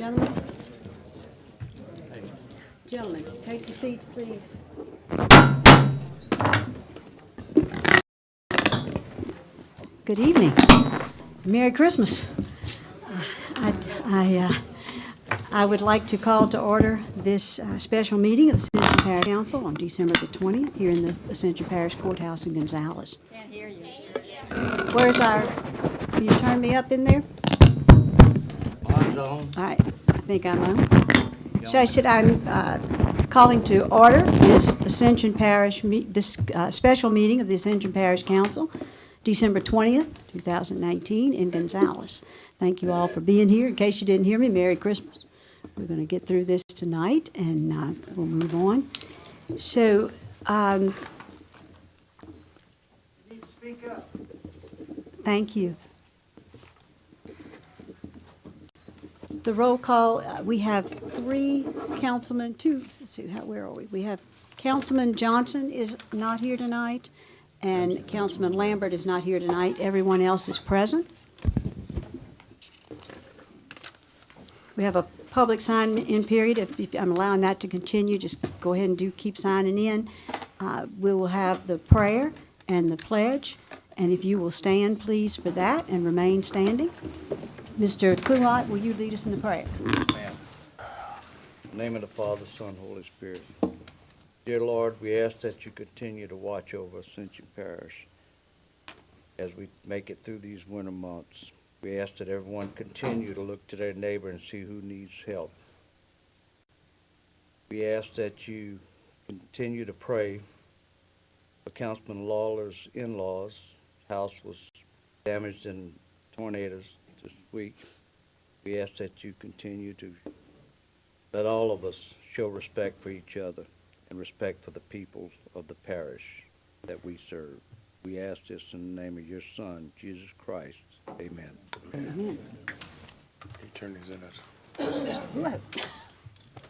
Gentlemen, take your seats, please. Good evening. Merry Christmas. I would like to call to order this special meeting of the Ascension Parish Council on December the 20th here in the Ascension Parish Courthouse in Gonzales. Can't hear you. Where's our, can you turn me up in there? Mine's on. All right, I think I'm on. So I'm calling to order this Ascension Parish, this special meeting of the Ascension Parish Council, December 20th, 2019 in Gonzales. Thank you all for being here. In case you didn't hear me, Merry Christmas. We're going to get through this tonight and we'll move on. So, Speak up. thank you. The roll call, we have three councilmen, let's see, where are we? We have Councilman Johnson is not here tonight, and Councilman Lambert is not here tonight. Everyone else is present. We have a public sign-in period. If I'm allowing that to continue, just go ahead and keep signing in. We will have the prayer and the pledge, and if you will stand, please, for that and remain standing. Mr. Kluwat, will you lead us in the prayer? Ma'am. In the name of the Father, Son, Holy Spirit. Dear Lord, we ask that you continue to watch over Ascension Parish as we make it through these winter months. We ask that everyone continue to look to their neighbor and see who needs help. We ask that you continue to pray for Councilman Lawler's in-laws. His house was damaged in tornadoes this week. We ask that you continue to let all of us show respect for each other and respect for the people of the parish that we serve. We ask this in the name of your Son, Jesus Christ. Amen. Amen. He turned his in us.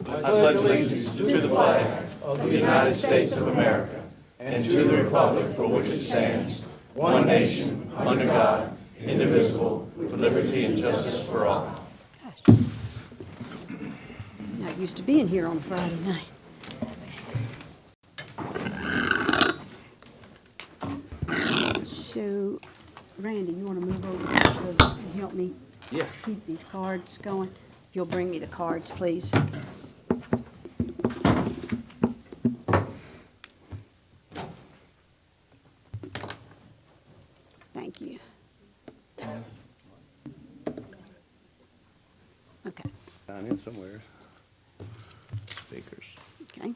I pledge allegiance to the flag of the United States of America and to the republic for which it stands, one nation, under God, indivisible, with liberty and justice for all. Gosh. Not used to being here on a Friday night. So, Randy, you want to move over here so that you can help me keep these cards going? If you'll bring me the cards, please. Thank you. Okay. Down in somewhere. Speakers. Okay.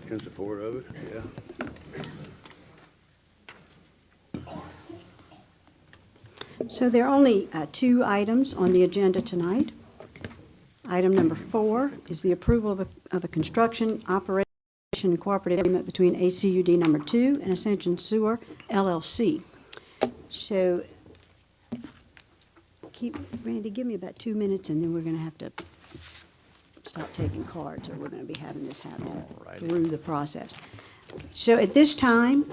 In support of it, yeah. So there are only two items on the agenda tonight. Item number 4 is the approval of a construction, operation, and cooperative agreement between ACUD number 2 and Ascension Sewer LLC. So, Randy, give me about 2 minutes, and then we're going to have to stop taking cards, or we're going to be having this happen through the process. So at this time,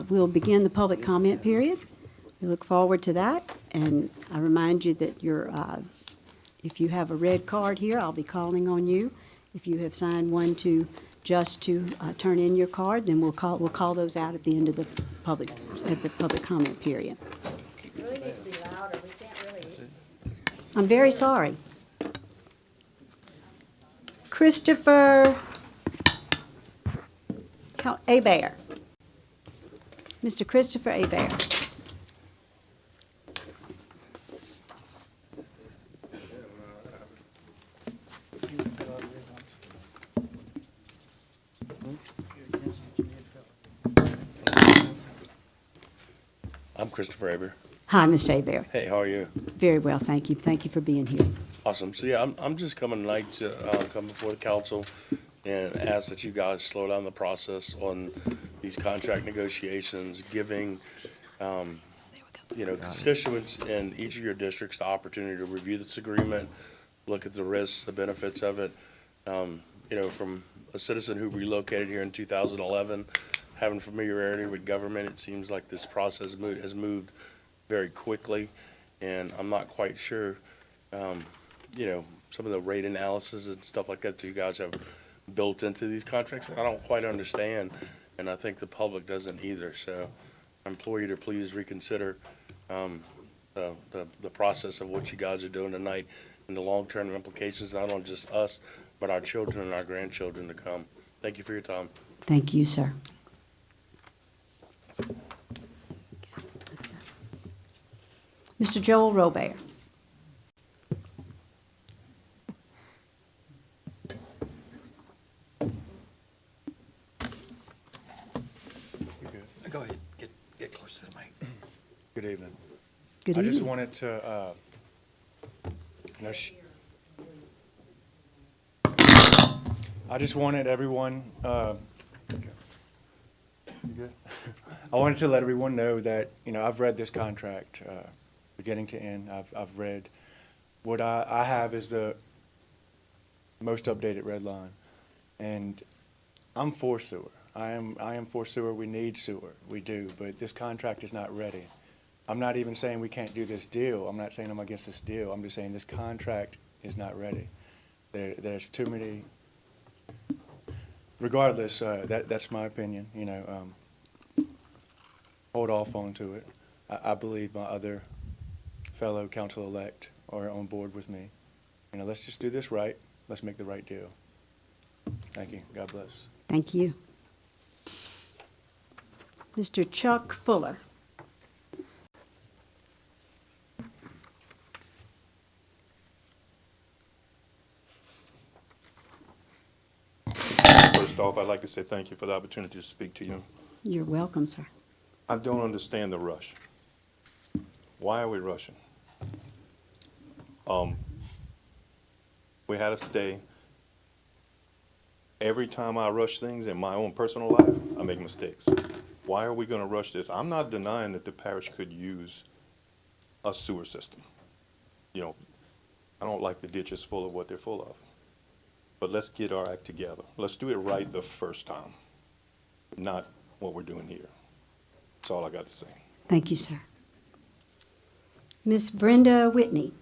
we'll begin the public comment period. We look forward to that, and I remind you that if you have a red card here, I'll be calling on you. If you have signed one to turn in your card, then we'll call those out at the end of the public comment period. You really need to be louder. We can't really hear. I'm very sorry. Christopher Hebert. Mr. Christopher Hebert. I'm Christopher Aber. Hi, Mr. Hebert. Hey, how are you? Very well, thank you. Thank you for being here. Awesome. So yeah, I'm just coming tonight to come before the council and ask that you guys slow down the process on these contract negotiations, giving constituents in each of your districts the opportunity to review this agreement, look at the risks, the benefits of it. From a citizen who relocated here in 2011, having familiarity with government, it seems like this process has moved very quickly, and I'm not quite sure, some of the rate analysis and stuff like that you guys have built into these contracts, I don't quite understand, and I think the public doesn't either. So I implore you to please reconsider the process of what you guys are doing tonight and the long-term implications, not on just us, but our children and our grandchildren to come. Thank you for your time. Thank you, sir. Mr. Joel Robert. Go ahead, get close to the mic. Good evening. Good I just evening. wanted to, I just wanted everyone, you good? I wanted to let everyone know that, I've read this contract, beginning to end. I've read, what I have is the most updated red line. And I'm for sewer. I am for sewer. We need sewer. We do, but this contract is not ready. I'm not even saying we can't do this deal. I'm not saying I'm against this deal. I'm just saying this contract is not ready. There's too many, regardless, that's my opinion, hold off on to it. I believe my other fellow council-elect are on board with me. Let's just do this right. Let's make the right deal. Thank you. God bless. Thank you. Mr. Chuck Fuller. First off, I'd like to say thank you for the opportunity to speak to you. You're welcome, sir. I don't understand the rush. Why are we rushing? We had a stay. Every time I rush things in my own personal life, I make mistakes. Why are we going to rush this? I'm not denying that the parish could use a sewer system. I don't like the ditches full of what they're full of. But let's get our act together. Let's do it right the first time, not what we're doing here. That's all I got to say. Thank you, sir. Miss Brenda Whitney.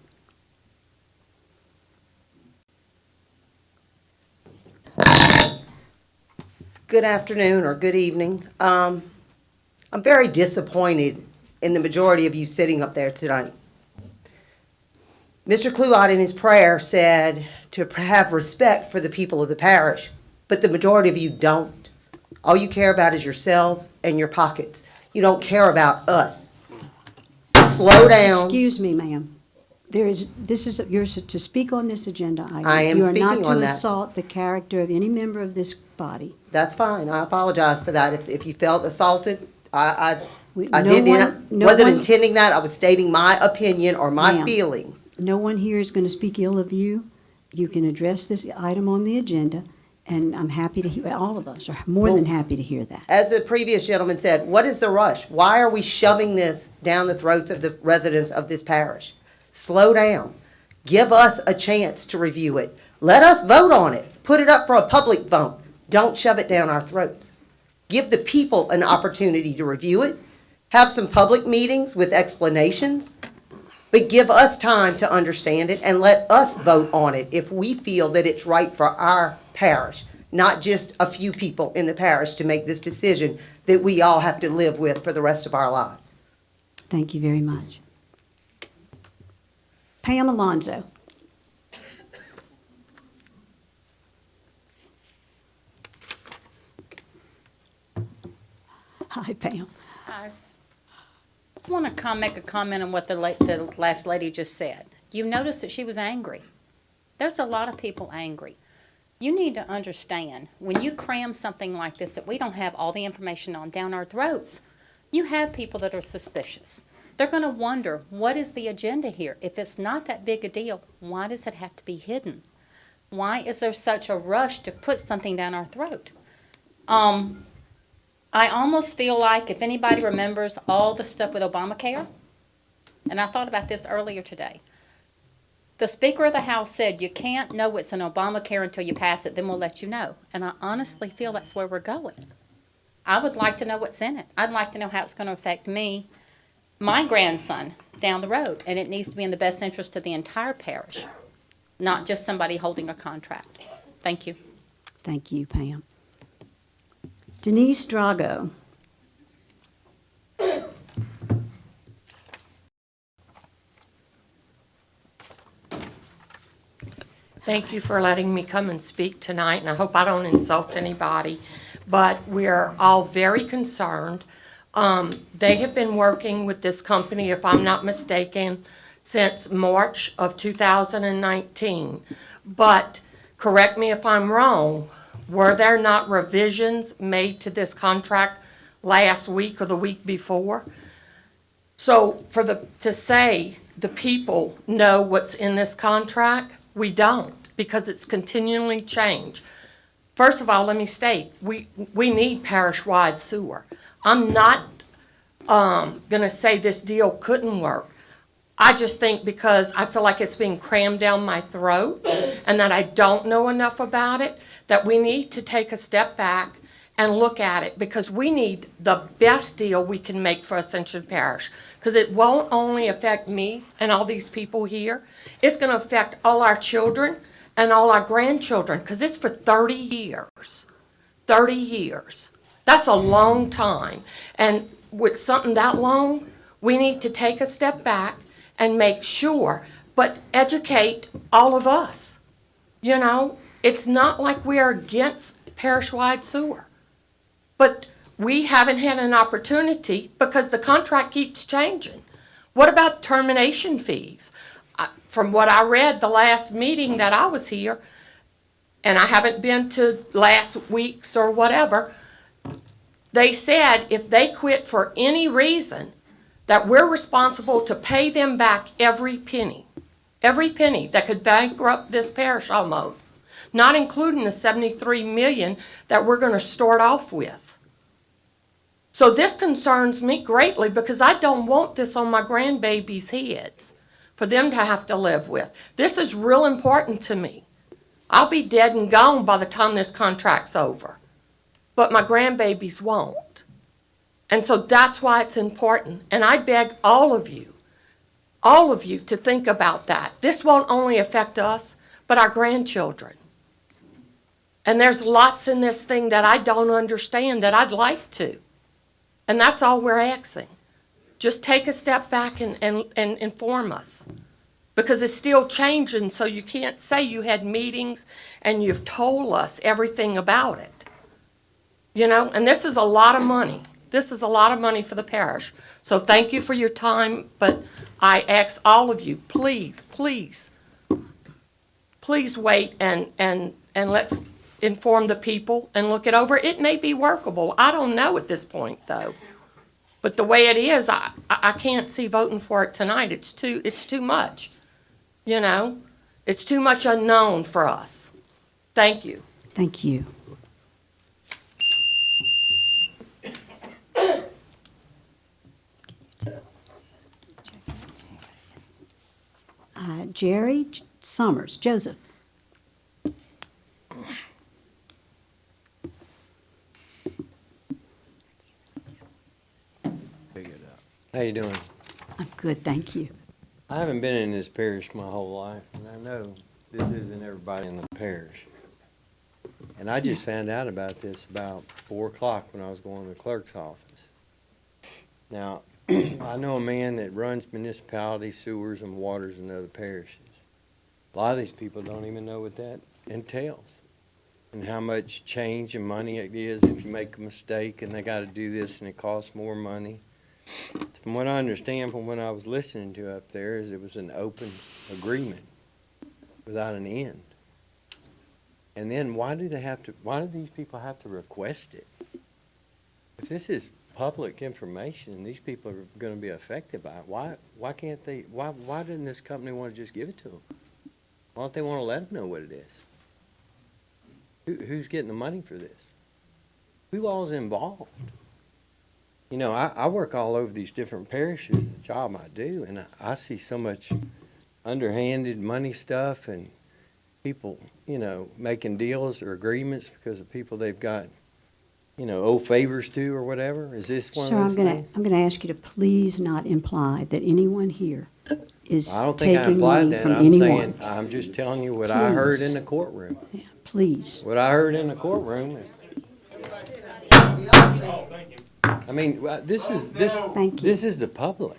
Good afternoon or good evening. I'm very disappointed in the majority of you sitting up there tonight. Mr. Kluot in his prayer said to have respect for the people of the parish, but the majority of you don't. All you care about is yourselves and your pockets. You don't care about us. Slow down. Excuse me, ma'am. You're to speak on this agenda item. I am speaking on You are not to that. assault the character of any member of this body. That's fine. I apologize for that. If you felt assaulted, I No wasn't one- intending that. I was stating my opinion or my Ma'am. feelings. No one here is going to speak ill of you. You can address this item on the agenda, and I'm happy to hear, all of us are more than happy to hear that. As the previous gentleman said, what is the rush? Why are we shoving this down the throats of the residents of this parish? Slow down. Give us a chance to review it. Let us vote on it. Put it up for a public vote. Don't shove it down our throats. Give the people an opportunity to review it. Have some public meetings with explanations. But give us time to understand it and let us vote on it if we feel that it's right for our parish, not just a few people in the parish to make this decision that we all have to live with for the rest of our lives. Thank you very much. Pam Alonso. Hi, Pam. I want to make a comment on what the last lady just said. You notice that she was angry. There's a lot of people angry. You need to understand, when you cram something like this that we don't have all the information on down our throats, you have people that are suspicious. They're going to wonder, what is the agenda here? If it's not that big a deal, why does it have to be hidden? Why is there such a rush to put something down our throat? I almost feel like, if anybody remembers all the stuff with Obamacare, and I thought about this earlier today, the Speaker of the House said you can't know what's in Obamacare until you pass it, then we'll let you know. And I honestly feel that's where we're going. I would like to know what's in it. I'd like to know how it's going to affect me, my grandson down the road, and it needs to be in the best interest of the entire parish, not just somebody holding a contract. Thank you. Thank you, Pam. Denise Drago. Thank you for letting me come and speak tonight, and I hope I don't insult anybody, but we're all very concerned. They have been working with this company, if I'm not mistaken, since March of 2019. But, correct me if I'm wrong, were there not revisions made to this contract last week or the week before? So to say the people know what's in this contract, we don't, because it's continually changed. First of all, let me state, we need parish-wide sewer. I'm not gonna say this deal couldn't work. I just think because I feel like it's being crammed down my throat and that I don't know enough about it, that we need to take a step back and look at it, because we need the best deal we can make for Ascension Parish. Because it won't only affect me and all these people here, it's gonna affect all our children and all our grandchildren, because it's for 30 years. 30 years. That's a long time. And with something that long, we need to take a step back and make sure, but educate all of us. You know, it's not like we are against parish-wide sewer. But we haven't had an opportunity because the contract keeps changing. What about termination fees? From what I read the last meeting that I was here, and I haven't been to last week's or whatever, they said if they quit for any reason, that we're responsible to pay them back every penny that could bankrupt this parish almost, not including the 73 million that we're going to start off with. So this concerns me greatly, because I don't want this on my grandbabies' heads for them to have to live with. This is real important to me. I'll be dead and gone by the time this contract's over, but my grandbabies won't. And so that's why it's important. And I beg all of you to think about that. This won't only affect us, but our grandchildren. And there's lots in this thing that I don't understand that I'd like to. And that's all we're asking. Just take a step back and inform us. Because it's still changing, so you can't say you had meetings and you've told us everything about it. You know, and this is a lot of money. This is a lot of money for the parish. So thank you for your time, but I ask all of you, please, please, please wait and let's inform the people and look it over. It may be workable. I don't know at this point, though. But the way it is, I can't see voting for it tonight. It's too much. You know, it's too much unknown for us. Thank you. Thank you. Jerry Summers, Joseph. How you doing? I'm good, thank you. I haven't been in this parish my whole life, and I know this isn't everybody in the parish. And I just found out about this about 4 o'clock when I was going to the clerk's office. Now, I know a man that runs municipality sewers and waters in other parishes. A lot of these people don't even know what that entails and how much change and money it is if you make a mistake and they got to do this and it costs more money. From what I understand from what I was listening to up there is it was an open agreement without an end. And then why do these people have to request it? If this is public information and these people are going to be affected by it, why can't they, why didn't this company want to just give it to them? Why don't they want to let them know what it is? Who's getting the money for this? Who all is involved? You know, I work all over these different parishes, the job I do, and I see so much underhanded money stuff and people, you know, making deals or agreements because of people they've got, owe favors to or whatever? Is this one Sir, of those things? I'm gonna ask you to please not imply that anyone here is I don't think I taking implied money that. from I'm anyone. saying, I'm just telling you what I heard Please. in the courtroom. Yeah, please. What I heard in the courtroom is. I mean, this Thank you. this is the public.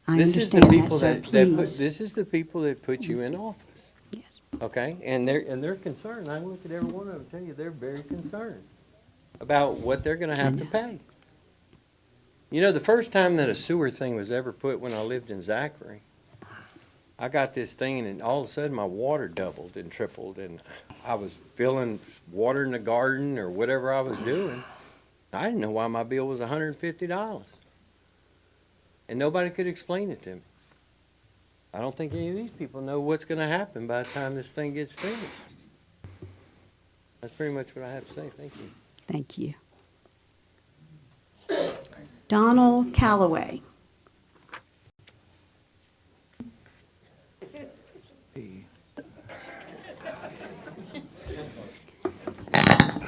I This is the understand that, people sir, that put, please. this is the people that put you in office, Yes. okay? And they're concerned. I look at every one of them and tell you, they're very concerned about what they're gonna have to pay. You know, the first time that a sewer thing was ever put when I lived in Zachary, I got this thing and all of a sudden my water doubled and tripled and I was filling water in the garden or whatever I was doing. I didn't know why my bill was $150. And nobody could explain it to me. I don't think any of these people know what's gonna happen by the time this thing gets finished. That's pretty much what I have to say. Thank you. Thank you. Donald Calloway.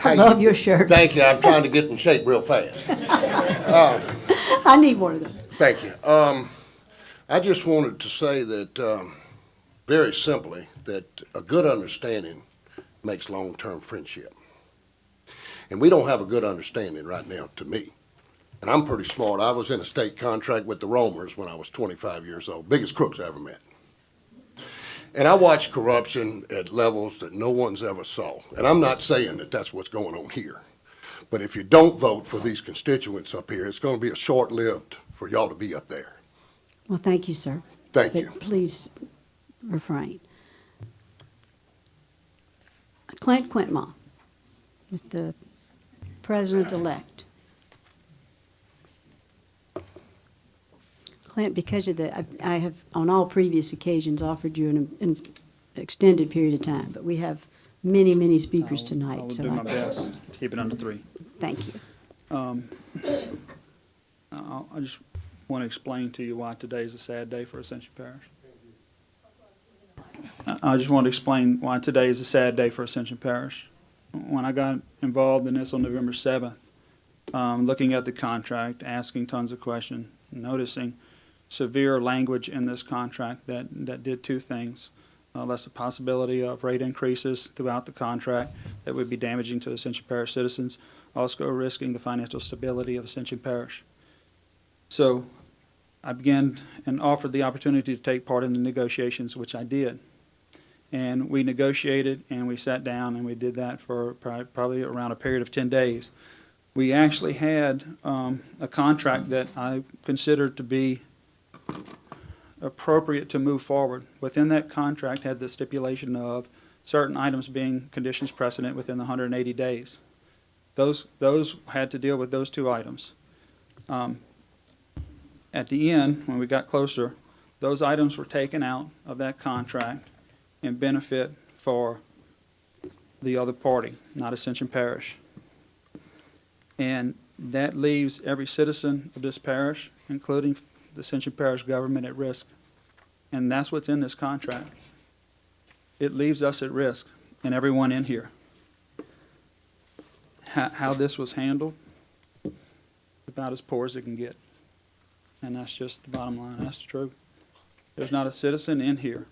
I love your shirt. Thank you. I'm trying to get in shape real fast. I need one of those. Thank you. I just wanted to say that, very simply, that a good understanding makes long-term friendship. And we don't have a good understanding right now, to me. And I'm pretty smart. I was in a state contract with the Romers when I was 25 years old, biggest crooks I ever met. And I watched corruption at levels that no one's ever saw. And I'm not saying that that's what's going on here. But if you don't vote for these constituents up here, it's going to be a short-lived for y'all to be up there. Well, thank you, sir. Thank But you. please refrain. Clint Quintma is the president-elect. Clint, because of I have on all previous occasions offered you an extended period of time, but we have many, many speakers tonight. I will so do my best to keep it under 3. Thank you. I just want to explain to you why today is a sad day for Ascension Parish. I just want to explain why today is a sad day for Ascension Parish. When I got involved in this on November 7th, looking at the contract, asking tons of questions, noticing severe language in this contract that did 2 things. Less the possibility of rate increases throughout the contract that would be damaging to Ascension Parish citizens, also risking the financial stability of Ascension Parish. So I began and offered the opportunity to take part in the negotiations, which I did. And we negotiated and we sat down and we did that for probably around a period of 10 days. We actually had a contract that I considered to be appropriate to move forward. Within that contract had the stipulation of certain items being conditions precedent within the 180 days. Those had to deal with those 2 items. At the end, when we got closer, those items were taken out of that contract in benefit for the other party, not Ascension Parish. And that leaves every citizen of this parish, including the Ascension Parish government, at risk. And that's what's in this contract. It leaves us at risk, and everyone in here. How this was handled, about as poor as it can get. And that's just the bottom line. That's the truth. There's not a citizen in here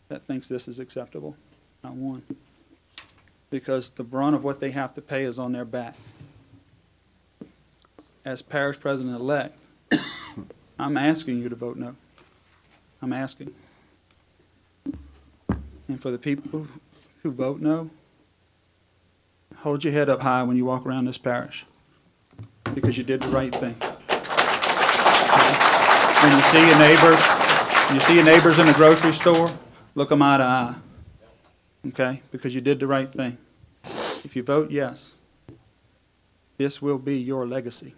that thinks this is acceptable. Not one. Because the brunt of what they have to pay is on their back. As parish president-elect, I'm asking you to vote no. I'm asking. And for the people who vote no, hold your head up high when you walk around this parish, because you did the right thing. When you see your neighbors in the grocery store, look them eye to eye, okay? Because you did the right thing. If you vote yes, this will be your legacy.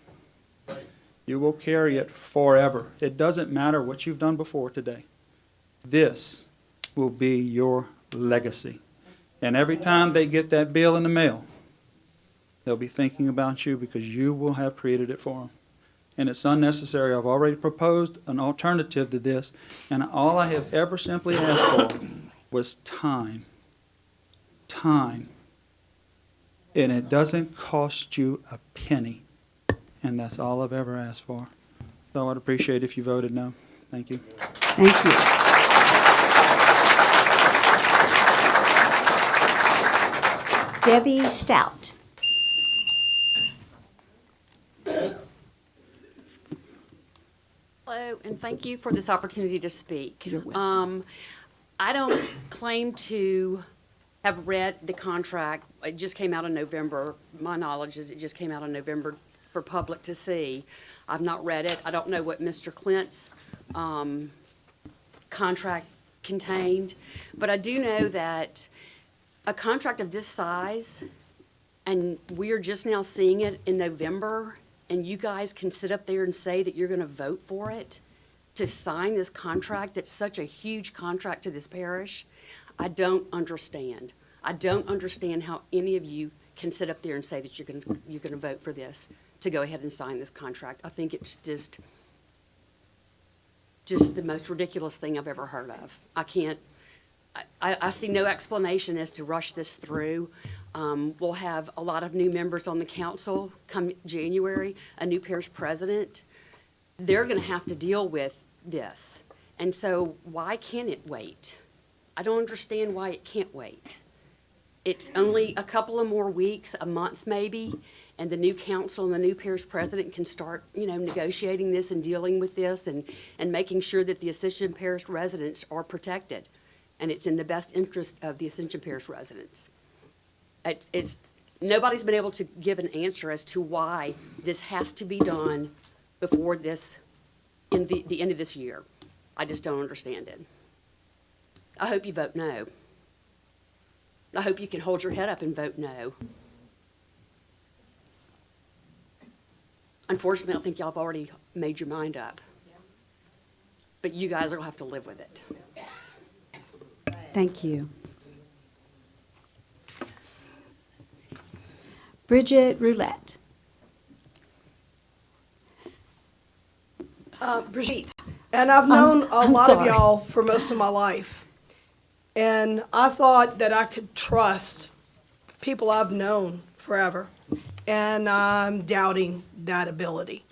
You will carry it forever. It doesn't matter what you've done before today. This will be your legacy. And every time they get that bill in the mail, they'll be thinking about you because you will have created it for them. And it's unnecessary. I've already proposed an alternative to this, and all I have ever simply asked for was time. Time. and it doesn't cost you a penny. And that's all I've ever asked for. So I'd appreciate if you voted no. Thank you. Thank you. Debbie Stout. Hello, and thank you for this opportunity to speak. You're welcome. I don't claim to have read the contract. It just came out in November. My knowledge is it just came out in November for public to see. I've not read it. I don't know what Mr. Clint's contract contained, but I do know that a contract of this size, and we are just now seeing it in November, and you guys can sit up there and say that you're gonna vote for it, to sign this contract that's such a huge contract to this parish, I don't understand. I don't understand how any of you can sit up there and say that you're gonna vote for this, to go ahead and sign this contract. I think it's just the most ridiculous thing I've ever heard of. I can't, I see no explanation as to rush this through. We'll have a lot of new members on the council come January, a new parish president. They're gonna have to deal with this. And so why can't it wait? I don't understand why it can't wait. It's only a couple of more weeks, a month maybe, and the new council and the new parish president can start, negotiating this and dealing with this and making sure that the Ascension Parish residents are protected. And it's in the best interest of the Ascension Parish residents. Nobody's been able to give an answer as to why this has to be done before this, in the end of this year. I just don't understand it. I hope you vote no. I hope you can hold your head up and vote no. Unfortunately, I think y'all have already made your mind up. But you guys are gonna have to live with it. Thank you. Bridget Roulette. Brigitte, and I've known a I'm lot of sorry. y'all for most of my life. And I thought that I could trust people I've known forever. And I'm doubting that ability.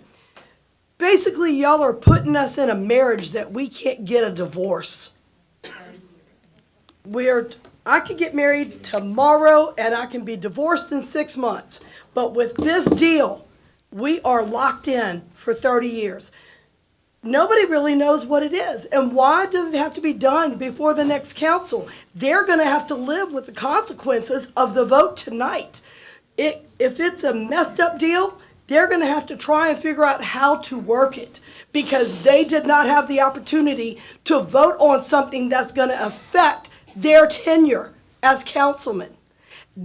Basically, y'all are putting us in a marriage that we can't get a divorce. I could get married tomorrow and I can be divorced in 6 months. But with this deal, we are locked in for 30 years. Nobody really knows what it is. And why does it have to be done before the next council? They're going to have to live with the consequences of the vote tonight. If it's a messed up deal, they're going to have to try and figure out how to work it, because they did not have the opportunity to vote on something that's going to affect their tenure as councilman.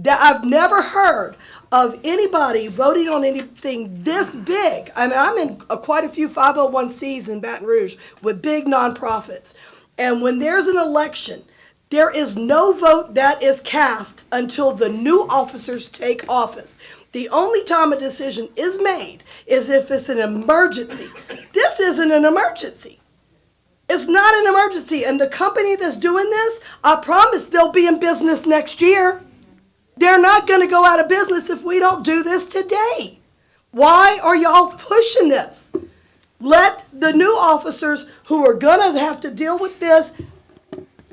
I've never heard of anybody voting on anything this big. I mean, I'm in quite a few 501c in Baton Rouge with big nonprofits. And when there's an election, there is no vote that is cast until the new officers take office. The only time a decision is made is if it's an emergency. This isn't an emergency. It's not an emergency. And the company that's doing this, I promise they'll be in business next year. They're not going to go out of business if we don't do this today. Why are y'all pushing this? Let the new officers who are going to have to deal with this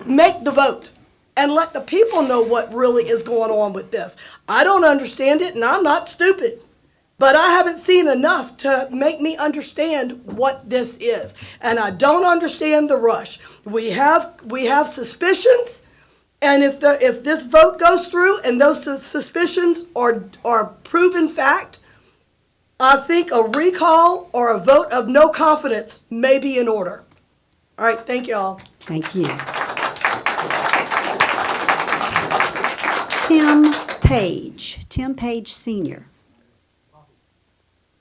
make the vote and let the people know what really is going on with this. I don't understand it, and I'm not stupid, but I haven't seen enough to make me understand what this is. And I don't understand the rush. We have suspicions. And if this vote goes through and those suspicions are proven fact, I think a recall or a vote of no confidence may be in order. All right, thank y'all. Thank you. Tim Page Sr.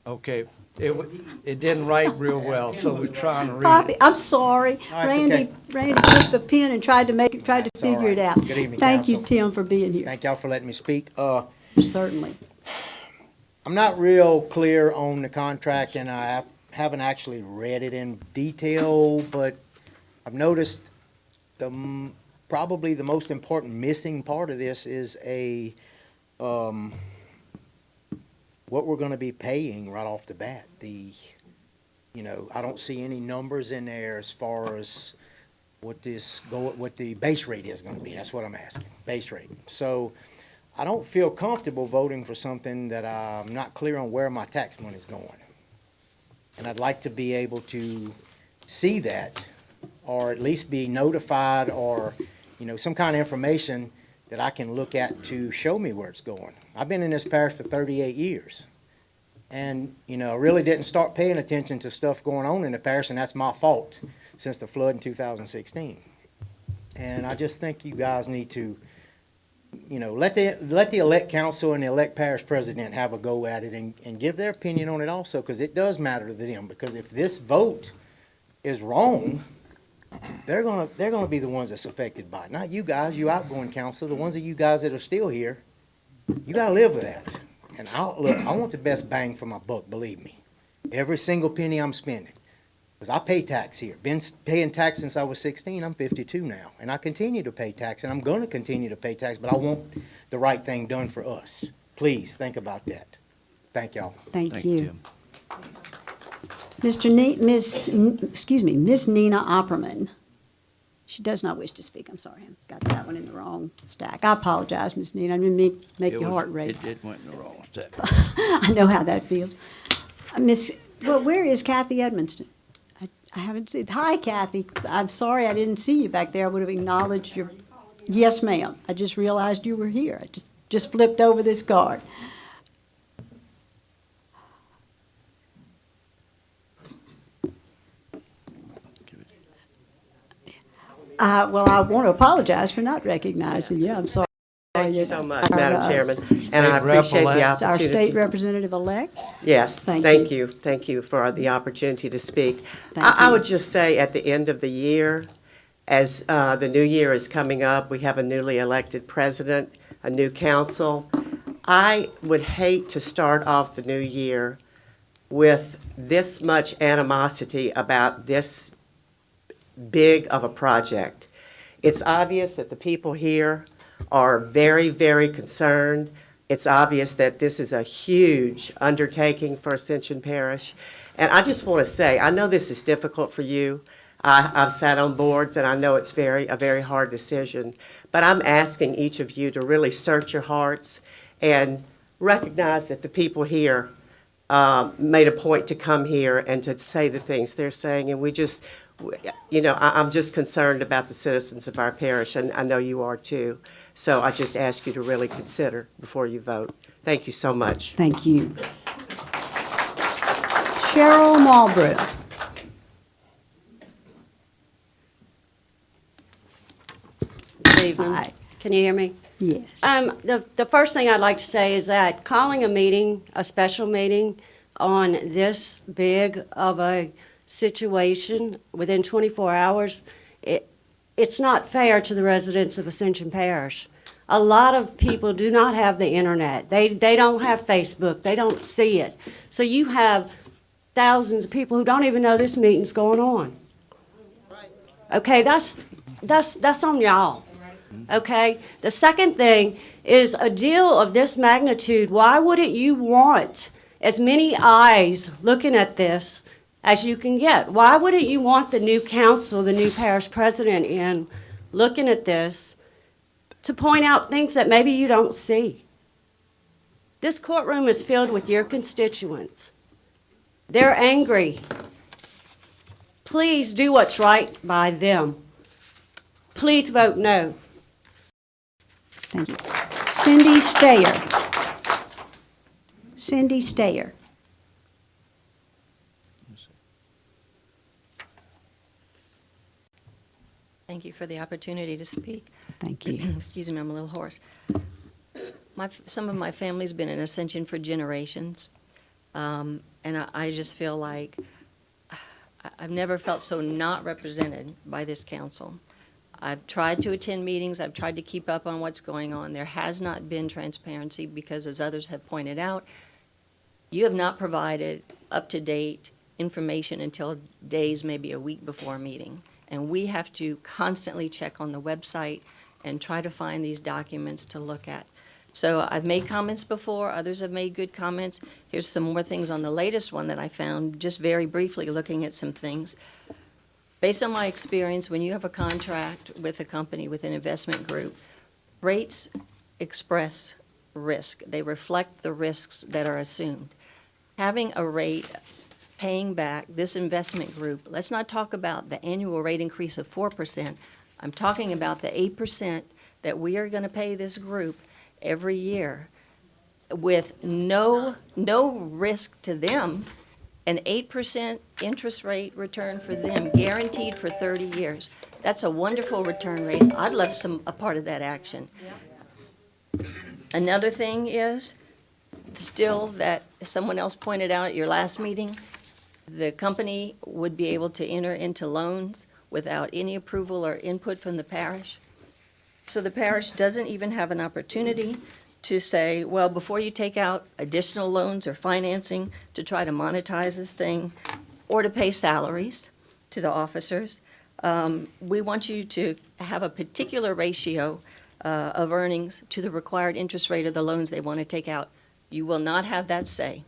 Okay, it didn't write real well, so we're trying to read Bobby, it. I'm sorry. No, it's okay. Randy took the pen and tried to figure it out. Good evening, Thank you, council. Tim, for being here. Thank y'all for letting me speak. Certainly. I'm not real clear on the contract, and I haven't actually read it in detail, but I've noticed probably the most important missing part of this is what we're gonna be paying right off the bat. I don't see any numbers in there as far as what the base rate is gonna be. That's what I'm asking, base rate. So I don't feel comfortable voting for something that I'm not clear on where my tax money's going. And I'd like to be able to see that, or at least be notified, or, some kind of information that I can look at to show me where it's going. I've been in this parish for 38 years. And, I really didn't start paying attention to stuff going on in the parish, and that's my fault, since the flood in 2016. And I just think you guys need to, let the elect council and the elect parish president have a go at it and give their opinion on it also, because it does matter to them. Because if this vote is wrong, they're gonna be the ones that's affected by it. Not you guys, you outgoing council, the ones of you guys that are still here. You gotta live with that. And I want the best bang for my buck, believe me. Every single penny I'm spending. Because I pay tax here. Been paying tax since I was 16. I'm 52 now. And I continue to pay tax, and I'm going to continue to pay tax, but I want the right thing done for us. Please think about that. Thank y'all. Thank you. Miss Nina Opperman. She does not wish to speak. I'm sorry. I got that one in the wrong stack. I apologize, Miss Nina. I didn't make your heart race. It went in the wrong stack. I know how that feels. Where is Kathy Edmonston? I haven't seen. Hi, Kathy. I'm sorry I didn't see you back there. I would have acknowledged your. Yes, ma'am. I just realized you were here. I just flipped over this card. I want to apologize for not recognizing you. I'm sorry. Thank you so much, Madam Chairman, and I appreciate the Our opportunity. state representative-elect. Yes, Thank you. Thank you for the opportunity to speak. Thank I you. would just say at the end of the year, as the new year is coming up, we have a newly elected president, a new council. I would hate to start off the new year with this much animosity about this big of a project. It's obvious that the people here are very, very concerned. It's obvious that this is a huge undertaking for Ascension Parish. And I just want to say, I know this is difficult for you. I've sat on boards, and I know it's a very hard decision. But I'm asking each of you to really search your hearts and recognize that the people here made a point to come here and to say the things they're saying. And I'm just concerned about the citizens of our parish, and I know you are too. So I just ask you to really consider before you vote. Thank you so much. Thank you. Cheryl Marlborough. Good evening. Hi. Can you hear me? Yes. The first thing I'd like to say is that calling a special meeting on this big of a situation within 24 hours, it's not fair to the residents of Ascension Parish. A lot of people do not have the internet. They don't have Facebook. They don't see it. So you have thousands of people who don't even know this meeting's going on. Okay, that's on y'all. Okay? The second thing is a deal of this magnitude. Why wouldn't you want as many eyes looking at this as you can get? Why wouldn't you want the new council, the new parish president in looking at this to point out things that maybe you don't see? This courtroom is filled with your constituents. They're angry. Please do what's right by them. Please vote no. Thank you. Cindy Stayer. Cindy Stayer. Thank you for the opportunity to speak. Thank you. Excuse me, I'm a little hoarse. Some of my family's been in Ascension for generations, and I just feel like I've never felt so not represented by this council. I've tried to attend meetings. I've tried to keep up on what's going on. There has not been transparency because, as others have pointed out, you have not provided up-to-date information until days, maybe a week before a meeting. And we have to constantly check on the website and try to find these documents to look at. So I've made comments before, others have made good comments. Here's some more things on the latest one that I found, just very briefly looking at some things. Based on my experience, when you have a contract with a company, with an investment group, rates express risk. They reflect the risks that are assumed. Having a rate paying back this investment group, let's not talk about the annual rate increase of 4%. I'm talking about the 8% that we are going to pay this group every year with no risk to them, an 8% interest rate return for them, guaranteed for 30 years. That's a wonderful return rate. I'd love a part of that action. Another thing is, still that someone else pointed out at your last meeting, the company would be able to enter into loans without any approval or input from the parish. So the parish doesn't even have an opportunity to say, well, before you take out additional loans or financing to try to monetize this thing or to pay salaries to the officers, we want you to have a particular ratio of earnings to the required interest rate of the loans they want to take out. You will not have that say.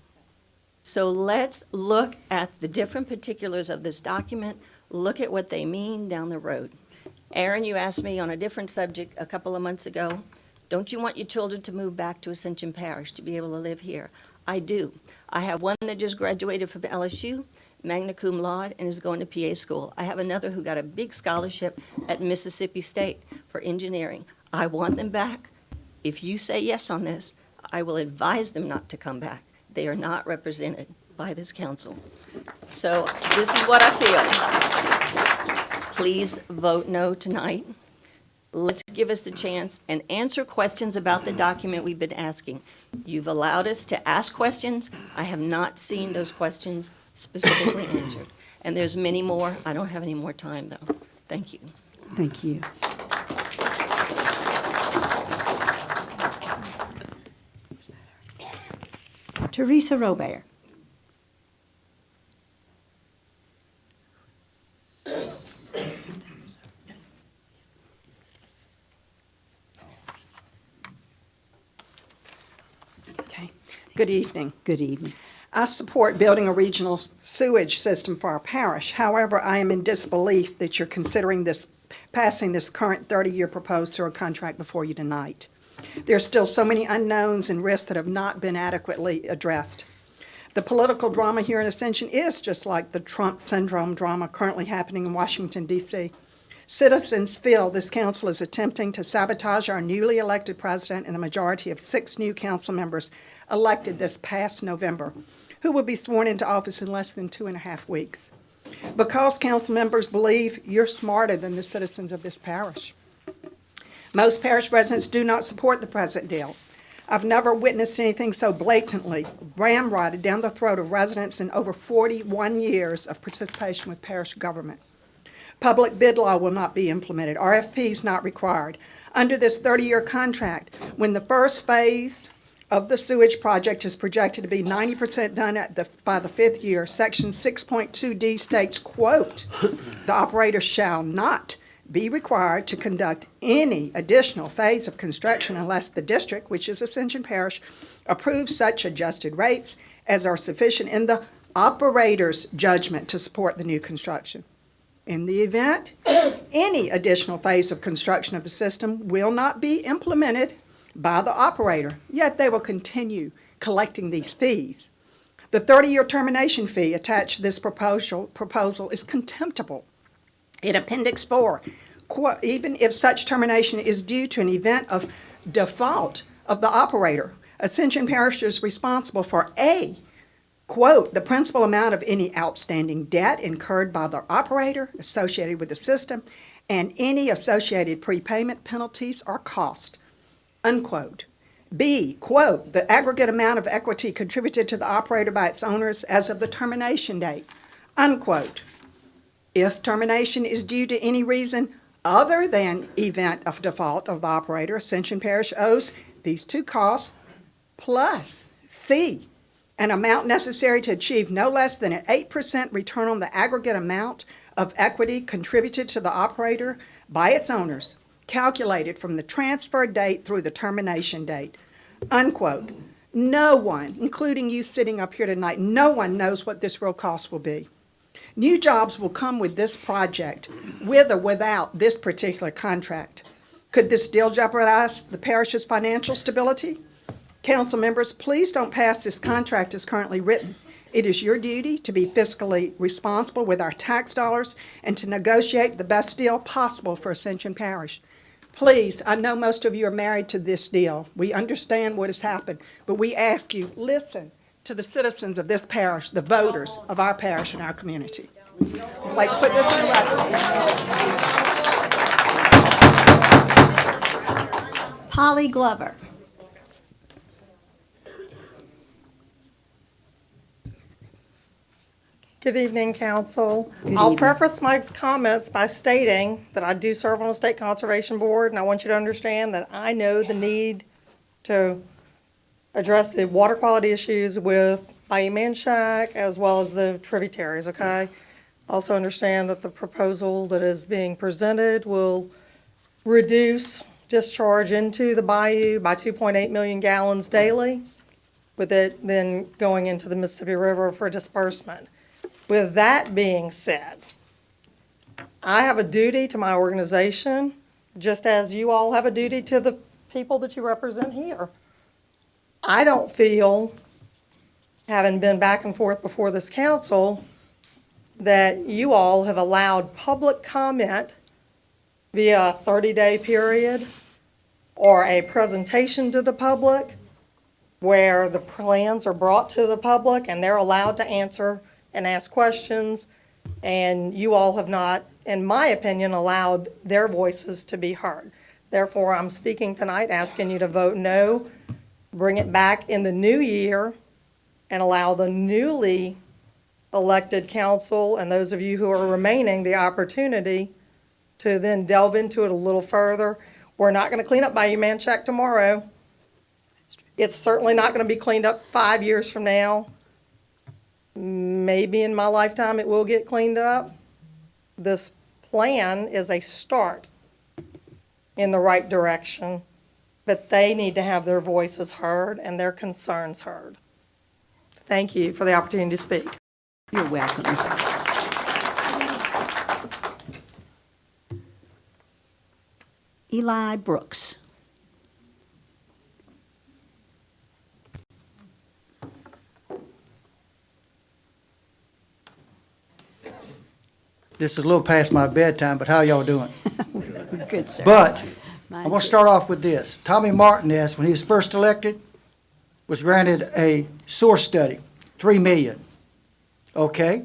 So let's look at the different particulars of this document, look at what they mean down the road. Aaron, you asked me on a different subject a couple of months ago, don't you want your children to move back to Ascension Parish to be able to live here? I do. I have one that just graduated from LSU, magna cum laude, and is going to PA school. I have another who got a big scholarship at Mississippi State for engineering. I want them back. If you say yes on this, I will advise them not to come back. They are not represented by this council. So this is what I feel. Please vote no tonight. Let's give us the chance and answer questions about the document we've been asking. You've allowed us to ask questions. I have not seen those questions specifically answered. And there's many more. I don't have any more time, though. Thank you. Thank you. Teresa Robert. Okay. Good evening. Good evening. I support building a regional sewage system for our parish. However, I am in disbelief that you're considering passing this current 30-year proposed sewer contract before you tonight. There's still so many unknowns and risks that have not been adequately addressed. The political drama here in Ascension is just like the Trump syndrome drama currently happening in Washington, D.C. Citizens feel this council is attempting to sabotage our newly elected president and the majority of 6 new council members elected this past November, who will be sworn into office in less than 2.5 weeks. Because council members believe you're smarter than the citizens of this parish. Most parish residents do not support the present deal. I've never witnessed anything so blatantly ramrodded down the throat of residents in over 41 years of participation with parish government. Public bid law will not be implemented. RFPs not required. Under this 30-year contract, when the first phase of the sewage project is projected to be 90% done by the 5th year, Section 6.2D states, quote, "The operator shall not be required to conduct any additional phase of construction unless the district, which is Ascension Parish, approves such adjusted rates as are sufficient in the operator's judgment to support the new construction. In the event any additional phase of construction of the system will not be implemented by the operator, yet they will continue collecting these fees. The 30-year termination fee attached to this proposal is contemptible. In Appendix 4, quote, even if such termination is due to an event of default of the operator, Ascension Parish is responsible for A, quote, the principal amount of any outstanding debt incurred by the operator associated with the system and any associated prepayment penalties or cost, unquote. B, quote, the aggregate amount of equity contributed to the operator by its owners as of the termination date, unquote. If termination is due to any reason other than event of default of the operator, Ascension Parish owes these 2 costs plus C, an amount necessary to achieve no less than an 8% return on the aggregate amount of equity contributed to the operator by its owners, calculated from the transfer date through the termination date. unquote. No one, including you sitting up here tonight, no one knows what this real cost will be. New jobs will come with this project, with or without this particular contract. Could this deal jeopardize the parish's financial stability? Council members, please don't pass this contract as currently written. It is your duty to be fiscally responsible with our tax dollars and to negotiate the best deal possible for Ascension Parish. Please, I know most of you are married to this deal. We understand what has happened, but we ask you, listen to the citizens of this parish, the voters of our parish and our community. Like, put this in the record. Polly Glover. Good evening, Council. Good I'll evening. preface my comments by stating that I do serve on the State Conservation Board, and I want you to understand that I know the need to address the water quality issues with Bayou Manchac as well as the tributaries, okay? Also understand that the proposal that is being presented will reduce discharge into the bayou by 2.8 million gallons daily, with it then going into the Mississippi River for disbursement. With that being said, I have a duty to my organization, just as you all have a duty to the people that you represent here. I don't feel, having been back and forth before this council, that you all have allowed public comment via a 30-day period or a presentation to the public where the plans are brought to the public and they're allowed to answer and ask questions, and you all have not, in my opinion, allowed their voices to be heard. Therefore, I'm speaking tonight asking you to vote no, bring it back in the new year, and allow the newly elected council and those of you who are remaining the opportunity to then delve into it a little further. We're not going to clean up Bayou Manchac tomorrow. It's certainly not going to be cleaned up 5 years from now. Maybe in my lifetime it will get cleaned up. This plan is a start in the right direction, but they need to have their voices heard and their concerns heard. Thank you for the opportunity to speak. You're welcome, Ms. Eli Brooks. This is a little past my bedtime, but how y'all doing? Good, sir. But Mine I'm going too. to start off with this. Tommy Martinez, when he was first elected, was granted a source study, $3 million. Okay?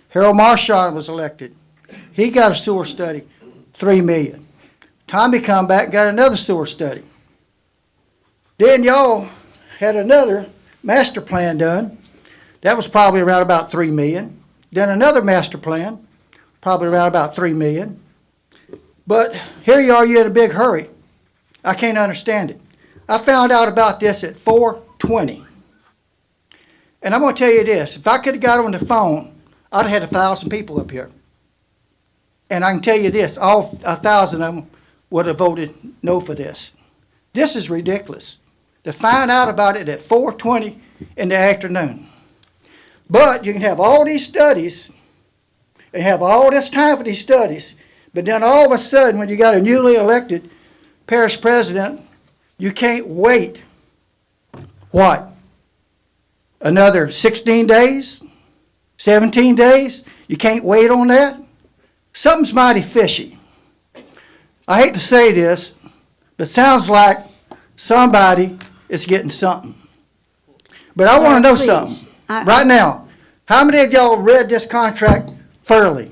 Harold Marshall was elected. He got a source study, $3 million. Tommy come back and got another source study. Then y'all had another master plan done. That was probably around about $3 million. Then another master plan, probably around about $3 million. But here you are, you're in a big hurry. I can't understand it. I found out about this at 4:20. And I'm going to tell you this, if I could have got on the phone, I'd have had 1,000 people up here. And I can tell you this, all 1,000 of them would have voted no for this. This is ridiculous. To find out about it at 4:20 in the afternoon. But you can have all these studies and have all this time for these studies, but then all of a sudden, when you got a newly elected parish president, you can't wait, what, another 16 days, 17 days? You can't wait on that? Something's mighty fishy. I hate to say this, but it sounds like somebody is getting something. But I want to know Please. something. Right now, how many of y'all read this contract thoroughly?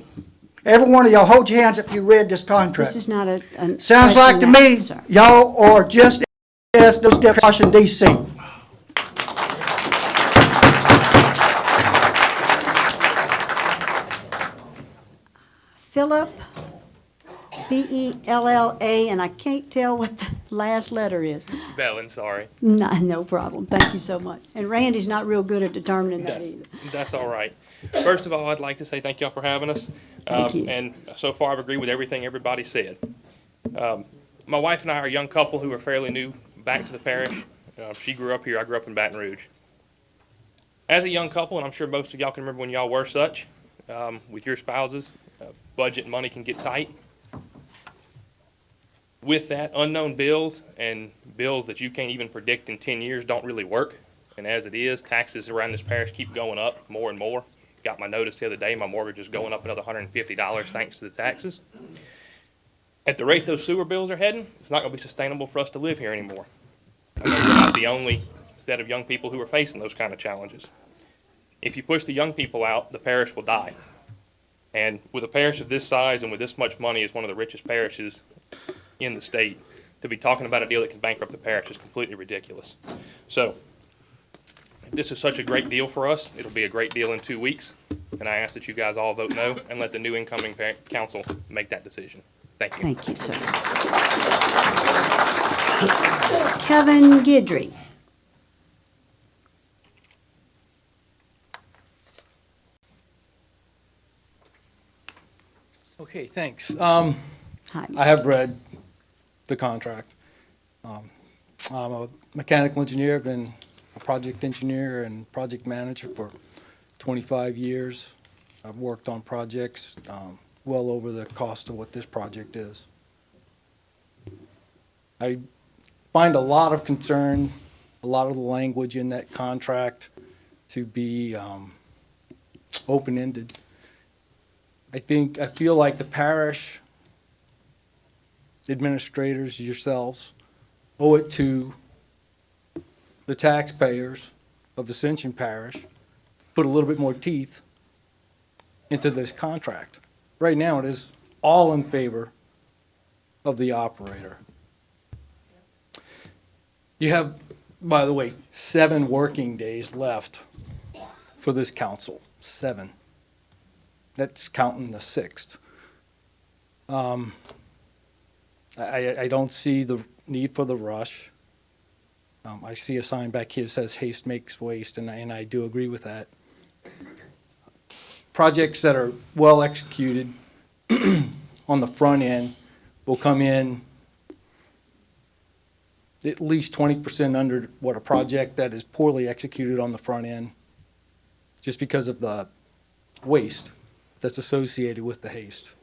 Every one of y'all, hold your hands up if you read this contract. This is not a Sounds like to me, sir. y'all are just as those steps in Washington, D.C. Philip, B-E-L-L-A, and I can't tell what the last letter is. Bellin, sorry. No problem. Thank you so much. And Randy's not real good at determining that either. That's all right. First of all, I'd like to say thank y'all for having us. Thank you. And so far, I've agreed with everything everybody said. My wife and I are a young couple who are fairly new back to the parish. She grew up here. I grew up in Baton Rouge. As a young couple, and I'm sure most of y'all can remember when y'all were such, with your spouses, budget and money can get tight. With that, unknown bills and bills that you can't even predict in 10 years don't really work. And as it is, taxes around this parish keep going up more and more. Got my notice the other day, my mortgage is going up another $150 thanks to the taxes. At the rate those sewer bills are heading, it's not going to be sustainable for us to live here anymore. I know we're not the only set of young people who are facing those kind of challenges. If you push the young people out, the parish will die. And with a parish of this size and with this much money as one of the richest parishes in the state, to be talking about a deal that can bankrupt the parish is completely ridiculous. So, this is such a great deal for us. It'll be a great deal in 2 weeks. And I ask that you guys all vote no and let the new incoming council make that decision. Thank you. Thank you, sir. Kevin Guidry. Okay, thanks. Hi, I have read the contract. I'm a mechanical engineer, I've been a project engineer and project manager for 25 years. I've worked on projects well over the cost of what this project is. I find a lot of concern, a lot of the language in that contract to be open-ended. I feel like the parish administrators, yourselves, owe it to the taxpayers of Ascension Parish, put a little bit more teeth into this contract. Right now, it is all in favor of the operator. You have, by the way, 7 working days left for this council, 7. That's counting the 6th. I don't see the need for the rush. I see a sign back here that says haste makes waste, and I do agree with that. Projects that are well executed on the front end will come in at least 20% under what a project that is poorly executed on the front end, just because of the waste that's associated with the haste.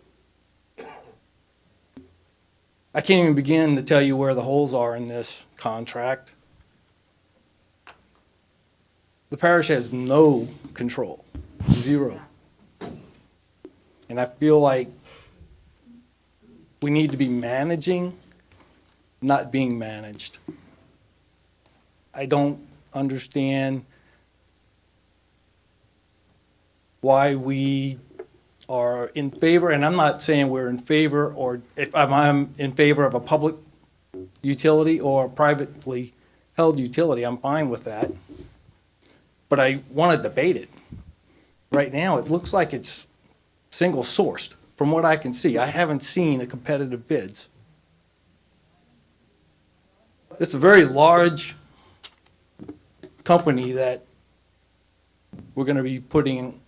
I can't even begin to tell you where the holes are in this contract. The parish has no control, 0. And I feel like we need to be managing, not being managed. I don't understand why we are in favor, and I'm not saying we're in favor, or if I'm in favor of a public utility or a privately held utility, I'm fine with that. But I want to debate it. Right now, it looks like it's single sourced, from what I can see. I haven't seen a competitive bids. It's a very large company that we're going to be putting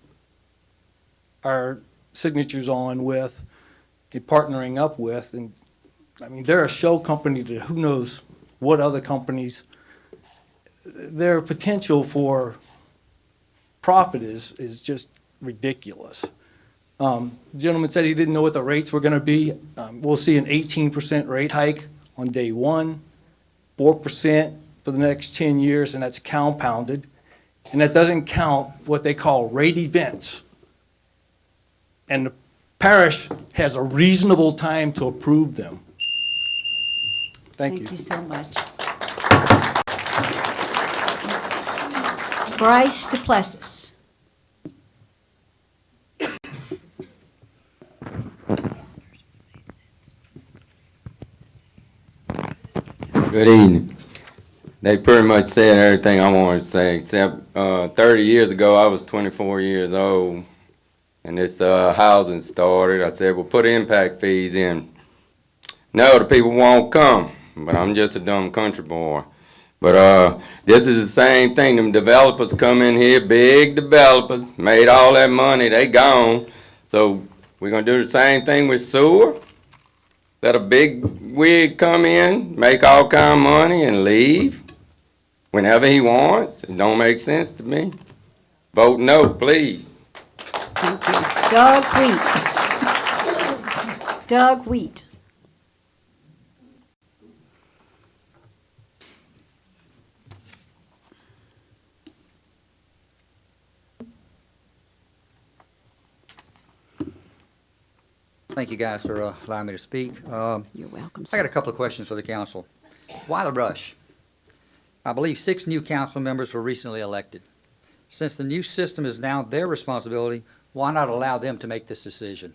our signatures on with and partnering up with. And I mean, they're a show company to who knows what other companies. Their potential for profit is just ridiculous. The gentleman said he didn't know what the rates were going to be. We'll see an 18% rate hike on day 1, 4% for the next 10 years, and that's compounded. And that doesn't count what they call rate events. And the parish has a reasonable time to approve them. Thank you. Thank you so much. Bryce DePlessis. Good evening. They pretty much said everything I wanted to say, except 30 years ago, I was 24 years old, and this housing started. I said, well, put impact fees in. No, the people won't come, but I'm just a dumb country boy. But this is the same thing. Them developers come in here, big developers, made all that money, they gone. So we're going to do the same thing with sewer? Let a big wig come in, make all kind of money, and leave? whenever he wants. It don't make sense to me. Vote no, please. Thank you. Doug Wheat. Doug Wheat. Thank you guys for allowing me to speak. You're welcome, I sir. got a couple of questions for the council. Why the rush? I believe 6 new council members were recently elected. Since the new system is now their responsibility, why not allow them to make this decision?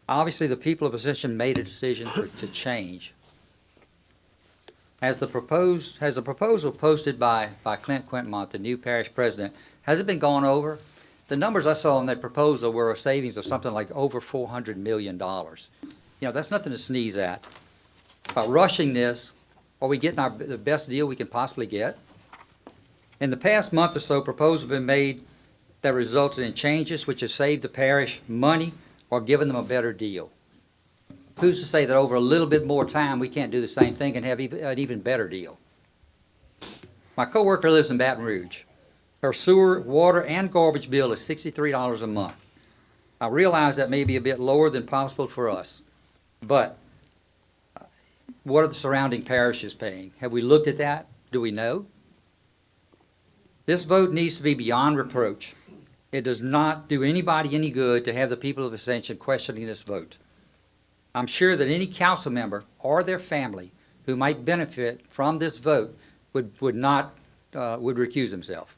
Obviously, the people of Ascension made a decision to change. Has the proposal posted by Clint Quintemont, the new parish president, has it been gone over? The numbers I saw in that proposal were a savings of something like over $400 million. You know, that's nothing to sneeze at. By rushing this, are we getting the best deal we can possibly get? In the past month or so, proposals have been made that resulted in changes which have saved the parish money or given them a better deal. Who's to say that over a little bit more time, we can't do the same thing and have an even better deal? My coworker lives in Baton Rouge. Her sewer, water, and garbage bill is $63 a month. I realize that may be a bit lower than possible for us, but what are the surrounding parishes paying? Have we looked at that? Do we know? This vote needs to be beyond reproach. It does not do anybody any good to have the people of Ascension questioning this vote. I'm sure that any council member or their family who might benefit from this vote would recuse themselves.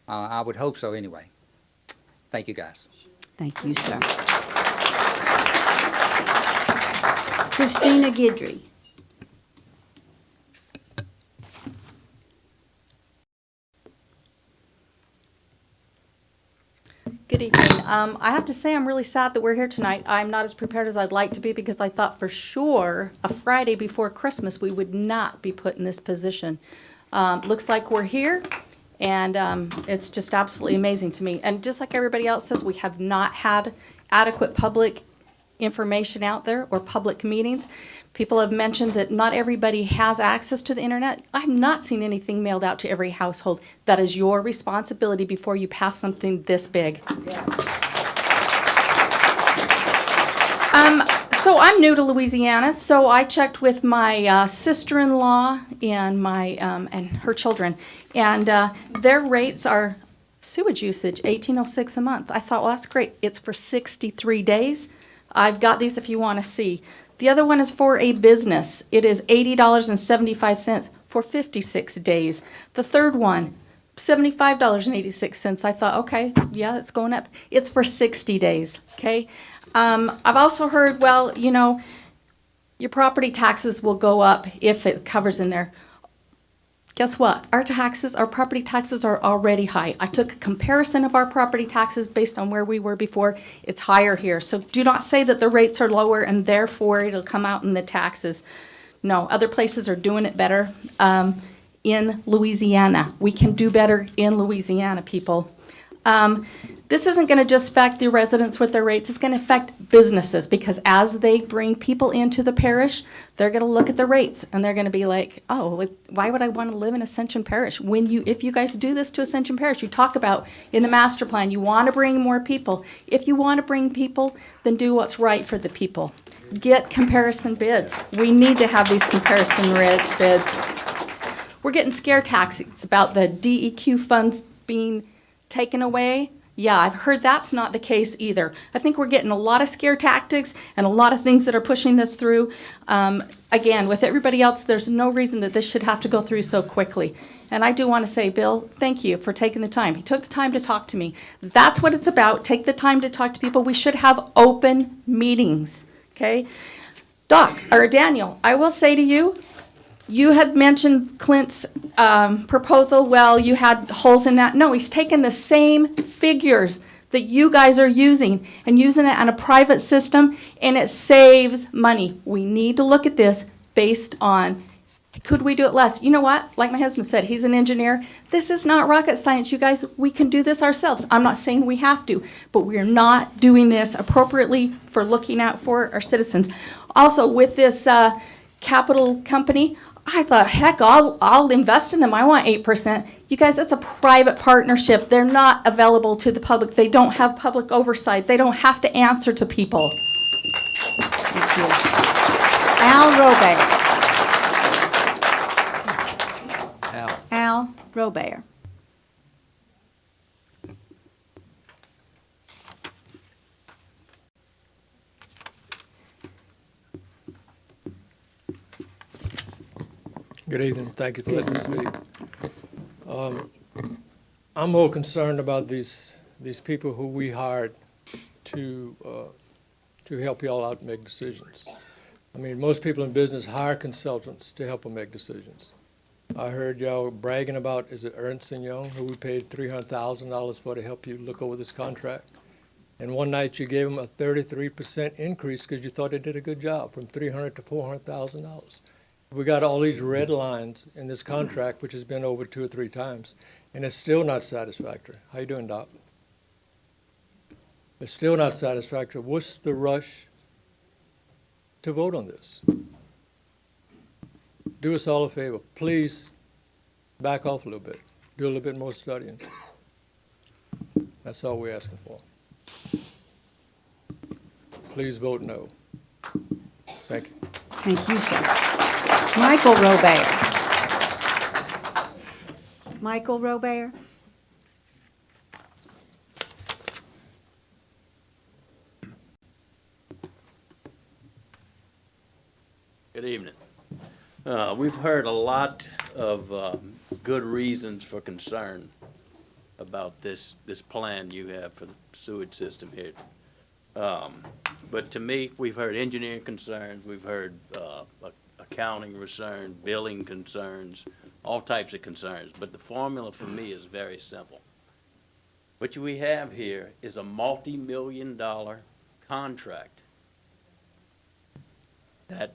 I would hope so anyway. Thank you, guys. Thank you, sir. Christina Guidry. Good evening. I have to say I'm really sad that we're here tonight. I'm not as prepared as I'd like to be because I thought for sure a Friday before Christmas we would not be put in this position. Looks like we're here, and it's just absolutely amazing to me. And just like everybody else says, we have not had adequate public information out there or public meetings. People have mentioned that not everybody has access to the internet. I have not seen anything mailed out to every household. That is your responsibility before you pass something this big. So I'm new to Louisiana, so I checked with my sister-in-law and my and her children, and their rates are sewage usage, $18.06 a month. I thought, well, that's great. It's for 63 days. I've got these if you want to see. The other one is for a business. It is $80.75 for 56 days. The third one, $75.86. I thought, okay, yeah, it's going up. It's for 60 days, okay? I've also heard, well, you know, your property taxes will go up if it covers in there. Guess what? Our property taxes are already high. I took a comparison of our property taxes based on where we were before. It's higher here. So do not say that the rates are lower and therefore it'll come out in the taxes. No, other places are doing it better. In Louisiana, we can do better in Louisiana, people. This isn't going to just affect the residents with their rates. It's going to affect businesses because as they bring people into the parish, they're going to look at the rates and they're going to be like, oh, why would I want to live in Ascension Parish? If you guys do this to Ascension Parish, you talk about in the master plan, you want to bring more people. If you want to bring people, then do what's right for the people. Get comparison bids. We need to have these comparison bids. We're getting scare tactics about the DEQ funds being taken away. Yeah, I've heard that's not the case either. I think we're getting a lot of scare tactics and a lot of things that are pushing this through. Again, with everybody else, there's no reason that this should have to go through so quickly. And I do want to say, Bill, thank you for taking the time. He took the time to talk to me. That's what it's about. Take the time to talk to people. We should have open meetings, okay? Daniel, I will say to you, you had mentioned Clint's proposal. Well, you had holes in that. No, he's taken the same figures that you guys are using and using it on a private system, and it saves money. We need to look at this based on, could we do it less? You know what? Like my husband said, he's an engineer. This is not rocket science, you guys. We can do this ourselves. I'm not saying we have to, but we're not doing this appropriately for looking out for our citizens. Also, with this capital company, I thought, heck, I'll invest in them. I want 8%. You guys, that's a private partnership. They're not available to the public. They don't have public oversight. They don't have to answer to people. Thank you. Al Robert. Al Robert. Good evening. Thank you for letting me speak. I'm more concerned about these people who we hired to help y'all out and make decisions. I mean, most people in business hire consultants to help them make decisions. I heard y'all bragging about, is it Ernst & Young, who we paid $300,000 for to help you look over this contract? And one night you gave them a 33% increase because you thought they did a good job, from $300,000 to $400,000. We got all these red lines in this contract, which has been over 2 or 3 times, and it's still not satisfactory. How you doing, Doc? It's still not satisfactory. What's the rush to vote on this? Do us all a favor. Please back off a little bit. Do a little bit more studying. That's all we're asking for. Please vote no. Thank you. Thank you, sir. Michael Robert. Michael Robert. Good evening. We've heard a lot of good reasons for concern about this plan you have for the sewage system here. But to me, we've heard engineering concerns, we've heard accounting concerns, billing concerns, all types of concerns. But the formula for me is very simple. What we have here is a multi-million-dollar contract that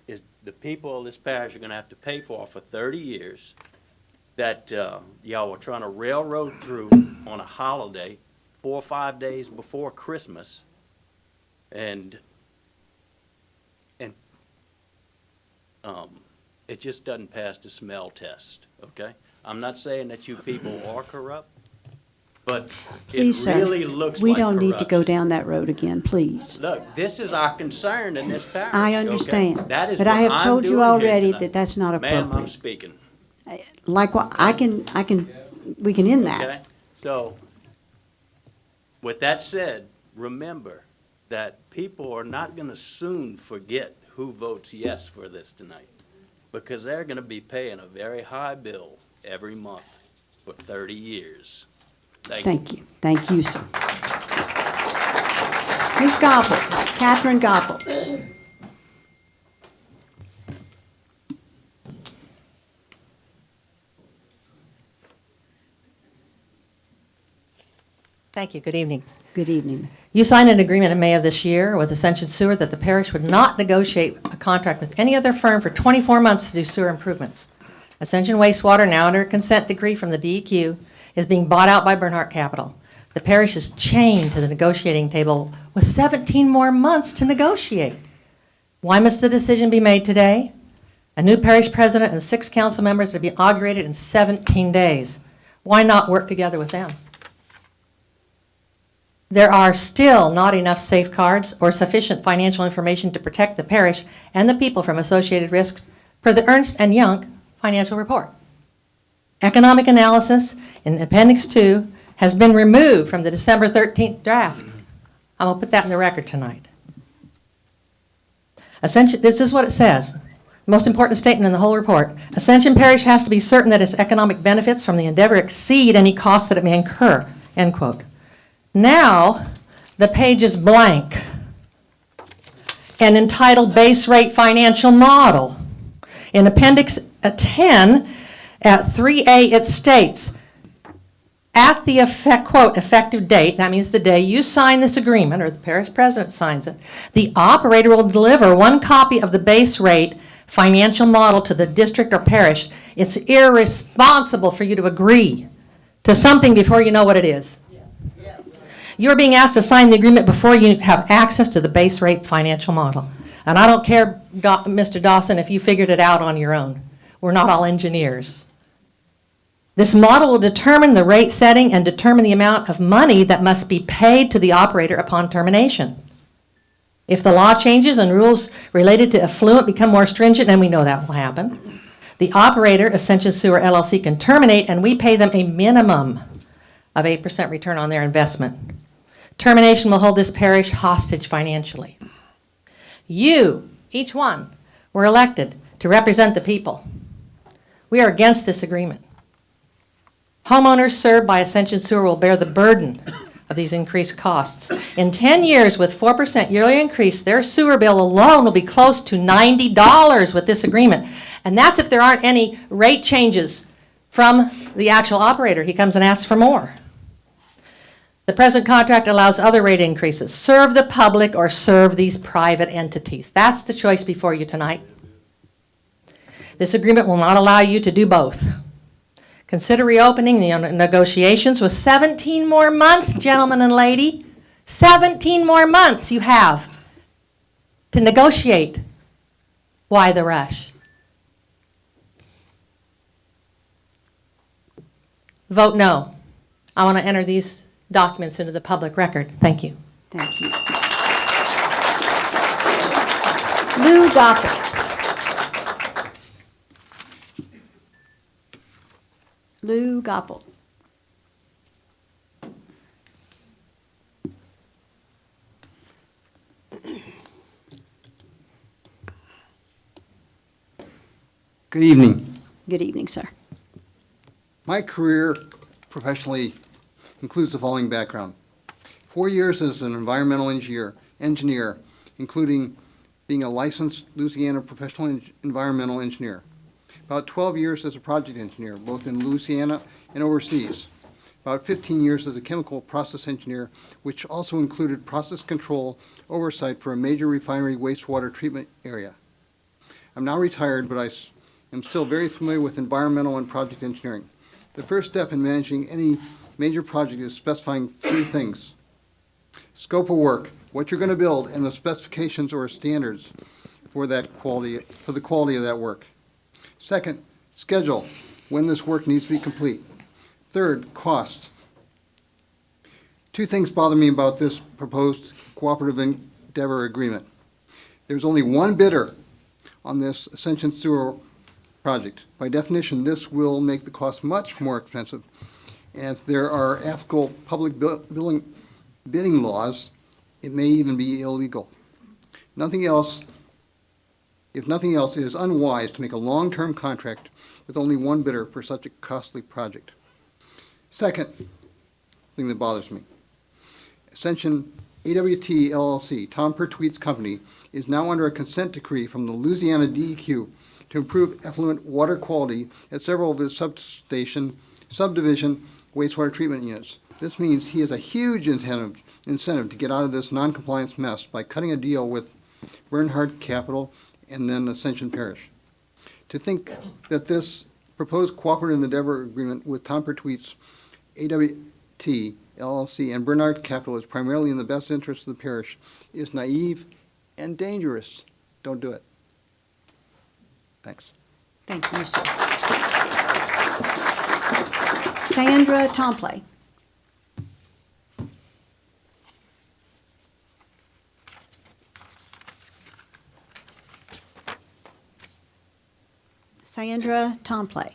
is the people of this parish are going to have to pay for 30 years, that y'all were trying to railroad through on a holiday 4 or 5 days before Christmas, and it just doesn't pass the smell test, okay? I'm not saying that you people are corrupt, but Please, it really sir, looks we like don't need to corruption. go down that road again, please. Look, this is our concern in this parish. I okay? understand, That is but I what have I'm told you doing here already tonight. that that's not Ma'am, I'm appropriate. speaking. Like what, we can end that. Okay, so, with that said, remember that people are not gonna soon forget who votes yes for this tonight, because they're gonna be paying a very high bill every month for 30 years. Thank you. Thank you, sir. Ms. Goppel, Catherine Goppel. Thank you. Good evening. Good evening. You signed an agreement in May of this year with Ascension Sewer that the parish would not negotiate a contract with any other firm for 24 months to do sewer improvements. Ascension Wastewater, now under a consent decree from the DEQ, is being bought out by Bernhardt Capital. The parish is chained to the negotiating table with 17 more months to negotiate. Why must the decision be made today? A new parish president and 6 council members are to be inaugurated in 17 days. Why not work together with them? There are still not enough safeguards or sufficient financial information to protect the parish and the people from associated risks per the Ernst & Young financial report. Economic analysis in Appendix 2 has been removed from the December 13th draft. I'm going to put that in the record tonight. Ascension, this is what it says. Most important statement in the whole report. Ascension Parish has to be certain that its economic benefits from the endeavor exceed any costs that it may incur, end quote. Now, the page is blank and entitled Base Rate Financial Model. In Appendix 10, at 3A, it states, at the quote, effective date, that means the day you sign this agreement, or the parish president signs it, the operator will deliver 1 copy of the base rate financial model to the district or parish. It's irresponsible for you to agree to something before you know what it is. You're being asked to sign the agreement before you have access to the base rate financial model. And I don't care, Mr. Dawson, if you figured it out on your own. We're not all engineers. This model will determine the rate setting and determine the amount of money that must be paid to the operator upon termination. If the law changes and rules related to effluent become more stringent, and we know that will happen, the operator, Ascension Sewer LLC, can terminate, and we pay them a minimum of 8% return on their investment. Termination will hold this parish hostage financially. You, each one, were elected to represent the people. We are against this agreement. Homeowners served by Ascension Sewer will bear the burden of these increased costs. In 10 years, with 4% yearly increase, their sewer bill alone will be close to $90 with this agreement. And that's if there aren't any rate changes from the actual operator. He comes and asks for more. The present contract allows other rate increases. Serve the public or serve these private entities. That's the choice before you tonight. This agreement will not allow you to do both. Consider reopening the negotiations with 17 more months, gentlemen and lady. 17 more months you have to negotiate. Why the rush? Vote no. I want to enter these documents into the public record. Thank you. Thank you. Lou Goppel. Lou Goppel. Good evening. Good evening, sir. My career professionally includes the following background. 4 years as an environmental engineer, including being a licensed Louisiana professional environmental engineer. About 12 years as a project engineer, both in Louisiana and overseas. About 15 years as a chemical process engineer, which also included process control oversight for a major refinery wastewater treatment area. I'm now retired, but I am still very familiar with environmental and project engineering. The first step in managing any major project is specifying 3 things. Scope of work, what you're going to build, and the specifications or standards for the quality of that work. Second, schedule, when this work needs to be complete. Third, cost. 2 things bother me about this proposed cooperative endeavor agreement. There's only one bidder on this Ascension Sewer project. By definition, this will make the cost much more expensive. And if there are applicable public bidding laws, it may even be illegal. If nothing else, it is unwise to make a long-term contract with only one bidder for such a costly project. Second thing that bothers me, Ascension AWT LLC, Tom Pertweet's company, is now under a consent decree from the Louisiana DEQ to improve effluent water quality at several of its subdivision wastewater treatment units. This means he has a huge incentive to get out of this non-compliance mess by cutting a deal with Bernhardt Capital and then Ascension Parish. To think that this proposed cooperative endeavor agreement with Tom Pertweet's AWT LLC and Bernhardt Capital is primarily in the best interest of the parish is naive and dangerous. Don't do it. Thanks. Thank you, sir. Sandra Tomplay. Sandra Tomplay.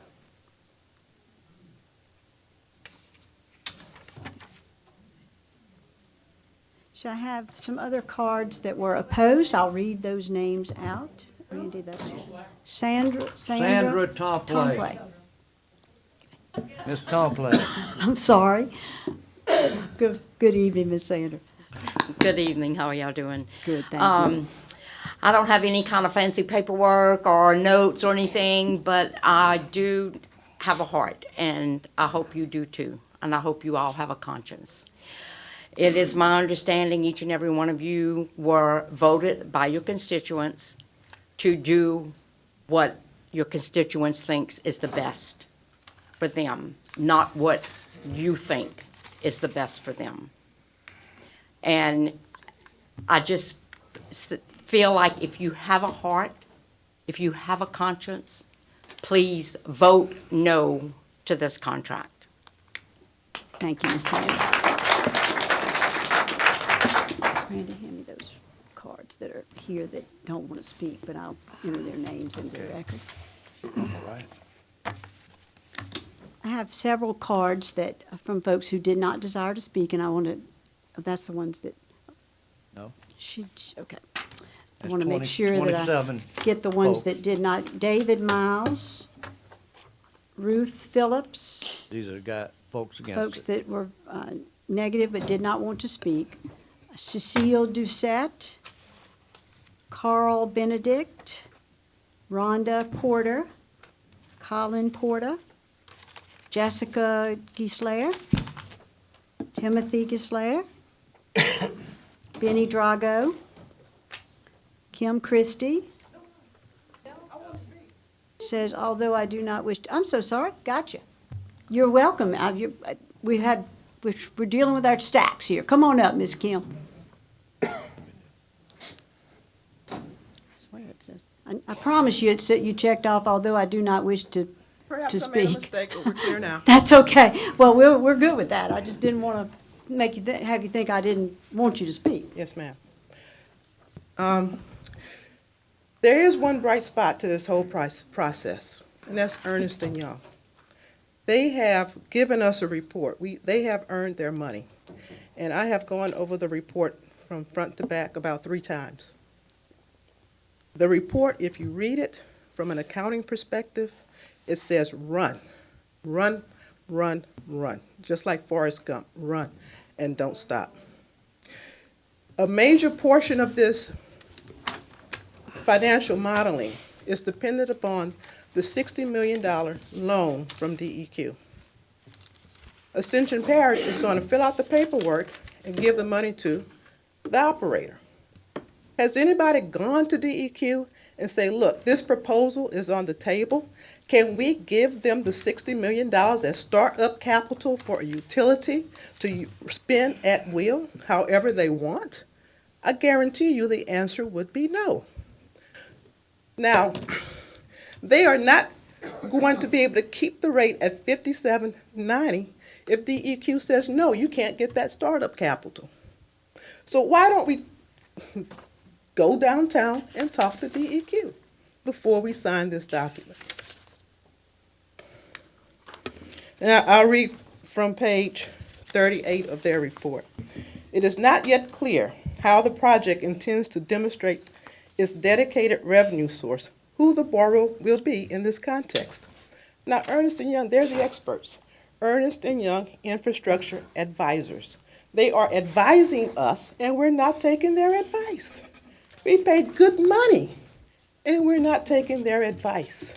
So I have some other cards that were opposed. I'll read those names out. Randy, that's Sandra Tomplay. Miss Tomplay. I'm sorry. Good evening, Miss Sandra. Good evening. How are y'all doing? Good, thank you. I don't have any kind of fancy paperwork or notes or anything, but I do have a heart, and I hope you do too, and I hope you all have a conscience. It is my understanding each and every one of you were voted by your constituents to do what your constituents thinks is the best for them, not what you think is the best for them. And I just feel like if you have a heart, if you have a conscience, please vote no to this contract. Thank you, Ms. Sands. Randy, hand me those cards that are here that don't want to speak, but I'll enter their names into the record. All right. I have several cards that, from folks who did not desire to speak, and I want to, that's the ones that. No. Okay. I There's want to make 20 sure that I 27 get the ones folks. that did not. David Miles, Ruth Phillips, These are folks against folks it. that were negative but did not want to speak. Cecile Doucette, Carl Benedict, Rhonda Porter, Colin Porter, Jessica Gislayer, Timothy Gislayer, Benny Drago, Kim Christie. Says, although I do not wish to, I'm so sorry, gotcha. You're welcome. We're dealing with our stacks here. Come on up, Miss Kim. I swear it says, I promise you, you checked off, although I do not wish to Perhaps speak. I made a mistake, but we're clear now. That's okay. Well, we're good with that. I just didn't want to make you, have you think I didn't want you to speak. Yes, ma'am. There is one bright spot to this whole process, and that's Ernest & Young. They have given us a report. They have earned their money. And I have gone over the report from front to back about 3 times. The report, if you read it from an accounting perspective, it says run, run, run, run. Just like Forrest Gump, run and don't stop. A major portion of this financial modeling is dependent upon the $60 million loan from DEQ. Ascension Parish is going to fill out the paperwork and give the money to the operator. Has anybody gone to DEQ and say, look, this proposal is on the table. Can we give them the $60 million as startup capital for a utility to spend at will, however they want? I guarantee you the answer would be no. Now, they are not going to be able to keep the rate at $57.90 if DEQ says, no, you can't get that startup capital. So why don't we go downtown and talk to DEQ before we sign this document? Now, I'll read from page 38 of their report. It is not yet clear how the project intends to demonstrate its dedicated revenue source, who the borrower will be in this context. Now, Ernest & Young, they're the experts. Ernest & Young Infrastructure Advisors. They are advising us, and we're not taking their advice. We paid good money, and we're not taking their advice.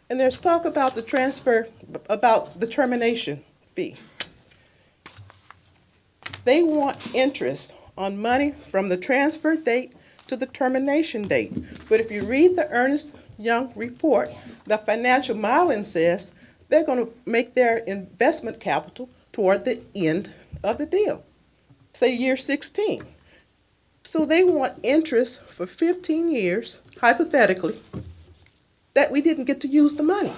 And there's talk about the transfer, about the termination fee. They want interest on money from the transfer date to the termination date. But if you read the Ernest Young report, the financial modeling says they're going to make their investment capital toward the end of the deal, say year 16. So they want interest for 15 years, hypothetically, that we didn't get to use the money.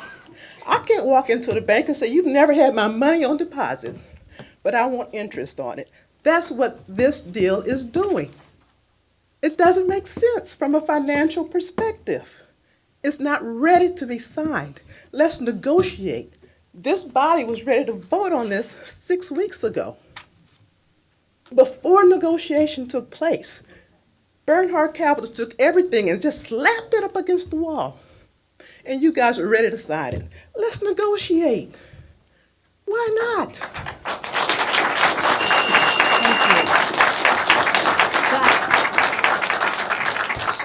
I can't walk into the bank and say, you've never had my money on deposit, but I want interest on it. That's what this deal is doing. It doesn't make sense from a financial perspective. It's not ready to be signed. Let's negotiate. This body was ready to vote on this 6 weeks ago. Before negotiation took place, Bernhard Capital took everything and just slapped it up against the wall. And you guys are ready to sign it. Let's negotiate. Why not?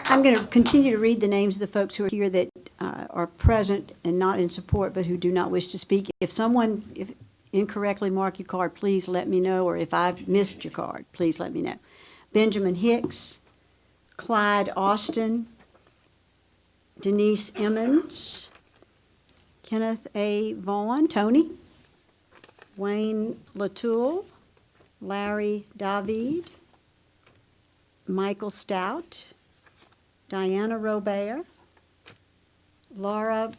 I'm going to continue to read the names of the folks who are here that are present and not in support, but who do not wish to speak. If someone incorrectly marked your card, please let me know, or if I've missed your card, please let me know. Benjamin Hicks, Clyde Austin, Denise Emmons, Kenneth A. Vaughn, Tony, Wayne Latoul, Larry David, Michael Stout, Diana Robert, Laura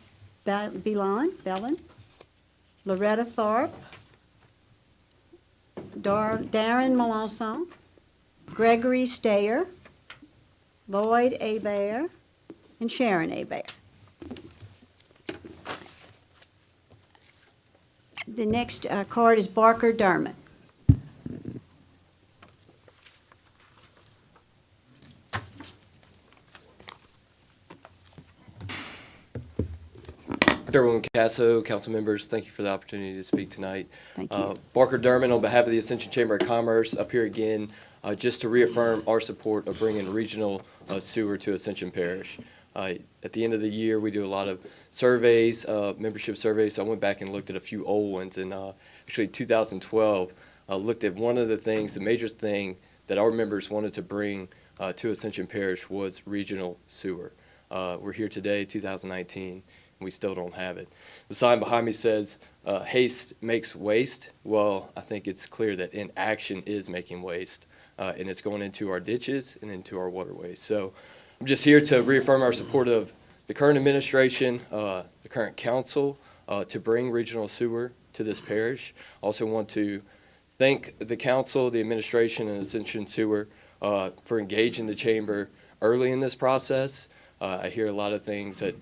Bellin, Loretta Thorpe, Darren Melanson, Gregory Stayer, Lloyd Hebert, and Sharon Hebert. The next card is Barker Dermott. Derwin Casso, council members, thank you for the opportunity to speak tonight. Thank you. Barker Dermott, on behalf of the Ascension Chamber of Commerce, up here again just to reaffirm our support of bringing regional sewer to Ascension Parish. At the end of the year, we do a lot of surveys, membership surveys. So I went back and looked at a few old ones, and actually 2012 looked at one of the things, the major thing that our members wanted to bring to Ascension Parish was regional sewer. We're here today, 2019. We still don't have it. The sign behind me says, haste makes waste. Well, I think it's clear that inaction is making waste, and it's going into our ditches and into our waterways. So I'm just here to reaffirm our support of the current administration, the current council, to bring regional sewer to this parish. Also want to thank the council, the administration, and Ascension Sewer for engaging the chamber early in this process. I hear a lot of things that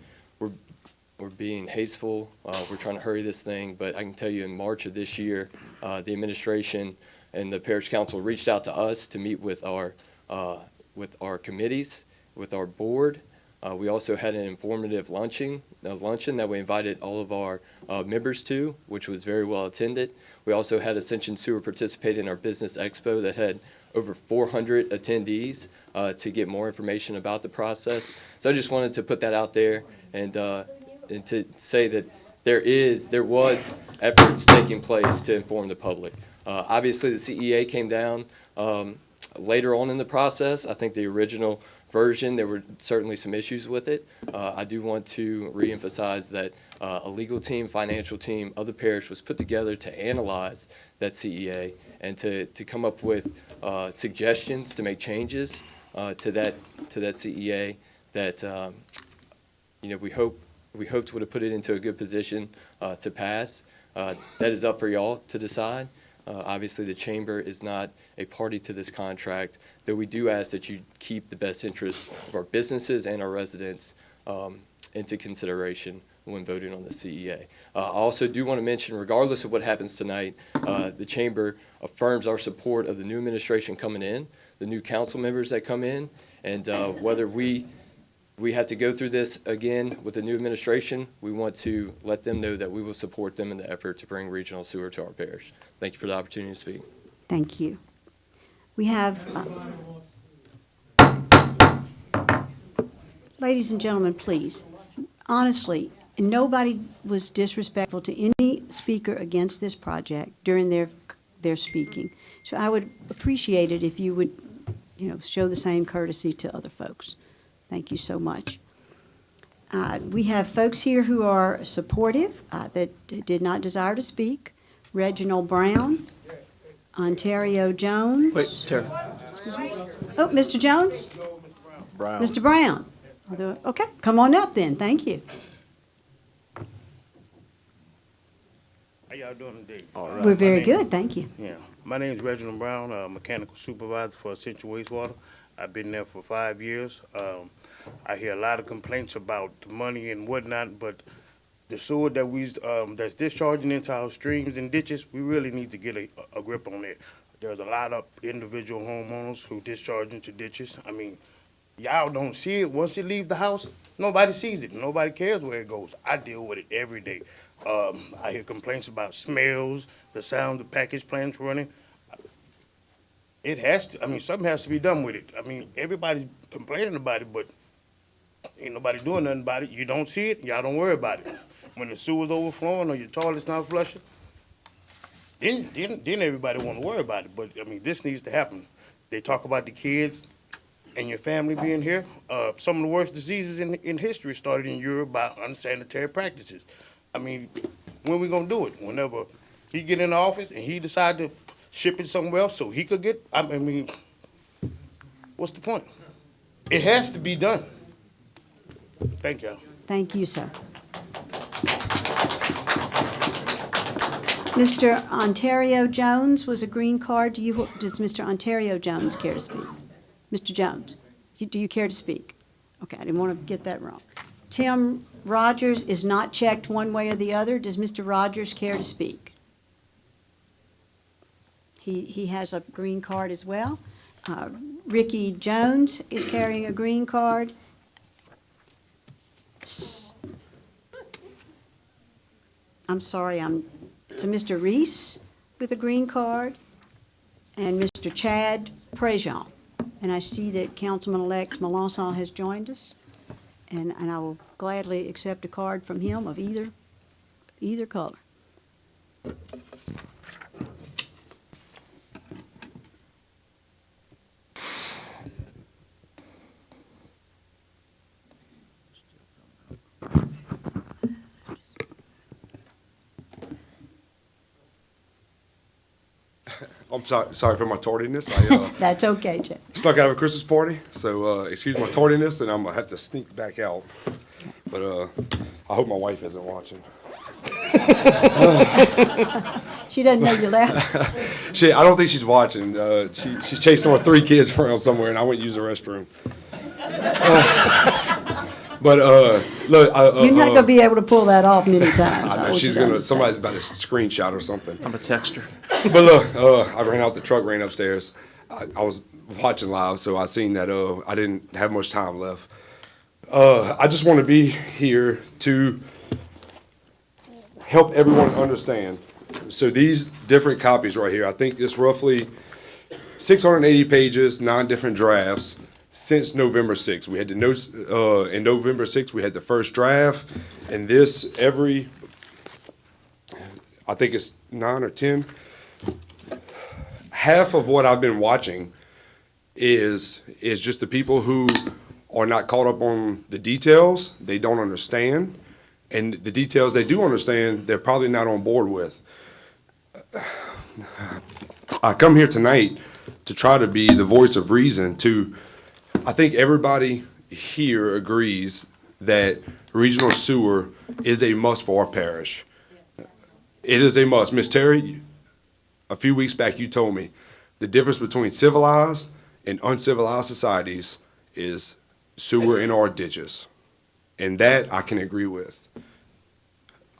we're being hasteful, we're trying to hurry this thing, but I can tell you in March of this year, the administration and the parish council reached out to us to meet with our committees, with our board. We also had an informative luncheon that we invited all of our members to, which was very well attended. We also had Ascension Sewer participate in our business expo that had over 400 attendees to get more information about the process. So I just wanted to put that out there and to say that there was efforts taking place to inform the public. Obviously, the CEA came down later on in the process. I think the original version, there were certainly some issues with it. I do want to reemphasize that a legal team, financial team of the parish was put together to analyze that CEA and to come up with suggestions to make changes to that CEA that we hoped would have put it into a good position to pass. That is up for y'all to decide. Obviously, the chamber is not a party to this contract, though we do ask that you keep the best interests of our businesses and our residents into consideration when voting on the CEA. I also do want to mention, regardless of what happens tonight, the chamber affirms our support of the new administration coming in, the new council members that come in, and whether we have to go through this again with the new administration, we want to let them know that we will support them in the effort to bring regional sewer to our parish. Thank you for the opportunity to speak. Thank you. We have, ladies and gentlemen, please, honestly, nobody was disrespectful to any speaker against this project during their speaking. So I would appreciate it if you would, show the same courtesy to other folks. Thank you so much. We have folks here who are supportive that did not desire to speak. Reginald Brown, Ontario Jones. Wait, Tara. Excuse me? Oh, Mr. Jones? Brown. Mr. Brown. Okay, come on up then. Thank you. How y'all doing today? We're very good, thank you. Yeah, my name is Reginald Brown, mechanical supervisor for Ascension Wastewater. I've been there for 5 years. I hear a lot of complaints about the money and whatnot, but the sewer that that's discharging into our streams and ditches, we really need to get a grip on it. There's a lot of individual homeowners who discharge into ditches. I mean, y'all don't see it. Once it leaves the house, nobody sees it. Nobody cares where it goes. I deal with it every day. I hear complaints about smells, the sound of package plants running. It has to, something has to be done with it. Everybody's complaining about it, but ain't nobody doing nothing about it. You don't see it, y'all don't worry about it. When the sewer's overflowing or your toilet's not flushing, then everybody want to worry about it. But, this needs to happen. They talk about the kids and your family being here. Some of the worst diseases in history started in Europe by unsanitary practices. When we gonna do it? Whenever he get in the office and he decide to ship it somewhere else so he could get, I mean, what's the point? It has to be done. Thank y'all. Thank you, sir. Mr. Ontario Jones was a green card. Does Mr. Ontario Jones care to speak? Mr. Jones, do you care to speak? Okay, I didn't want to get that wrong. Tim Rogers is not checked one way or the other. Does Mr. Rogers care to speak? He has a green card as well. Ricky Jones is carrying a green card. I'm sorry, so Mr. Reese with a green card and Mr. Chad Prejean. And I see that Councilman-elect Melanson has joined us, and I will gladly accept a card from him of either color. I'm sorry for my tardiness. That's okay, Chad. Snuck out of a Christmas party, so excuse my tardiness, and I'm gonna have to sneak back out. But I hope my wife isn't watching. She doesn't know you left. I don't think she's watching. She's chasing my 3 kids around somewhere, and I went to use the restroom. But look, You're not going to be able to pull that off many times. I know somebody's about to screenshot or something. I'm a texter. But look, I ran out the truck, ran upstairs. I was watching live, so I seen that I didn't have much time left. I just want to be here to help everyone understand. So these different copies right here, I think it's roughly 680 pages, 9 different drafts since November 6th. We had the notes, in November 6th, we had the first draft, and this I think it's 9 or 10. Half of what I've been watching is just the people who are not caught up on the details. They don't understand. And the details they do understand, they're probably not on board with. I come here tonight to try to be the voice of reason I think everybody here agrees that regional sewer is a must for our parish. It is a must. Miss Terry, a few weeks back you told me the difference between civilized and uncivilized societies is sewer in our ditches. And that I can agree with.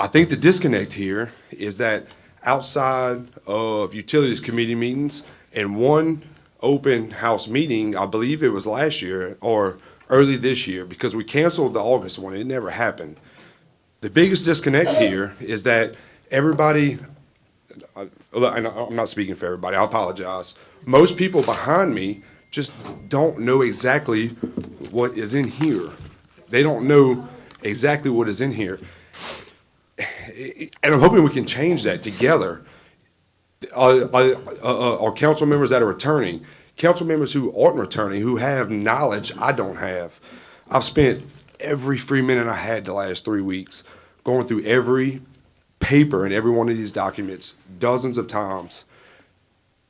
I think the disconnect here is that outside of utilities committee meetings and one open house meeting, I believe it was last year or early this year, because we canceled the August one, it never happened. The biggest disconnect here is that everybody, I'm not speaking for everybody, I apologize. Most people behind me just don't know exactly what is in here. They don't know exactly what is in here. And I'm hoping we can change that together. Our council members that are returning, council members who aren't returning, who have knowledge I don't have. I've spent every free minute I had the last 3 weeks going through every paper and every one of these documents dozens of times.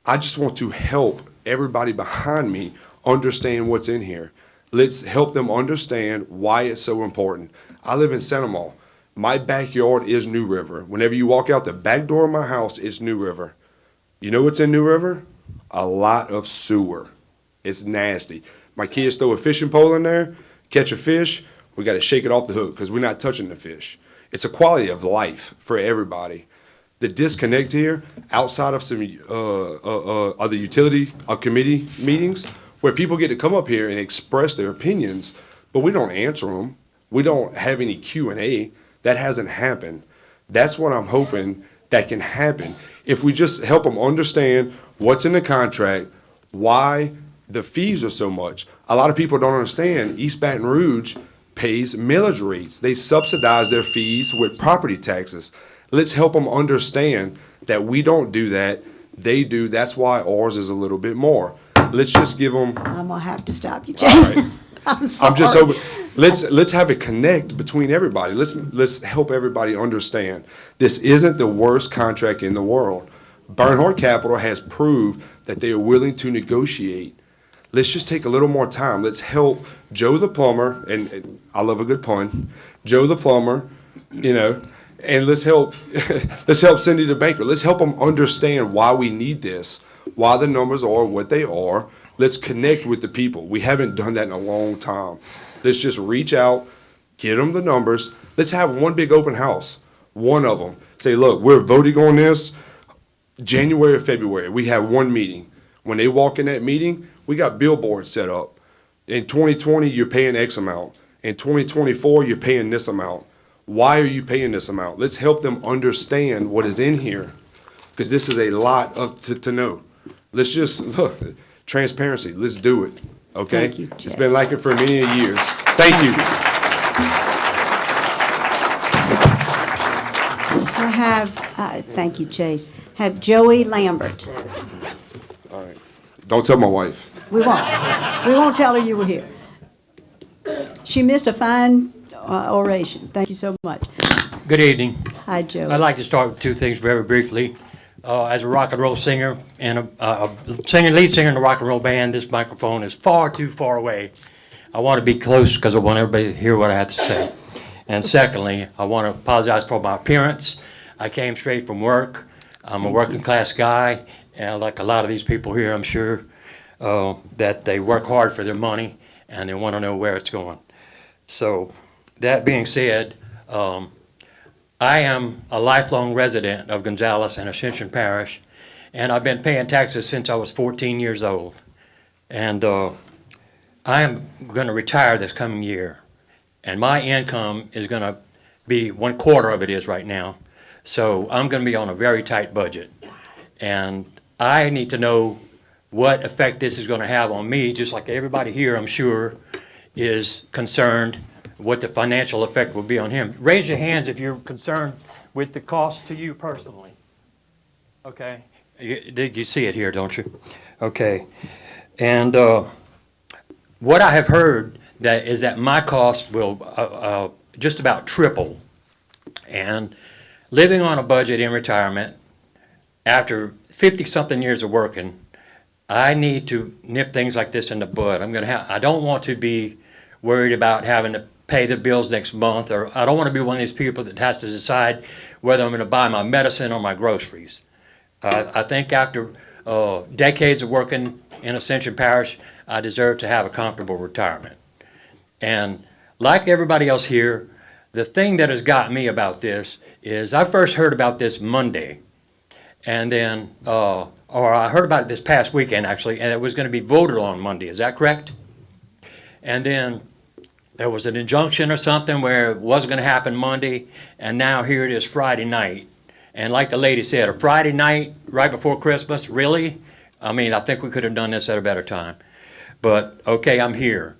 I just want to help everybody behind me understand what's in here. Let's help them understand why it's so important. I live in Seminole. My backyard is New River. Whenever you walk out the back door of my house, it's New River. You know what's in New River? A lot of sewer. It's nasty. My kids throw a fishing pole in there, catch a fish, we got to shake it off the hook because we're not touching the fish. It's a quality of life for everybody. The disconnect here, outside of some other utility committee meetings, where people get to come up here and express their opinions, but we don't answer them. We don't have any Q&A. That hasn't happened. That's what I'm hoping that can happen. If we just help them understand what's in the contract, why the fees are so much. A lot of people don't understand East Baton Rouge pays millage rates. They subsidize their fees with property taxes. Let's help them understand that we don't do that. They do. That's why ours is a little bit more. Let's just give them. I'm going to have to stop you, Jason. Right. I'm sorry. I'm just hoping, let's have a connect between everybody. Let's help everybody understand this isn't the worst contract in the world. Bernhardt Capital has proved that they are willing to negotiate. Let's just take a little more time. Let's help Joe the plumber, and I love a good pun, Joe the plumber, you know, and let's help let's help Cindy the banker. Let's help them understand why we need this, why the numbers are what they are. Let's connect with the people. We haven't done that in a long time. Let's just reach out, get them the numbers. Let's have one big open house, one of them. Say, look, we're voting on this January or February. We have one meeting. When they walk in that meeting, we got billboards set up. In 2020, you're paying X amount. In 2024, you're paying this amount. Why are you paying this amount? Let's help them understand what is in here, because this is a lot to know. Let's just, look, transparency, let's do it, okay? Thank you, It's been like it for many years. Thank you. I have, thank you, Chase, have Joey Lambert. All right. Don't tell my wife. We won't. We won't tell her you were here. She missed a fine oration. Thank you so much. Good evening. Hi, Joey. I'd like to start with two things very briefly. As a rock and roll singer and a lead singer in a rock and roll band, this microphone is far too far away. I want to be close because I want everybody to hear what I have to say. And secondly, I want to apologize for my appearance. I came straight from work. I'm a working class guy, and like a lot of these people here, I'm sure that they work hard for their money and they want to know where it's going. So that being said, I am a lifelong resident of Gonzales and Ascension Parish, and I've been paying taxes since I was 14 years old. And I am going to retire this coming year, and my income is going to be 1/4 of it is right now. So I'm going to be on a very tight budget, and I need to know what effect this is going to have on me, just like everybody here, I'm sure, is concerned what the financial effect will be on him. Raise your hands if you're concerned with the cost to you personally. Okay? You see it here, don't you? Okay. And what I have heard is that my cost will just about triple. And living on a budget in retirement, after 50-something years of working, I need to nip things like this in the bud. I don't want to be worried about having to pay the bills next month, or I don't want to be one of these people that has to decide whether I'm going to buy my medicine or my groceries. I think after decades of working in Ascension Parish, I deserve to have a comfortable retirement. And like everybody else here, the thing that has got me about this is I first heard about this Monday, and then, or I heard about it this past weekend actually, and it was going to be voted on Monday. Is that correct? And then there was an injunction or something where it wasn't going to happen Monday, and now here it is Friday night. And like the lady said, a Friday night right before Christmas, really? I mean, I think we could have done this at a better time. But, okay, I'm here.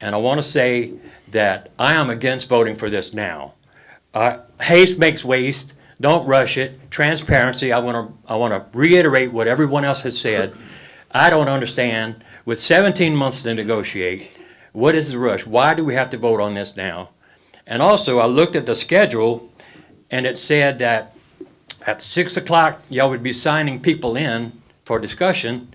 And I want to say that I am against voting for this now. Haste makes waste. Don't rush it. Transparency, I want to reiterate what everyone else has said. I don't understand. With 17 months to negotiate, what is the rush? Why do we have to vote on this now? And also, I looked at the schedule, and it said that at 6 o'clock, y'all would be signing people in for discussion,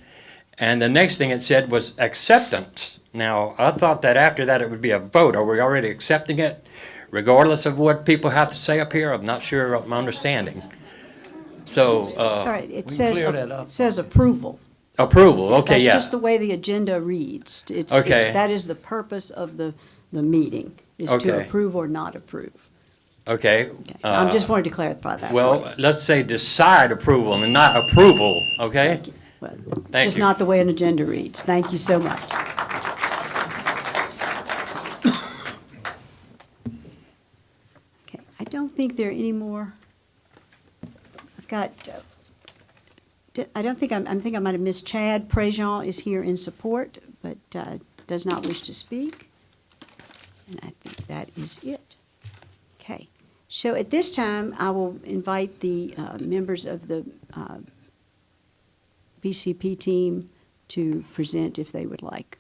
and the next thing it said was acceptance. Now, I thought that after that it would be a vote. Are we already accepting it, regardless of what people have to say up here? I'm not sure of my understanding. So, Sorry, it we can clear that up. says approval. Approval, okay, yeah. That's just the way the agenda reads. Okay. That is the purpose of the meeting, is to Okay. approve or not approve. Okay. I just wanted to clarify that. Well, let's say decide approval and not approval, okay? Well, Thank It's just you. not the way an agenda reads. Thank you so much. Okay, I don't think there are any more. I've got, I don't think, I think I might have missed Chad Prejean is here in support, but does not wish to speak. And I think that is it. Okay. So at this time, I will invite the members of the BCP team to present if they would like.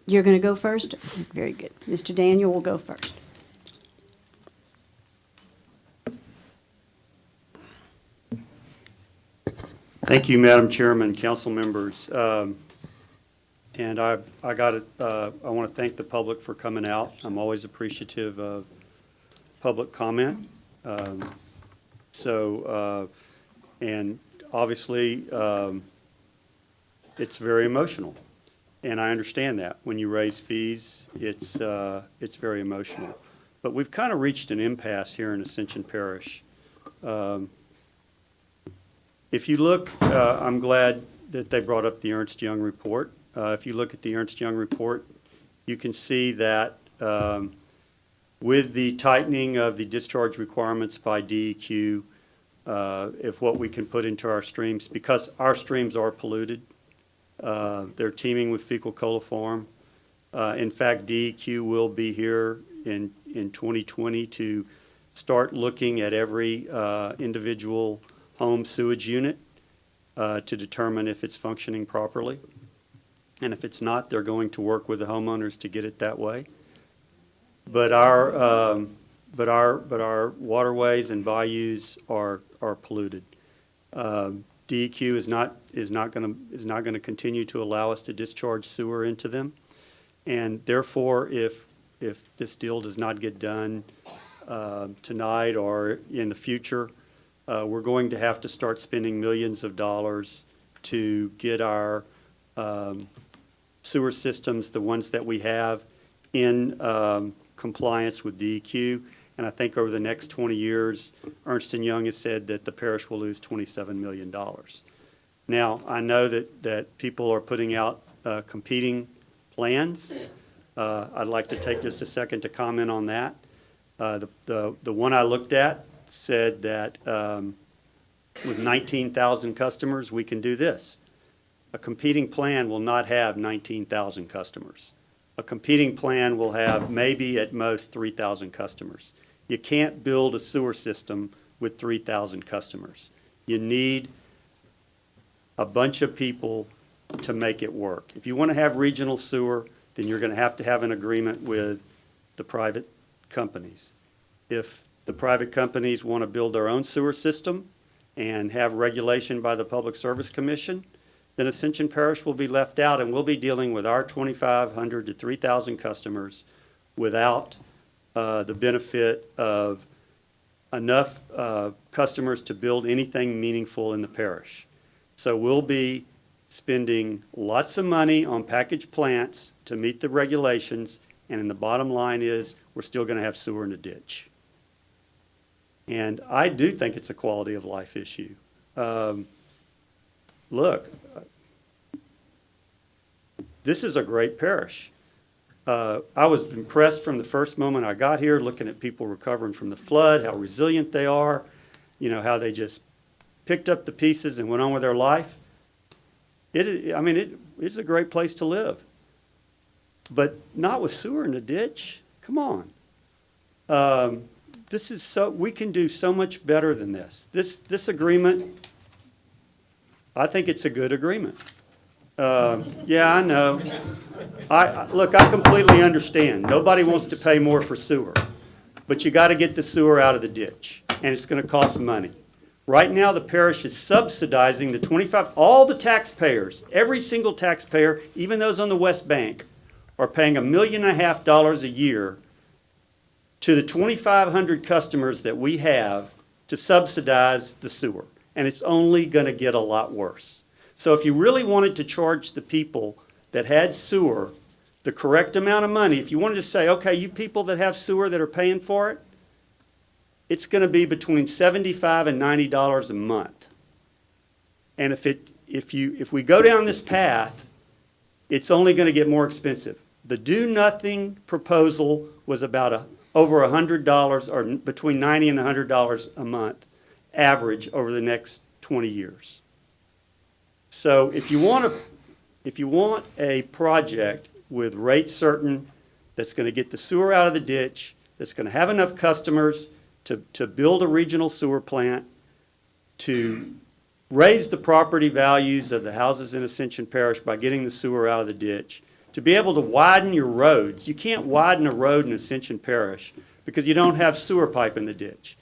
You're going to go first? Very good. Mr. Daniel will go first. Thank you, Madam Chairman, council members. And I want to thank the public for coming out. I'm always appreciative of public comment. And obviously, it's very emotional. And I understand that. When you raise fees, it's very emotional. But we've kind of reached an impasse here in Ascension Parish. If you look, I'm glad that they brought up the Ernst Young report. If you look at the Ernst Young report, you can see that with the tightening of the discharge requirements by DEQ, if what we can put into our streams, because our streams are polluted, they're teeming with fecal coliform. In fact, DEQ will be here in 2020 to start looking at every individual home sewage unit to determine if it's functioning properly. And if it's not, they're going to work with the homeowners to get it that way. But our waterways and bayous are polluted. DEQ is not going to continue to allow us to discharge sewer into them, and therefore, if this deal does not get done tonight or in the future, we're going to have to start spending millions of dollars to get our sewer systems, the ones that we have, in compliance with DEQ. And I think over the next 20 years, Ernst & Young has said that the parish will lose $27 million. Now, I know that people are putting out competing plans. I'd like to take just a second to comment on that. The one I looked at said that with 19,000 customers, we can do this. A competing plan will not have 19,000 customers. A competing plan will have maybe at most 3,000 customers. You can't build a sewer system with 3,000 customers. You need a bunch of people to make it work. If you want to have regional sewer, then you're going to have an agreement with the private companies. If the private companies want to build their own sewer system and have regulation by the Public Service Commission, then Ascension Parish will be left out, and we'll be dealing with our 2,500 to 3,000 customers without the benefit of enough customers to build anything meaningful in the parish. So we'll be spending lots of money on packaged plants to meet the regulations, and then the bottom line is we're still going to have sewer in the ditch. And I do think it's a quality of life issue. Look, this is a great parish. I was impressed from the first moment I got here, looking at people recovering from the flood, how resilient they are, how they just picked up the pieces and went on with their life. It's a great place to live. But not with sewer in the ditch. Come on. We can do so much better than this. This agreement, I think it's a good agreement. Yeah, I know. Look, I completely understand. Nobody wants to pay more for sewer. But you got to get the sewer out of the ditch, and it's going to cost money. Right now, the parish is subsidizing all the taxpayers, every single taxpayer, even those on the West Bank, are paying $1.5 million a year to the 2,500 customers that we have to subsidize the sewer. And it's only going to get a lot worse. So if you really wanted to charge the people that had sewer the correct amount of money, if you wanted to say, okay, you people that have sewer that are paying for it, it's going to be between $75 and $90 a month. And if we go down this path, it's only going to get more expensive. The do-nothing proposal was about over $100, or between $90 and $100 a month average over the next 20 years. So if you want a project with rate certain, that's going to get the sewer out of the ditch, that's going to have enough customers to build a regional sewer plant, to raise the property values of the houses in Ascension Parish by getting the sewer out of the ditch, to be able to widen your roads. You can't widen a road in Ascension Parish because you don't have sewer pipe in the ditch.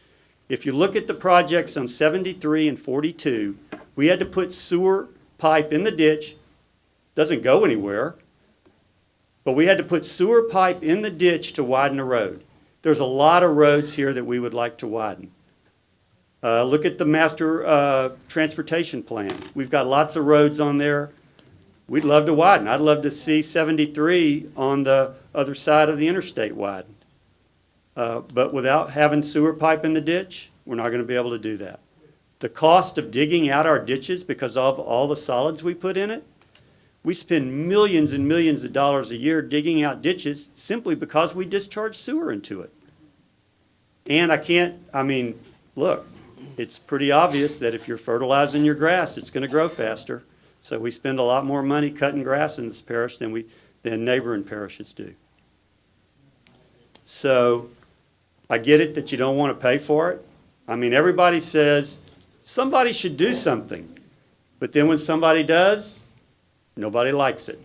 If you look at the projects on 73 and 42, We had to put sewer pipe in the ditch, doesn't go anywhere, but we had to put sewer pipe in the ditch to widen the road. There's a lot of roads here that we would like to widen. Look at the master transportation plan. We've got lots of roads on there. We'd love to widen. I'd love to see 73 on the other side of the interstate widened. But without having sewer pipe in the ditch, we're not going to be able to do that. The cost of digging out our ditches because of all the solids we put in it, we spend millions and millions of dollars a year digging out ditches simply because we discharge sewer into it. And look, it's pretty obvious that if you're fertilizing your grass, it's going to grow faster. So we spend a lot more money cutting grass in this parish than neighboring parishes do. So I get it that you don't want to pay for it. Everybody says somebody should do something. But then when somebody does, nobody likes it.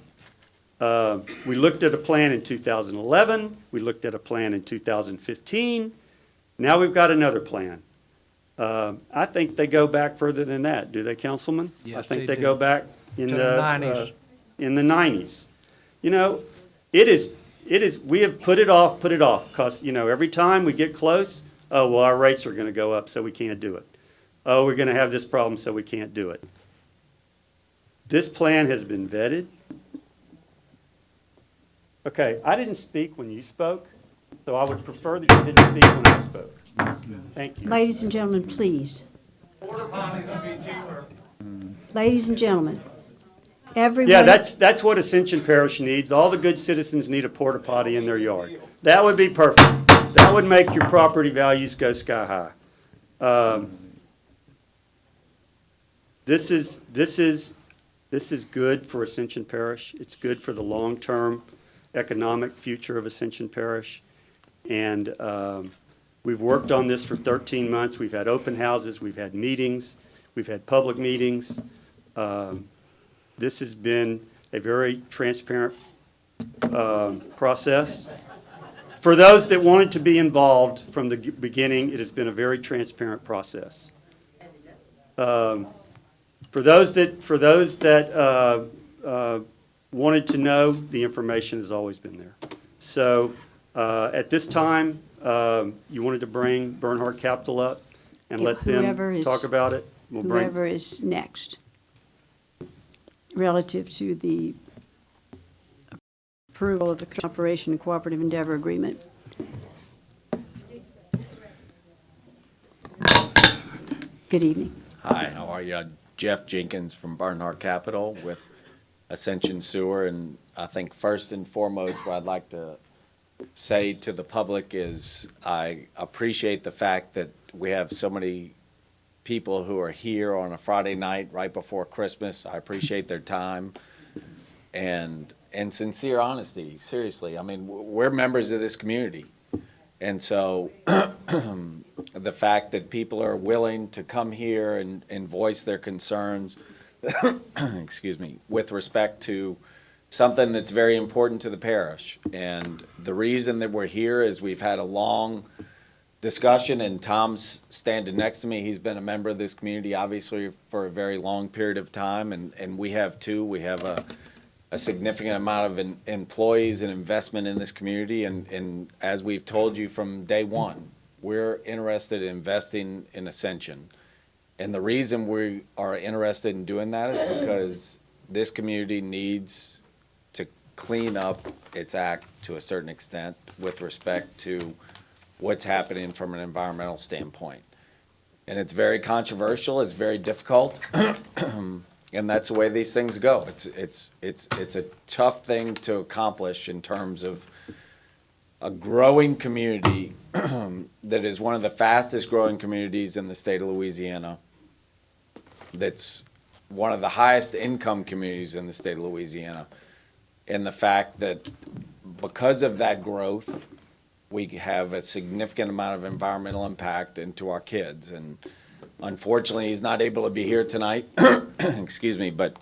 We looked at a plan in 2011. We looked at a plan in 2015. Now we've got another plan. I think they go back further than that. Do they, Councilman? Yes, I think they they do. go back in To the the 90s. In the 90s. It is, we have put it off, because, every time we get close, oh, well, our rates are going to go up, so we can't do it. Oh, we're going to have this problem, so we can't do it. This plan has been vetted. Okay, I didn't speak when you spoke, so I would prefer that you didn't speak when I spoke. Thank you. Ladies and gentlemen, please. Ladies and gentlemen, everyone. Yeah, that's what Ascension Parish needs. All the good citizens need a porta potty in their yard. That would be perfect. That would make your property values go sky high. This is good for Ascension Parish. It's good for the long-term economic future of Ascension Parish. And we've worked on this for 13 months. We've had open houses, we've had meetings, we've had public meetings. This has been a very transparent process. For those that wanted to be involved from the beginning, it has been a very transparent process. For those that wanted to know, the information has always been there. So at this time, you wanted to bring Bernhard Capital up and Yeah, let them whoever is- talk about it? We'll bring. Whoever is next, relative to the approval of the Cooperation and Cooperative Endeavor Agreement. Good evening. Hi, how are you? Jeff Jenkins from Barnhart Capital with Ascension Sewer. And I think first and foremost, what I'd like to say to the public is I appreciate the fact that we have so many people who are here on a Friday night right before Christmas. I appreciate their time and sincere honesty, seriously. We're members of this community. And so the fact that people are willing to come here and voice their concerns, excuse me, with respect to something that's very important to the parish. And the reason that we're here is we've had a long discussion, and Tom's standing next to me. He's been a member of this community, obviously, for a very long period of time, and we have too. We have a significant amount of employees and investment in this community, and as we've told you from day one, we're interested in investing in Ascension. And the reason we are interested in doing that is because this community needs to clean up its act to a certain extent with respect to what's happening from an environmental standpoint. And it's very controversial, it's very difficult, and that's the way these things go. It's a tough thing to accomplish in terms of a growing community that is one of the fastest growing communities in the state of Louisiana, that's one of the highest income communities in the state of Louisiana. And the fact that because of that growth, we have a significant amount of environmental impact into our kids. And unfortunately, he's not able to be here tonight, excuse me, but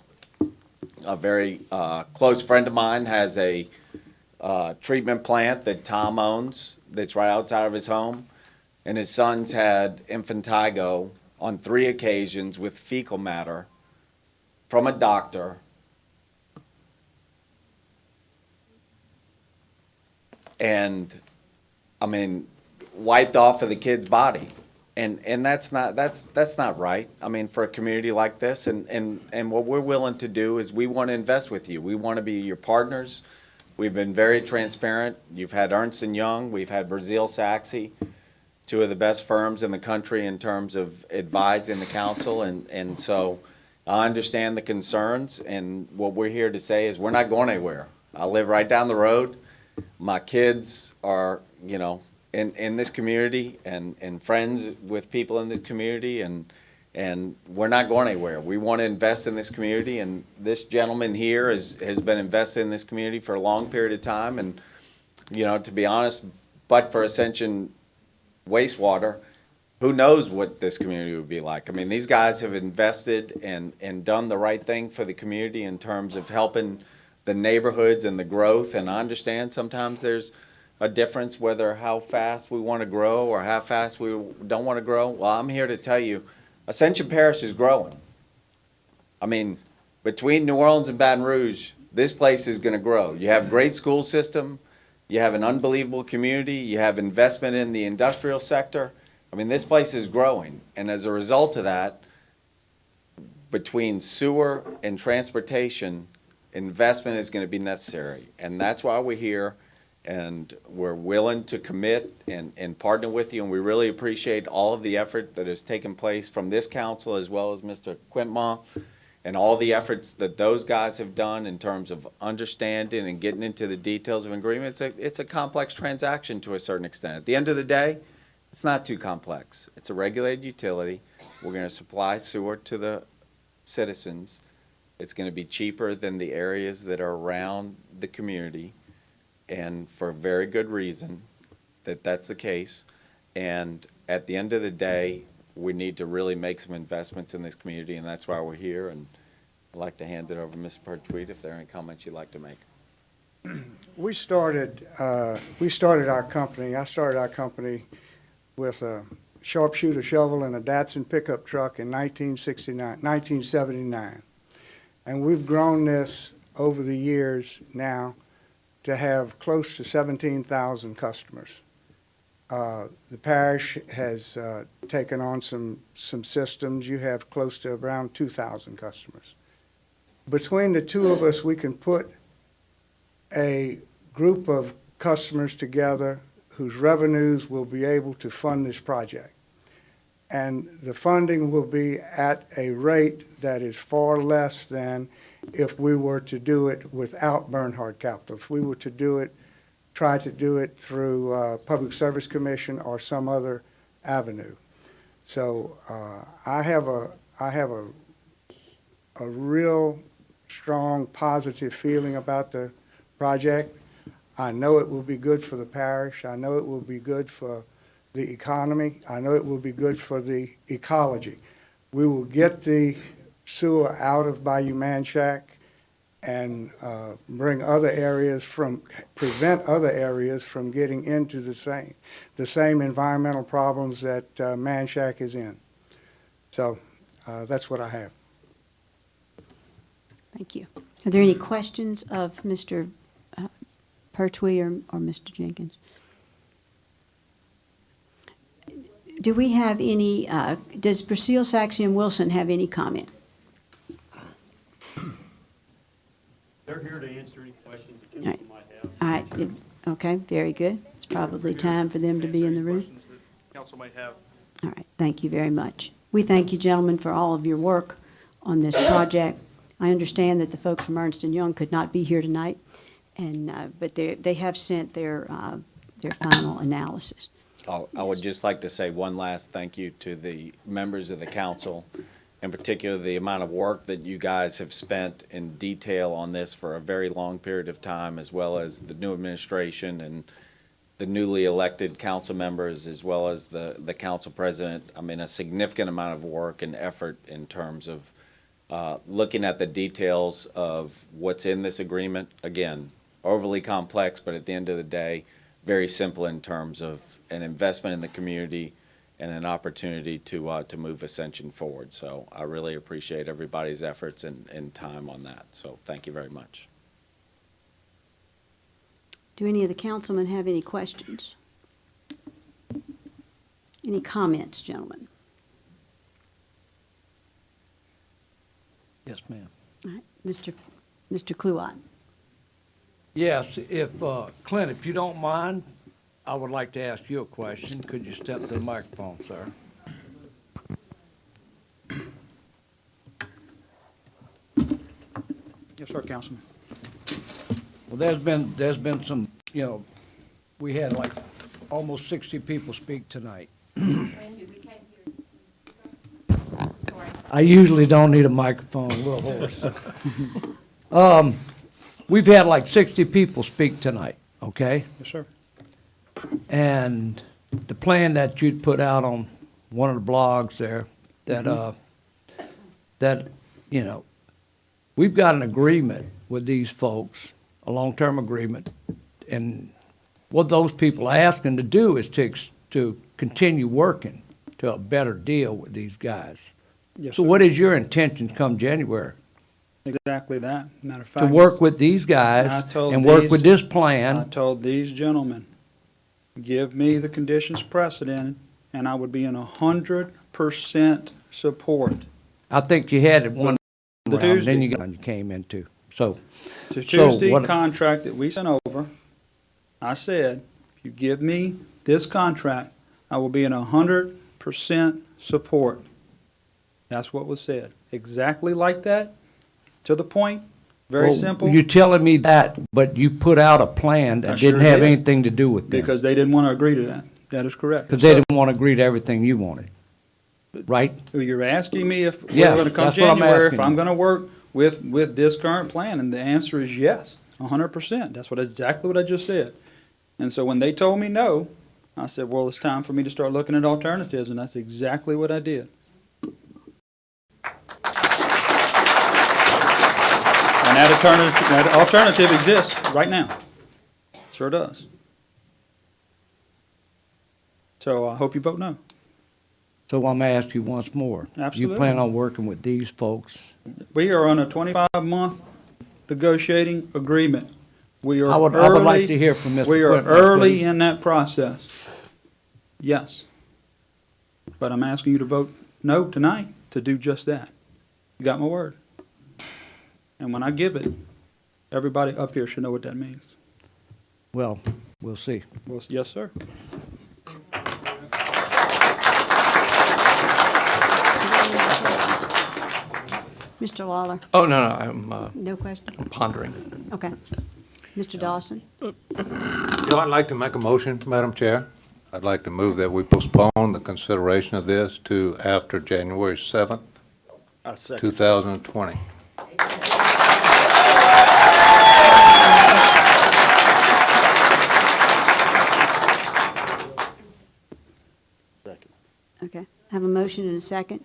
a very close friend of mine has a treatment plant that Tom owns that's right outside of his home. And his son's had impetigo on 3 occasions with fecal matter from a doctor and, I mean, wiped off of the kid's body. And that's not right. I mean, for a community like this, and what we're willing to do is we want to invest with you. We want to be your partners. We've been very transparent. You've had Ernst & Young, we've had Brazil Saxy, 2 of the best firms in the country in terms of advising the council, and so I understand the concerns, and what we're here to say is we're not going anywhere. I live right down the road. My kids are, you know, in this community and friends with people in this community, and we're not going anywhere. We want to invest in this community, and this gentleman here has been invested in this community for a long period of time, and, you know, to be honest, but for Ascension wastewater, who knows what this community would be like. I mean, these guys have invested and done the right thing for the community in terms of helping the neighborhoods and the growth, and I understand sometimes there's a difference whether how fast we want to grow or how fast we don't want to grow. Well, I'm here to tell you, Ascension Parish is growing. I mean, between New Orleans and Baton Rouge, this place is going to grow. You have a great school system, you have an unbelievable community, you have investment in the industrial sector. I mean, this place is growing, and as a result of that, between sewer and transportation, investment is going to be necessary, and that's why we're here. And we're willing to commit and partner with you, and we really appreciate all of the effort that has taken place from this council as well as Mr. Quintmont and all the efforts that those guys have done in terms of understanding and getting into the details of agreement. It's a complex transaction to a certain extent. At the end of the day, it's not too complex. It's a regulated utility. We're going to supply sewer to the citizens. It's going to be cheaper than the areas that are around the community, and for very good reason that that's the case. And at the end of the day, we need to really make some investments in this community, and that's why we're here. And I'd like to hand it over to Ms. Pertwee if there are any comments you'd like to make. We started our company. I started our company with a sharpshooter shovel and a Datsun pickup truck in 1979. And we've grown this over the years now to have close to 17,000 customers. The parish has taken on some systems. You have close to around 2,000 customers. Between the two of us, we can put a group of customers together whose revenues will be able to fund this project. And the funding will be at a rate that is far less than if we were to do it without Bernhard Capital. If we were to do it, try to do it through Public Service Commission or some other avenue. So I have a real strong positive feeling about the project. I know it will be good for the parish. I know it will be good for the economy. I know it will be good for the ecology. We will get the sewer out of Bayou Manchac and prevent other areas from getting into the same environmental problems that Manchac is in. So that's what I have. Thank you. Are there any questions of Mr. Pertwee or Mr. Jenkins? Do we have any, does Brazil, Saxy, and Wilson have any comment? They're here to answer any questions the All right. council might have. All right, okay, very good. It's probably time for them to be in the room. Questions that council may have. All right, thank you very much. We thank you, gentlemen, for all of your work on this project. I understand that the folks from Ernst & Young could not be here tonight, and but they have sent their final analysis. I would just like to say one last thank you to the members of the council, in particular the amount of work that you guys have spent in detail on this for a very long period of time, as well as the new administration and the newly elected council members, as well as the council president. I mean, a significant amount of work and effort in terms of looking at the details of what's in this agreement. Again, overly complex, but at the end of the day, very simple in terms of an investment in the community and an opportunity to move Ascension forward. So I really appreciate everybody's efforts and time on that. So thank you very much. Do any of the councilmen have any questions? Any comments, gentlemen? Yes, ma'am. All right, Mr. Kluot. Yes, if, Clint, if you don't mind, I would like to ask you a question. Could you step to the microphone, sir? Yes, sir, Councilman. Well, there's been some, you know, we had like almost 60 people speak tonight. I usually don't need a microphone, a little hoarse. We've had like 60 people speak tonight, okay? Yes, sir. And the plan that you'd put out on one of the blogs there, that, that, you know, we've got an agreement with these folks, a long-term agreement, and what those people are asking to do is to continue working to a better deal with these guys. Yes, So sir. what is your intention come January? Exactly that. Matter of fact. To work with these guys I told and work these- with this I plan? told these gentlemen, give me the conditions precedent, and I would be in 100% support. I think you had it one The round, Tuesday. then you came into, so. The so Tuesday what- contract that we sent over, I said, if you give me this contract, I will be in 100% support. That's what was said. Exactly like that, to the point, very Well, simple. You're telling me that, but you put out a plan I that sure didn't have did. anything to do with them. Because they didn't want to agree to that. That is correct. Because they didn't want to agree to everything you wanted, right? You're asking me if we're Yeah, going to come that's what I'm January, if asking I'm you. going to work with this current plan, and the answer is yes, 100%. That's exactly what I just said. And so when they told me no, I said, well, it's time for me to start looking at alternatives, and that's exactly what I did. And that alternative exists right now. Sure does. So I hope you vote no. So I'm gonna ask you once more. Absolutely. You plan on working with these folks? We are on a 25-month negotiating agreement. We are I would early. like to hear from Mr. We are Quinton, early please. in that process. Yes. But I'm asking you to vote no tonight to do just that. You got my word. And when I give it, everybody up here should know what that means. Well, we'll see. Well, yes, sir. Mr. Lawler? Oh, no, I'm No question? I'm pondering. Okay. Mr. Dawson? I'd like to make a motion, Madam Chair. I'd like to move that we postpone the consideration of this to after January 7th, 2020. Okay. I have a motion and a second.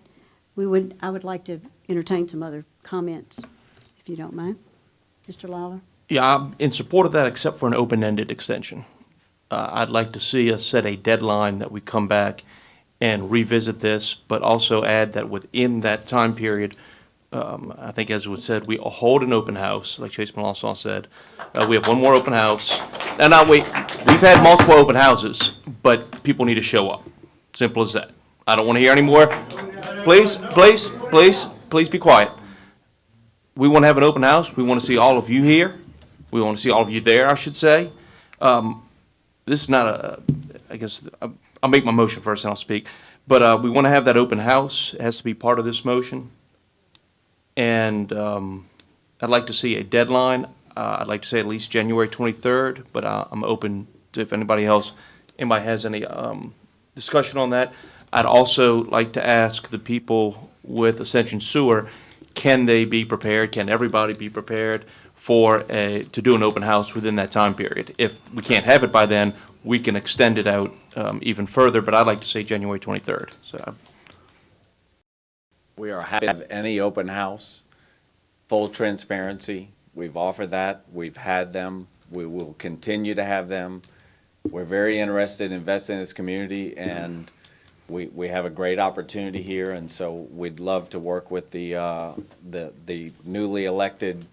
I would like to entertain some other comments, if you don't mind. Mr. Lawler? Yeah, I'm in support of that, except for an open-ended extension. I'd like to see us set a deadline that we come back and revisit this, but also add that within that time period, I think as was said, we hold an open house, like Chase Malasaw said. We have one more open house. And now, wait, we've had multiple open houses, but people need to show up. Simple as that. I don't want to hear any more. Please, please, please, please be quiet. We want to have an open house. We want to see all of you here. We want to see all of you there, I should say. This is not a, I guess, I'll make my motion first and I'll speak. But we want to have that open house. It has to be part of this motion. And I'd like to see a deadline. I'd like to say at least January 23rd, but I'm open to if anybody has any discussion on that. I'd also like to ask the people with Ascension Sewer, can they be prepared, can everybody be prepared to do an open house within that time period? If we can't have it by then, we can extend it out even further, but I'd like to say January 23rd. So We are happy to have any open house, full transparency. We've offered that. We've had them. We will continue to have them. We're very interested in investing in this community, and we have a great opportunity here, and so we'd love to work with the newly elected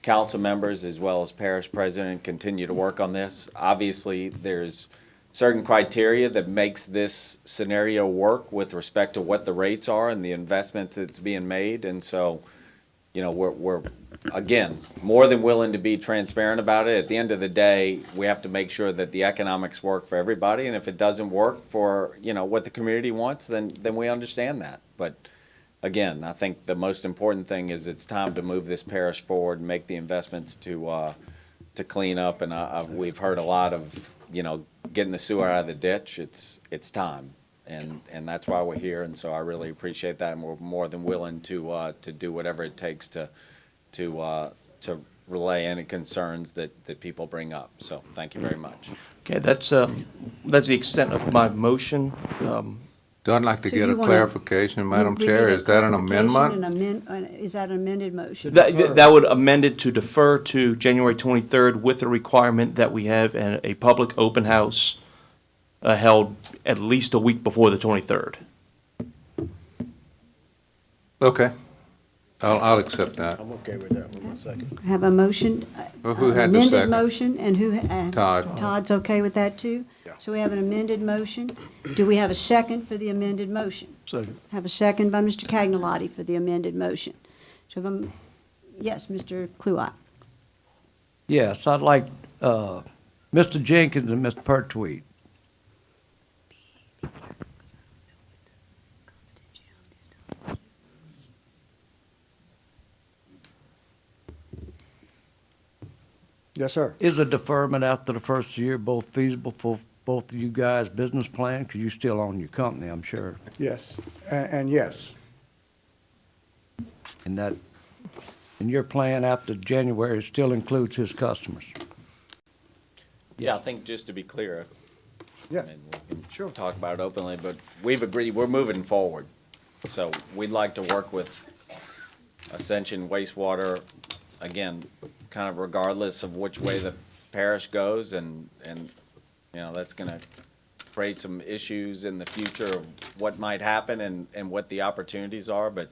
council members as well as parish president, continue to work on this. Obviously, there's certain criteria that makes this scenario work with respect to what the rates are and the investment that's being made, and so, you know, we're again, more than willing to be transparent about it. At the end of the day, we have to make sure that the economics work for everybody, and if it doesn't work for, you know, what the community wants, then we understand that. But again, I think the most important thing is it's time to move this parish forward and make the investments to clean up, and we've heard a lot of, you know, getting the sewer out of the ditch. It's time, and that's why we're here, and so I really appreciate that, and we're more than willing to do whatever it takes to relay any concerns that people bring up. So thank you very much. Okay, that's the extent of my motion. I'd like to So get you a wanna- clarification, Madam We Chair. need a Is that an clarification amendment? and is that an amended motion? That would amend it to defer to January 23rd with the requirement that we have a public open house held at least a week before the 23rd. Okay. I'll accept that. I'm okay with that one, my second. Have a motion. Well, who had the amended second? motion, and Todd. Todd's okay with that too? So we have an amended motion. Do we have a second for the amended motion? Second. Have a second by Mr. Cagnolati for the amended motion. So, yes, Mr. Kluot. Yes, I'd like, Mr. Jenkins and Mr. Pertwee. Yes, sir. Is a deferment after the first year both feasible for both of you guys' business plan? Because you still own your company, I'm sure. Yes, and yes. And that, and your plan after January still includes his customers? Yeah, I think just to be clear, Yeah, and we can talk about it openly, but we've agreed, we're moving forward. So we'd like to work with Ascension wastewater, again, kind of regardless of which way the parish goes, and you know, that's gonna create some issues in the future of what might happen and what the opportunities are, but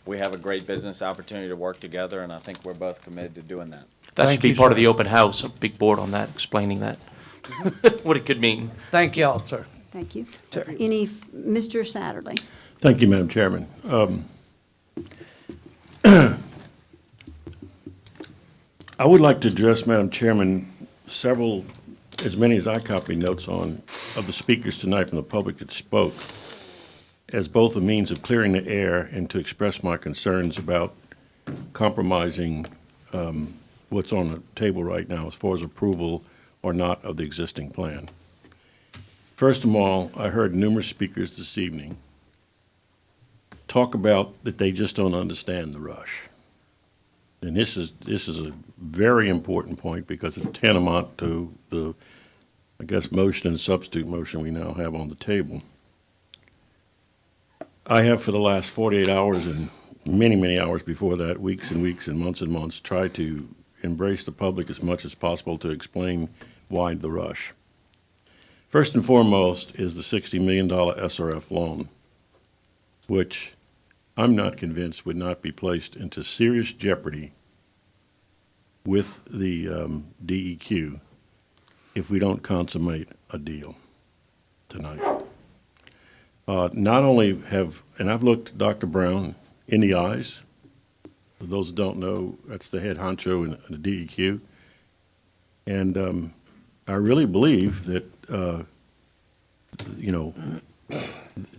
we have a great business opportunity to work together, and I think we're both committed to doing that. That Thank should be you, part of sir. the open house, a big board on that, explaining that, what it could mean. Thank y'all, sir. Thank you. Any, Mr. Satterley? Thank you, Madam Chairman. I would like to address, Madam Chairman, as many as I copied notes on, of the speakers tonight from the public that spoke, as both a means of clearing the air and to express my concerns about compromising what's on the table right now as far as approval or not of the existing plan. First of all, I heard numerous speakers this evening talk about that they just don't understand the rush. And this is a very important point because it's tantamount to the, I guess, motion and substitute motion we now have on the table. I have for the last 48 hours and many, many hours before that, weeks and weeks and months, tried to embrace the public as much as possible to explain why the rush. First and foremost is the $60 million SRF loan, which I'm not convinced would not be placed into serious jeopardy with the DEQ if we don't consummate a deal tonight. Not only have, and I've looked Dr. Brown in the eyes, for those who don't know, that's the head honcho in the DEQ, and I really believe that, you know,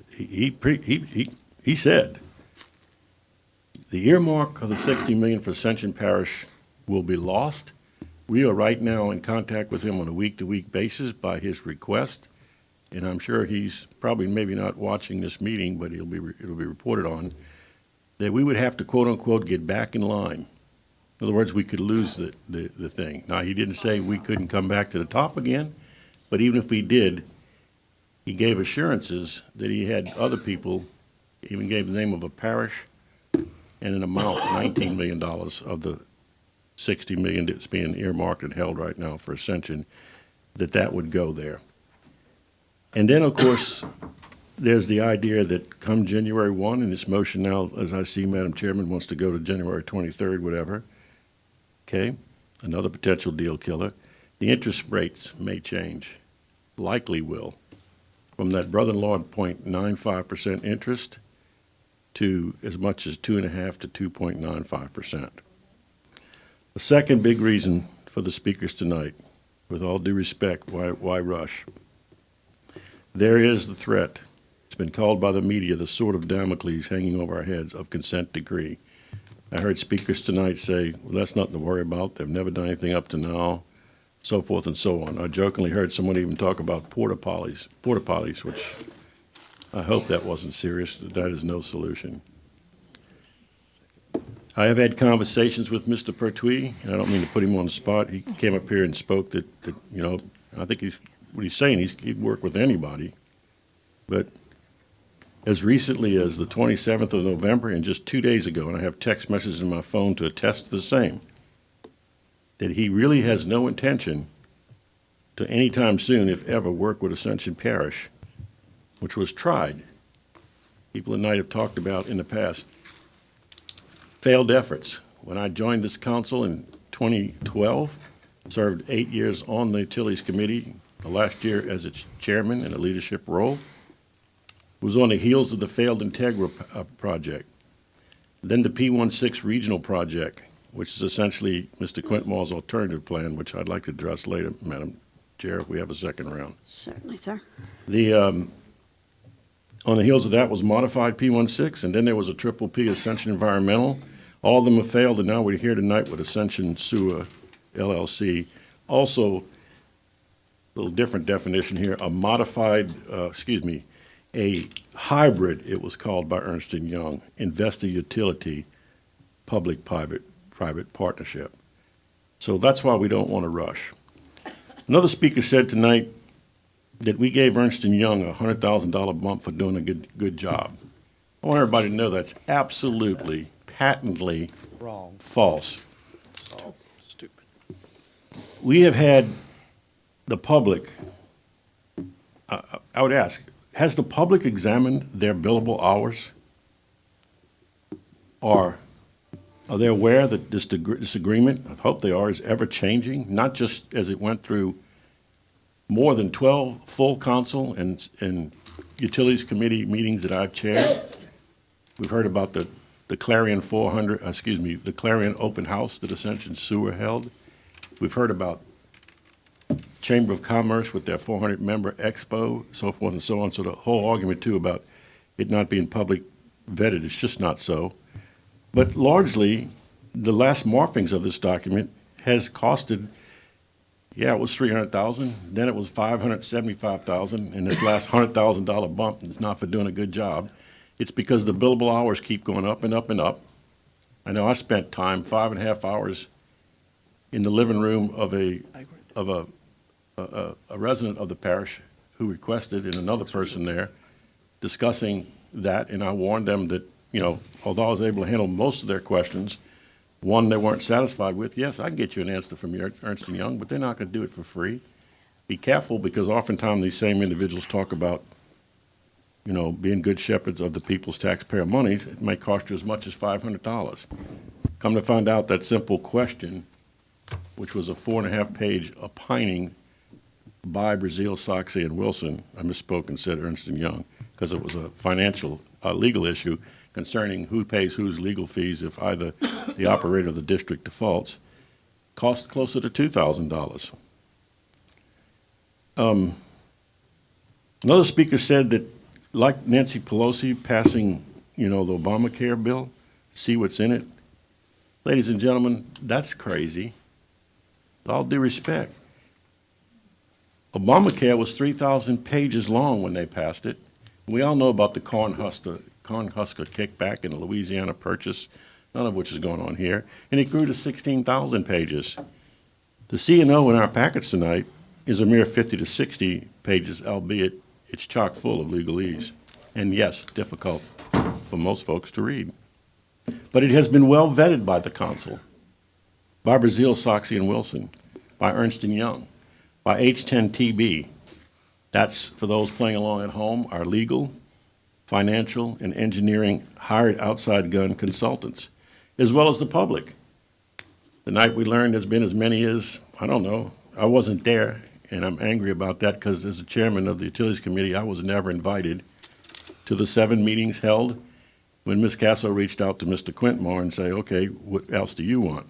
he said, the earmark of the $60 million for Ascension Parish will be lost. We are right now in contact with him on a week-to-week basis by his request, and I'm sure he's probably maybe not watching this meeting, but it'll be reported on, that we would have to quote-unquote get back in line. In other words, we could lose the thing. Now, he didn't say we couldn't come back to the top again, but even if we did, he gave assurances that he had other people, even gave the name of a parish, and an amount, $19 million of the $60 million that's being earmarked and held right now for Ascension, that would go there. And then, of course, there's the idea that come January 1, and this motion now, as I see, Madam Chairman, wants to go to January 23rd, whatever. Okay, another potential deal killer. The interest rates may change, likely will, from that brother-in-law 0.95% interest to as much as 2.5 to 2.95%. The second big reason for the speakers tonight, with all due respect, why rush? There is the threat. It's been called by the media the sword of Damocles hanging over our heads of consent decree. I heard speakers tonight say, well, that's nothing to worry about. They've never done anything up to now, so forth and so on. I jokingly heard someone even talk about porta potties, which I hope that wasn't serious. That is no solution. I have had conversations with Mr. Pertwee, and I don't mean to put him on the spot. He came up here and spoke that you know, I think what he's saying, he'd work with anybody. But as recently as the 27th of November, and just 2 days ago, and I have text messages in my phone to attest to the same, that he really has no intention to anytime soon, if ever, work with Ascension Parish, which was tried. People tonight have talked about in the past failed efforts. When I joined this council in 2012, served 8 years on the Utilities Committee, the last year as its chairman in a leadership role, was on the heels of the failed Integra project. Then the P16 regional project, which is essentially Mr. Quintmall's alternative plan, which I'd like to address later, Madam Chair, if we have a second round. Certainly, sir. On the heels of that was modified P16, and then there was a triple P, Ascension Environmental. All of them have failed, and now we're here tonight with Ascension Sewer LLC. Also, a little different definition here, a modified, a hybrid, it was called by Ernst & Young, investor utility, public-private partnership. So that's why we don't want to rush. Another speaker said tonight that we gave Ernst & Young a $100,000 bump for doing a good job. I want everybody to know that's absolutely, patently Wrong. false. Stupid. We have had the public, I would ask, has the public examined their billable hours? Or are they aware that this agreement, I hope they are, is ever changing? Not just as it went through more than 12 full council and utilities committee meetings that I've chaired. We've heard about the Clarion the Clarion open house that Ascension Sewer held. We've heard about Chamber of Commerce with their 400-member expo, so forth and so on. So the whole argument, too, about it not being public vetted is just not so. But largely, the last morphings of this document has costed, it was $300,000, then it was $575,000, and this last $100,000 bump is not for doing a good job. It's because the billable hours keep going up and up and up. I know I spent time, 5.5 hours, in the living room of a resident of the parish who requested, and another person there, discussing that, and I warned them that, although I was able to handle most of their questions, one they weren't satisfied with, yes, I can get you an answer from Ernst & Young, but they're not going to do it for free. Be careful, because oftentimes these same individuals talk about, being good shepherds of the people's taxpayer monies. It may cost you as much as $500. Come to find out, that simple question, which was a 4.5-page opining by Brazil, Soxy, and Wilson, I misspoke and said Ernst & Young, because it was a financial, legal issue concerning who pays whose legal fees if either the operator of the district defaults, cost closer to $2,000. Another speaker said that, like Nancy Pelosi passing, the Obamacare bill, see what's in it. Ladies and gentlemen, that's crazy. With all due respect. Obamacare was 3,000 pages long when they passed it. We all know about the Cornhusker kickback and the Louisiana Purchase, none of which is going on here, and it grew to 16,000 pages. The C&O in our packets tonight is a mere 50 to 60 pages, albeit it's chock full of legalese, and yes, difficult for most folks to read. But it has been well vetted by the council, by Brazil, Soxy, and Wilson, by Ernst & Young, by H10TB, That's, for those playing along at home, our legal, financial, and engineering hired outside gun consultants, as well as the public. Tonight we learned there's been as many as, I don't know, I wasn't there, and I'm angry about that because as the chairman of the Utilities Committee, I was never invited to the 7 meetings held when Ms. Casso reached out to Mr. Quintmore and say, okay, what else do you want?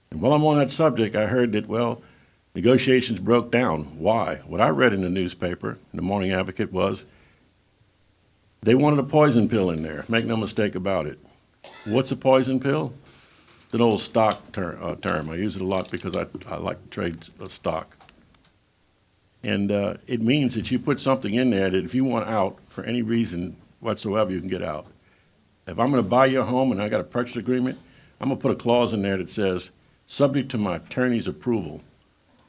And while I'm on that subject, I heard that, well, negotiations broke down. Why? What I read in the newspaper, in the Morning Advocate, was they wanted a poison pill in there. Make no mistake about it. What's a poison pill? It's an old stock term. I use it a lot because I like to trade stock. And it means that you put something in there that if you want out for any reason whatsoever, you can get out. If I'm going to buy your home and I got a purchase agreement, I'm going to put a clause in there that says, subject to my attorney's approval.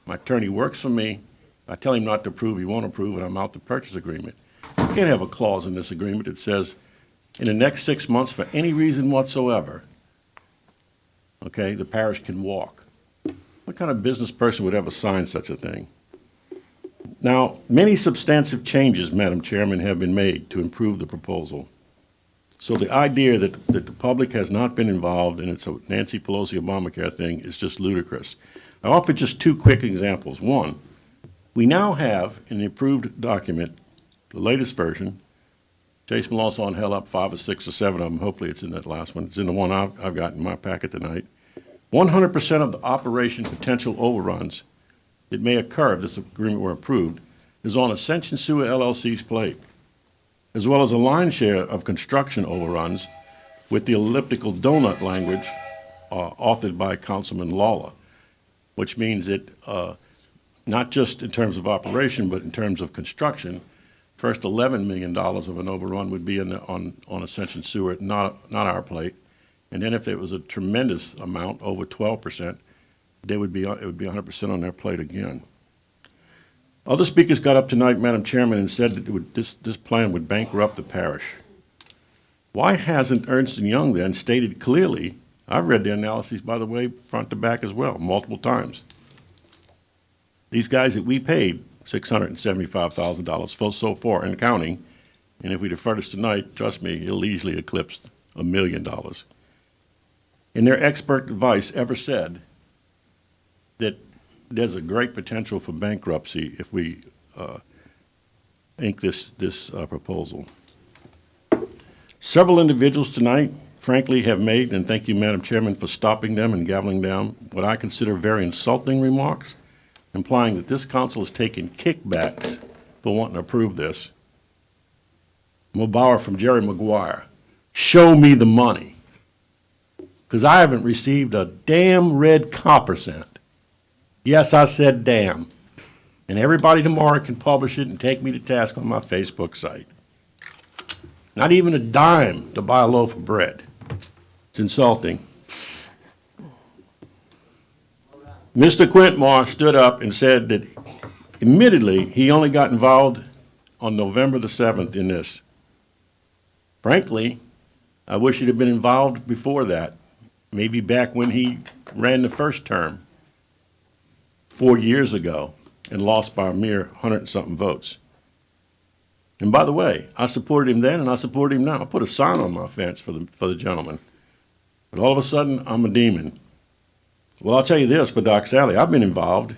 My attorney works for me. I tell him not to approve, he won't approve, and I'm out the purchase agreement. You can't have a clause in this agreement that says, in the next 6 months, for any reason whatsoever, okay, the parish can walk. What kind of business person would ever sign such a thing? Now, many substantive changes, Madam Chairman, have been made to improve the proposal. So the idea that the public has not been involved and it's a Nancy Pelosi Obamacare thing is just ludicrous. I offer just 2 quick examples. One, we now have in the approved document, the latest version, Chase Melanson held up 5 or 6 or 7 of them. Hopefully it's in that last one. It's in the one I've got in my packet tonight. 100% of the operation potential overruns that may occur if this agreement were approved is on Ascension Sewer LLC's plate, as well as a line share of construction overruns with the elliptical donut language authored by Councilman Lawler, which means that not just in terms of operation, but in terms of construction, first $11 million of an overrun would be on Ascension Sewer, not our plate. And then if it was a tremendous amount, over 12%, it would be 100% on their plate again. Other speakers got up tonight, Madam Chairman, and said that this plan would bankrupt the parish. Why hasn't Ernst & Young then stated clearly, I've read their analyses, by the way, front to back as well, multiple times. These guys that we paid $675,000 so far and counting, and if we defer this tonight, trust me, it'll easily eclipse $1 million. And their expert advice ever said that there's a great potential for bankruptcy if we ink this proposal. Several individuals tonight, frankly, have made, and thank you, Madam Chairman, for stopping them and gaveling down, what I consider very insulting remarks, implying that this council has taken kickbacks for wanting to approve this. I'm going to borrow from Jerry Maguire. Show me the money. Because I haven't received a damn red copper cent. Yes, I said damn. And everybody tomorrow can publish it and take me to task on my Facebook site. Not even a dime to buy a loaf of bread. It's insulting. Mr. Quintmore stood up and said that, admittedly, he only got involved on November the 7th in this. Frankly, I wish he'd have been involved before that, maybe back when he ran the first term 4 years ago and lost by a mere 100-something votes. And by the way, I supported him then and I support him now. I put a sign on my fence for the gentleman. But all of a sudden, I'm a demon. Well, I'll tell you this, for Doc Sally, I've been involved,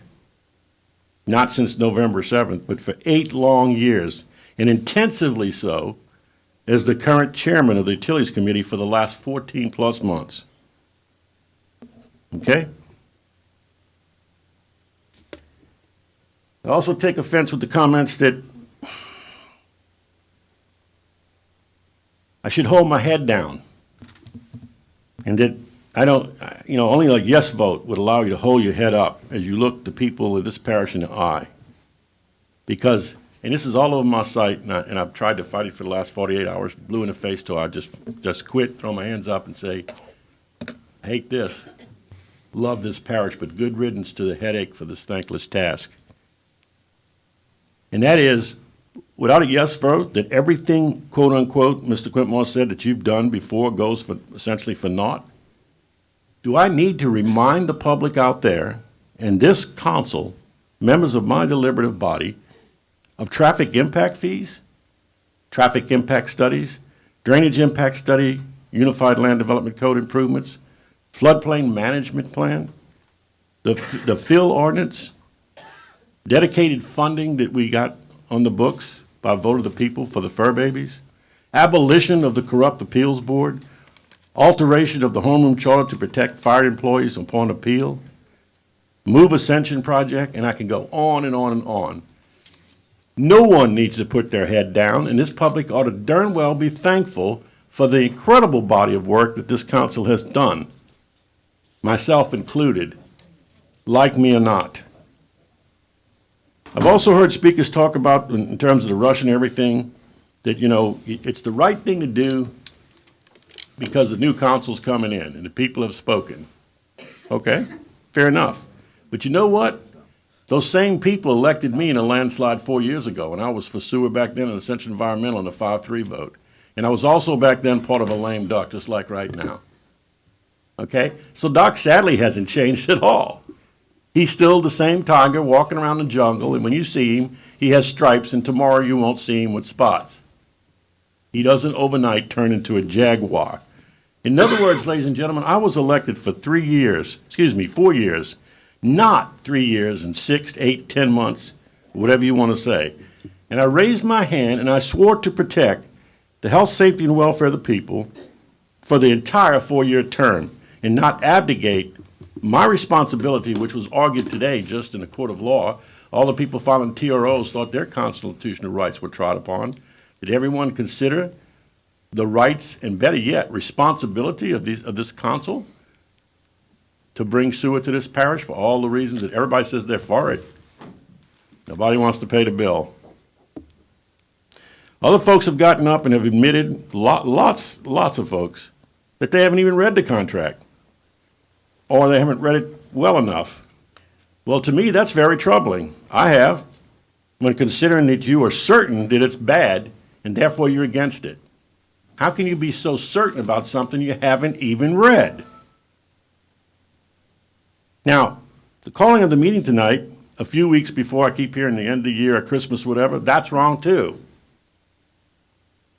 not since November 7th, but for 8 long years, and intensively so, as the current chairman of the Utilities Committee for the last 14-plus months. Okay? I also take offense with the comments that I should hold my head down, and that I don't, only a yes vote would allow you to hold your head up as you look the people of this parish in the eye. Because, and this is all over my site, and I've tried to fight it for the last 48 hours, blue in the face till I just quit, throw my hands up and say, I hate this, love this parish, but good riddance to the headache for this thankless task. And that is, without a yes vote, that everything, quote unquote, Mr. Quintmore said that you've done before goes for essentially for naught. Do I need to remind the public out there and this council, members of my deliberative body, of traffic impact fees, traffic impact studies, drainage impact study, Unified Land Development Code improvements, floodplain management plan, the fill ordinance, dedicated funding that we got on the books by vote of the people for the fur babies, abolition of the corrupt appeals board, alteration of the homeroom charter to protect fired employees upon appeal, move Ascension project, and I can go on and on and on. No one needs to put their head down, and this public ought to darn well be thankful for the incredible body of work that this council has done, myself included, like me or not. I've also heard speakers talk about, in terms of the rush and everything, that, you know, it's the right thing to do because the new council's coming in and the people have spoken. Okay, fair enough. But you know what? Those same people elected me in a landslide 4 years ago, and I was for sewer back then and Ascension Environmental in a 5-3 vote. And I was also back then part of a lame duck, just like right now. Okay? So Doc sadly hasn't changed at all. He's still the same tiger walking around the jungle, and when you see him, he has stripes, and tomorrow you won't see him with spots. He doesn't overnight turn into a jaguar. In other words, ladies and gentlemen, I was elected for 4 years, not 3 years and 6, 8, 10 months, whatever you want to say. And I raised my hand and I swore to protect the health, safety, and welfare of the people for the entire 4-year term and not abdicate my responsibility, which was argued today just in a court of law. All the people filing TROs thought their constitutional rights were trod upon. Did everyone consider the rights and, better yet, responsibility of this council to bring sewer to this parish for all the reasons that everybody says they're for it? Nobody wants to pay the bill. Other folks have gotten up and have admitted, lots of folks, that they haven't even read the contract, or they haven't read it well enough. Well, to me, that's very troubling. I have, when considering that you are certain that it's bad, and therefore you're against it. How can you be so certain about something you haven't even read? Now, the calling of the meeting tonight, a few weeks before, I keep hearing the end of the year or Christmas, whatever, that's wrong too.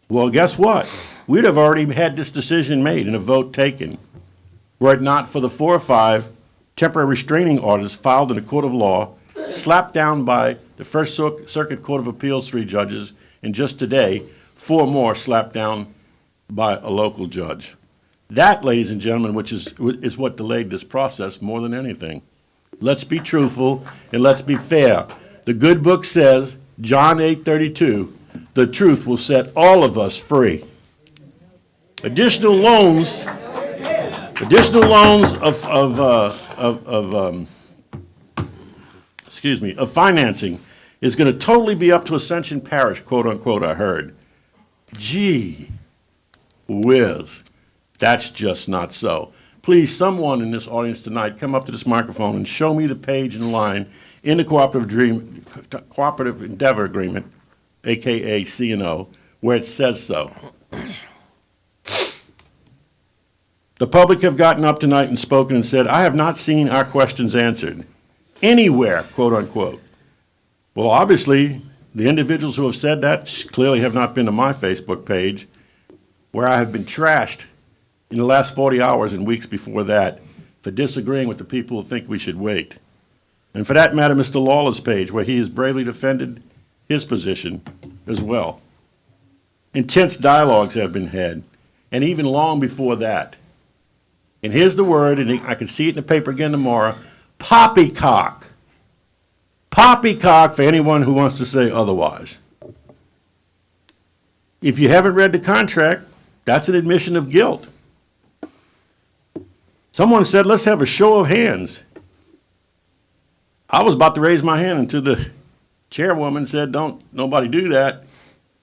Well, guess what? We'd have already had this decision made and a vote taken, were it not for the 4 or 5 temporary restraining orders filed in a court of law, slapped down by the First Circuit Court of Appeals 3 judges, and just today, 4 more slapped down by a local judge. That, ladies and gentlemen, which is what delayed this process more than anything. Let's be truthful and let's be fair. The good book says, John 8:32, the truth will set all of us free. Additional loans of financing is going to totally be up to Ascension Parish, quote unquote, I heard. Gee whiz, that's just not so. Please, someone in this audience tonight, come up to this microphone and show me the page and line in the Cooperative Endeavor Agreement, AKA C&O, where it says so. The public have gotten up tonight and spoken and said, I have not seen our questions answered anywhere, quote unquote. Well, obviously, the individuals who have said that clearly have not been to my Facebook page, where I have been trashed in the last 40 hours and weeks before that for disagreeing with the people who think we should wait. And for that matter, Mr. Lawler's page, where he has bravely defended his position as well. Intense dialogues have been had, and even long before that. And here's the word, and I can see it in the paper again tomorrow, poppycock. Poppycock for anyone who wants to say otherwise. If you haven't read the contract, that's an admission of guilt. Someone said, let's have a show of hands. I was about to raise my hand until the chairwoman said, don't nobody do that,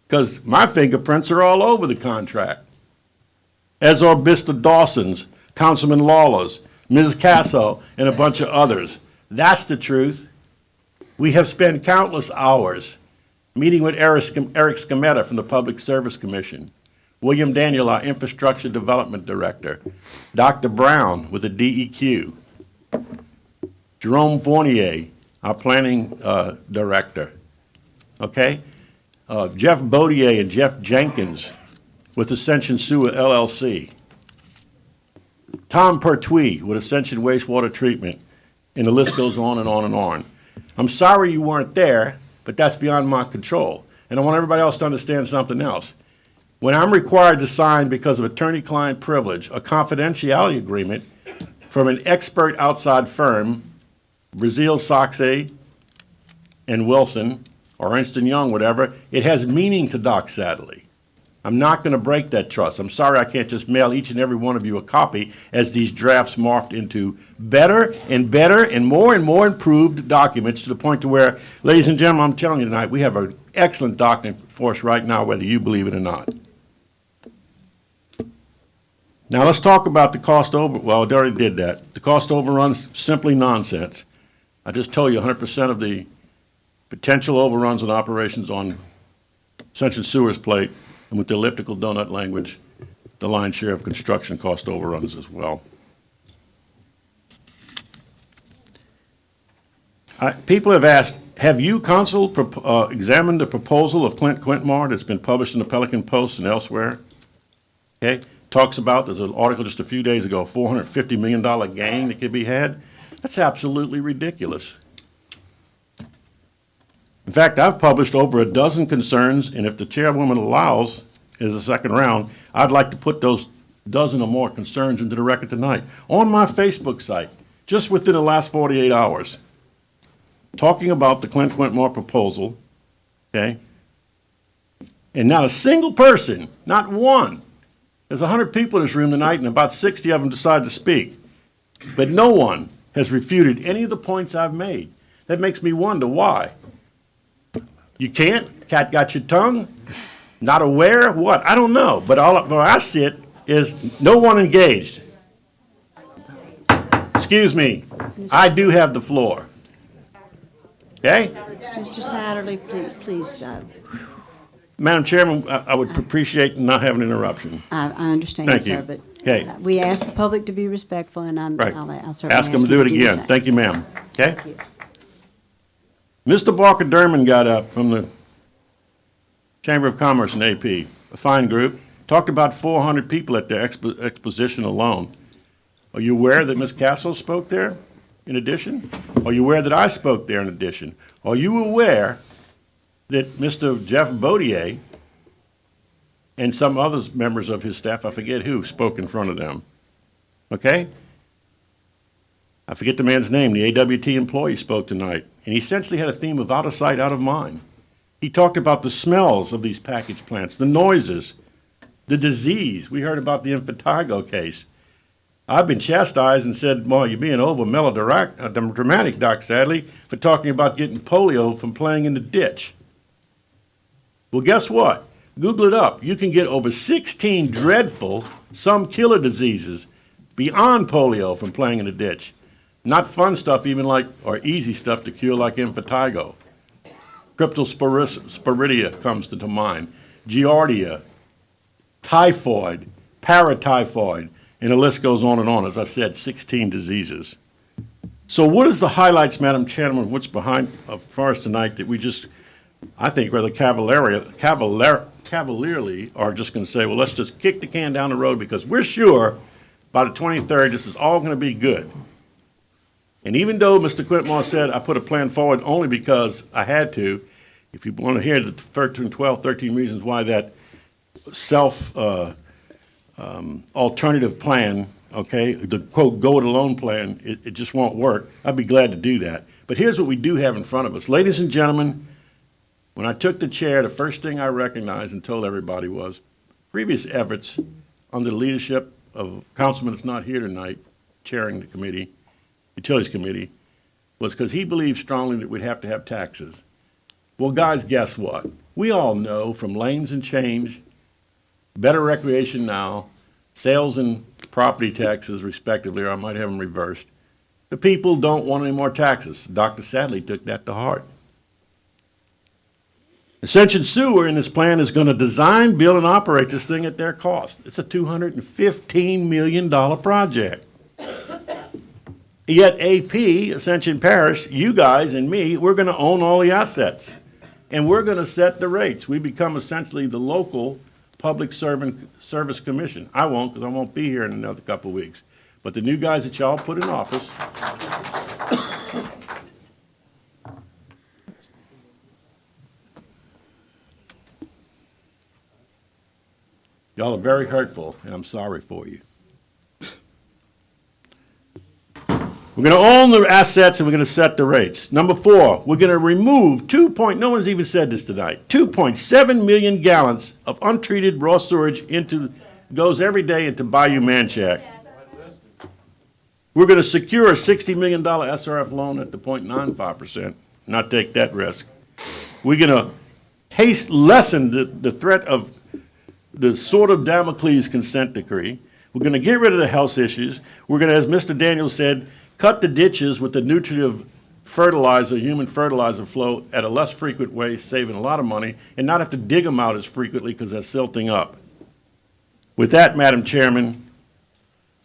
because my fingerprints are all over the contract. As are Mr. Dawson's, Councilman Lawler's, Ms. Casso, and a bunch of others. That's the truth. We have spent countless hours meeting with Eric Scametta from the Public Service Commission, William Daniel, our Infrastructure Development Director, Dr. Brown with the DEQ, Jerome Fournier, our Planning Director, okay? Jeff Bodier and Jeff Jenkins with Ascension Sewer LLC. Tom Pertwee with Ascension Wastewater Treatment, and the list goes on and on and on. I'm sorry you weren't there, but that's beyond my control. And I want everybody else to understand something else. When I'm required to sign, because of attorney-client privilege, a confidentiality agreement from an expert outside firm, Brazil, Saxe, and Wilson, or Ernst & Young, whatever, it has meaning to Doc Sadley. I'm not going to break that trust. I'm sorry I can't just mail each and every one of you a copy as these drafts morphed into better and more improved documents to the point to where, ladies and gentlemen, I'm telling you tonight, we have an excellent document force right now, whether you believe it or not. Now let's talk about the cost over, well, I already did that. The cost overruns, simply nonsense. I just told you 100% of the potential overruns and operations on Ascension Sewer's plate, and with the elliptical donut language, the lion's share of construction cost overruns as well. People have asked, have you, Council, examined the proposal of Clint Quintmar that's been published in the Pelican Post and elsewhere? Okay, talks about, there's an article just a few days ago, $450 million gain that could be had. That's absolutely ridiculous. In fact, I've published over a dozen concerns, and if the chairwoman allows, as a second round, I'd like to put those dozen or more concerns into the record tonight on my Facebook site, just within the last 48 hours, talking about the Clint Quintmar proposal, okay? And not a single person, not one. There's 100 people in this room tonight, and about 60 of them decided to speak. But no one has refuted any of the points I've made. That makes me wonder why. You can't? Cat got your tongue? Not aware? What? I don't know. But where I sit is no one engaged. Excuse me. I do have the floor. Okay? Mr. Satterley, please, Madam Chairman, I would appreciate not having an interruption. I understand, Thank sir, you. but Okay. we ask the public to be respectful, and Right. I'll certainly Ask them to do it the again. same. Thank you, ma'am. Okay? Thank you. Mr. Barker Durman got up from the Chamber of Commerce and AP, a fine group, talked about 400 people at their exposition alone. Are you aware that Ms. Castle spoke there in addition? Are you aware that I spoke there in addition? Are you aware that Mr. Jeff Bodier and some other members of his staff, I forget who, spoke in front of them? Okay? I forget the man's name. The AWT employee spoke tonight, and he essentially had a theme of out of sight, out of mind. He talked about the smells of these package plants, the noises, the disease. We heard about the Infatigo case. I've been chastised and said, well, you're being over melodramatic, Doc Sadley, for talking about getting polio from playing in the ditch. Well, guess what? Google it up. You can get over 16 dreadful, some killer diseases beyond polio from playing in the ditch. Not fun stuff even like, or easy stuff to cure like Infatigo. Cryptosporidia comes to mind. Giardia, typhoid, paratyphoid, and the list goes on and on. As I said, 16 diseases. So what is the highlights, Madam Chairman, what's behind for us tonight that we just, I think rather cavalierly are just going to say, well, let's just kick the can down the road because we're sure by the 23rd this is all going to be good. And even though Mr. Quintmar said I put a plan forward only because I had to, if you want to hear the 13 reasons why that alternative plan, okay, the quote, go it alone plan, it just won't work, I'd be glad to do that. But here's what we do have in front of us. Ladies and gentlemen, when I took the chair, the first thing I recognized and told everybody was previous efforts under the leadership of a councilman that's not here tonight, chairing the committee, Utilities Committee, was because he believed strongly that we'd have to have taxes. Well, guys, guess what? We all know from Lanes and Change, Better Recreation Now, sales and property taxes respectively, or I might have them reversed, the people don't want any more taxes. Dr. Sadley took that to heart. Ascension Sewer in this plan is going to design, build, and operate this thing at their cost. It's a $215 million project. Yet AP, Ascension Parish, you guys and me, we're going to own all the assets. and we're gonna set the rates. We become essentially the local public service commission. I won't, because I won't be here in another couple of weeks. But the new guys that y'all put in office, y'all are very hurtful, and I'm sorry for you. We're going to own the assets and we're going to set the rates. Number 4, we're going to remove no one's even said this tonight, 2.7 million gallons of untreated raw sewage goes every day into Bayou Manchac. We're going to secure a $60 million SRF loan at the 0.95%, not take that risk. We're going to lessen the threat of the sword of Damocles consent decree. We're going to get rid of the health issues. We're going to, as Mr. Daniels said, cut the ditches with the nutritive fertilizer, human fertilizer flow at a less frequent way, saving a lot of money, and not have to dig them out as frequently because they're silting up. With that, Madam Chairman,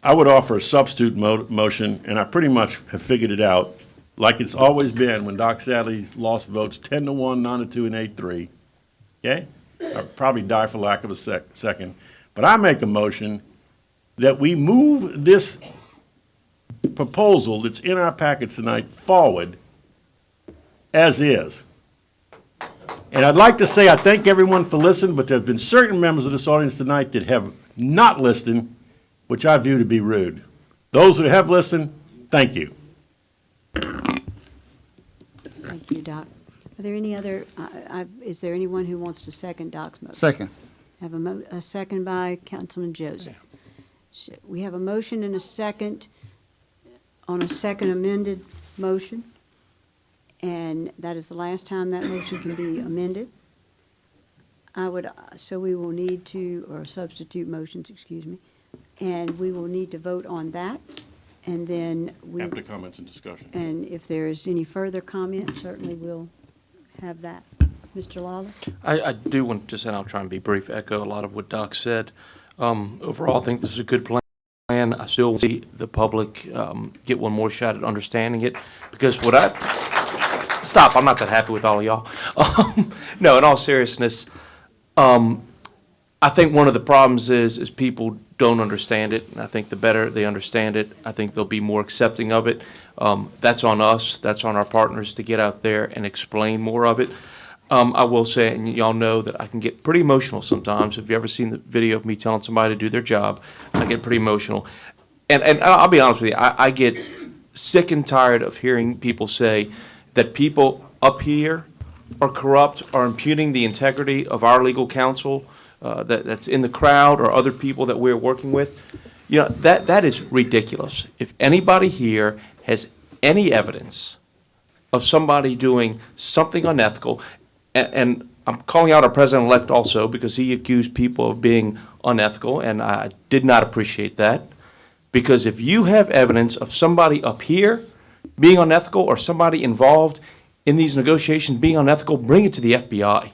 I would offer a substitute motion, and I pretty much have figured it out, like it's always been when Doc Sadley lost votes 10-1, 9-2, and 8-3. Okay? I'll probably die for lack of a second. But I make a motion that we move this proposal that's in our packet tonight forward as is. And I'd like to say I thank everyone for listening, but there have been certain members of this audience tonight that have not listened, which I view to be rude. Those who have listened, thank you. Thank you, Doc. Are there any other, is there anyone who wants to second Doc's motion? Second. Have a second by Councilman Joseph. We have a motion and a second on a second amended motion, and that is the last time that motion can be amended. So we will need to, or substitute motions, excuse me, and we will need to vote on that, and then we. After comments and discussion. And if there is any further comment, certainly we'll have that. Mr. Lawler? I do want to just, and I'll try and be brief, echo a lot of what Doc said. Overall, I think this is a good plan. I still want to see the public get one more shot at understanding it, because stop, I'm not that happy with all of y'all. No, in all seriousness, I think one of the problems is people don't understand it, and I think the better they understand it, I think they'll be more accepting of it. That's on us, that's on our partners to get out there and explain more of it. I will say, and y'all know that I can get pretty emotional sometimes. If you've ever seen the video of me telling somebody to do their job, I get pretty emotional. And I'll be honest with you, I get sick and tired of hearing people say that people up here are corrupt, are impugning the integrity of our legal counsel that's in the crowd or other people that we're working with. You know, that is ridiculous. If anybody here has any evidence of somebody doing something unethical, and I'm calling out our president-elect also because he accused people of being unethical, and I did not appreciate that. Because if you have evidence of somebody up here being unethical or somebody involved in these negotiations being unethical, bring it to the FBI.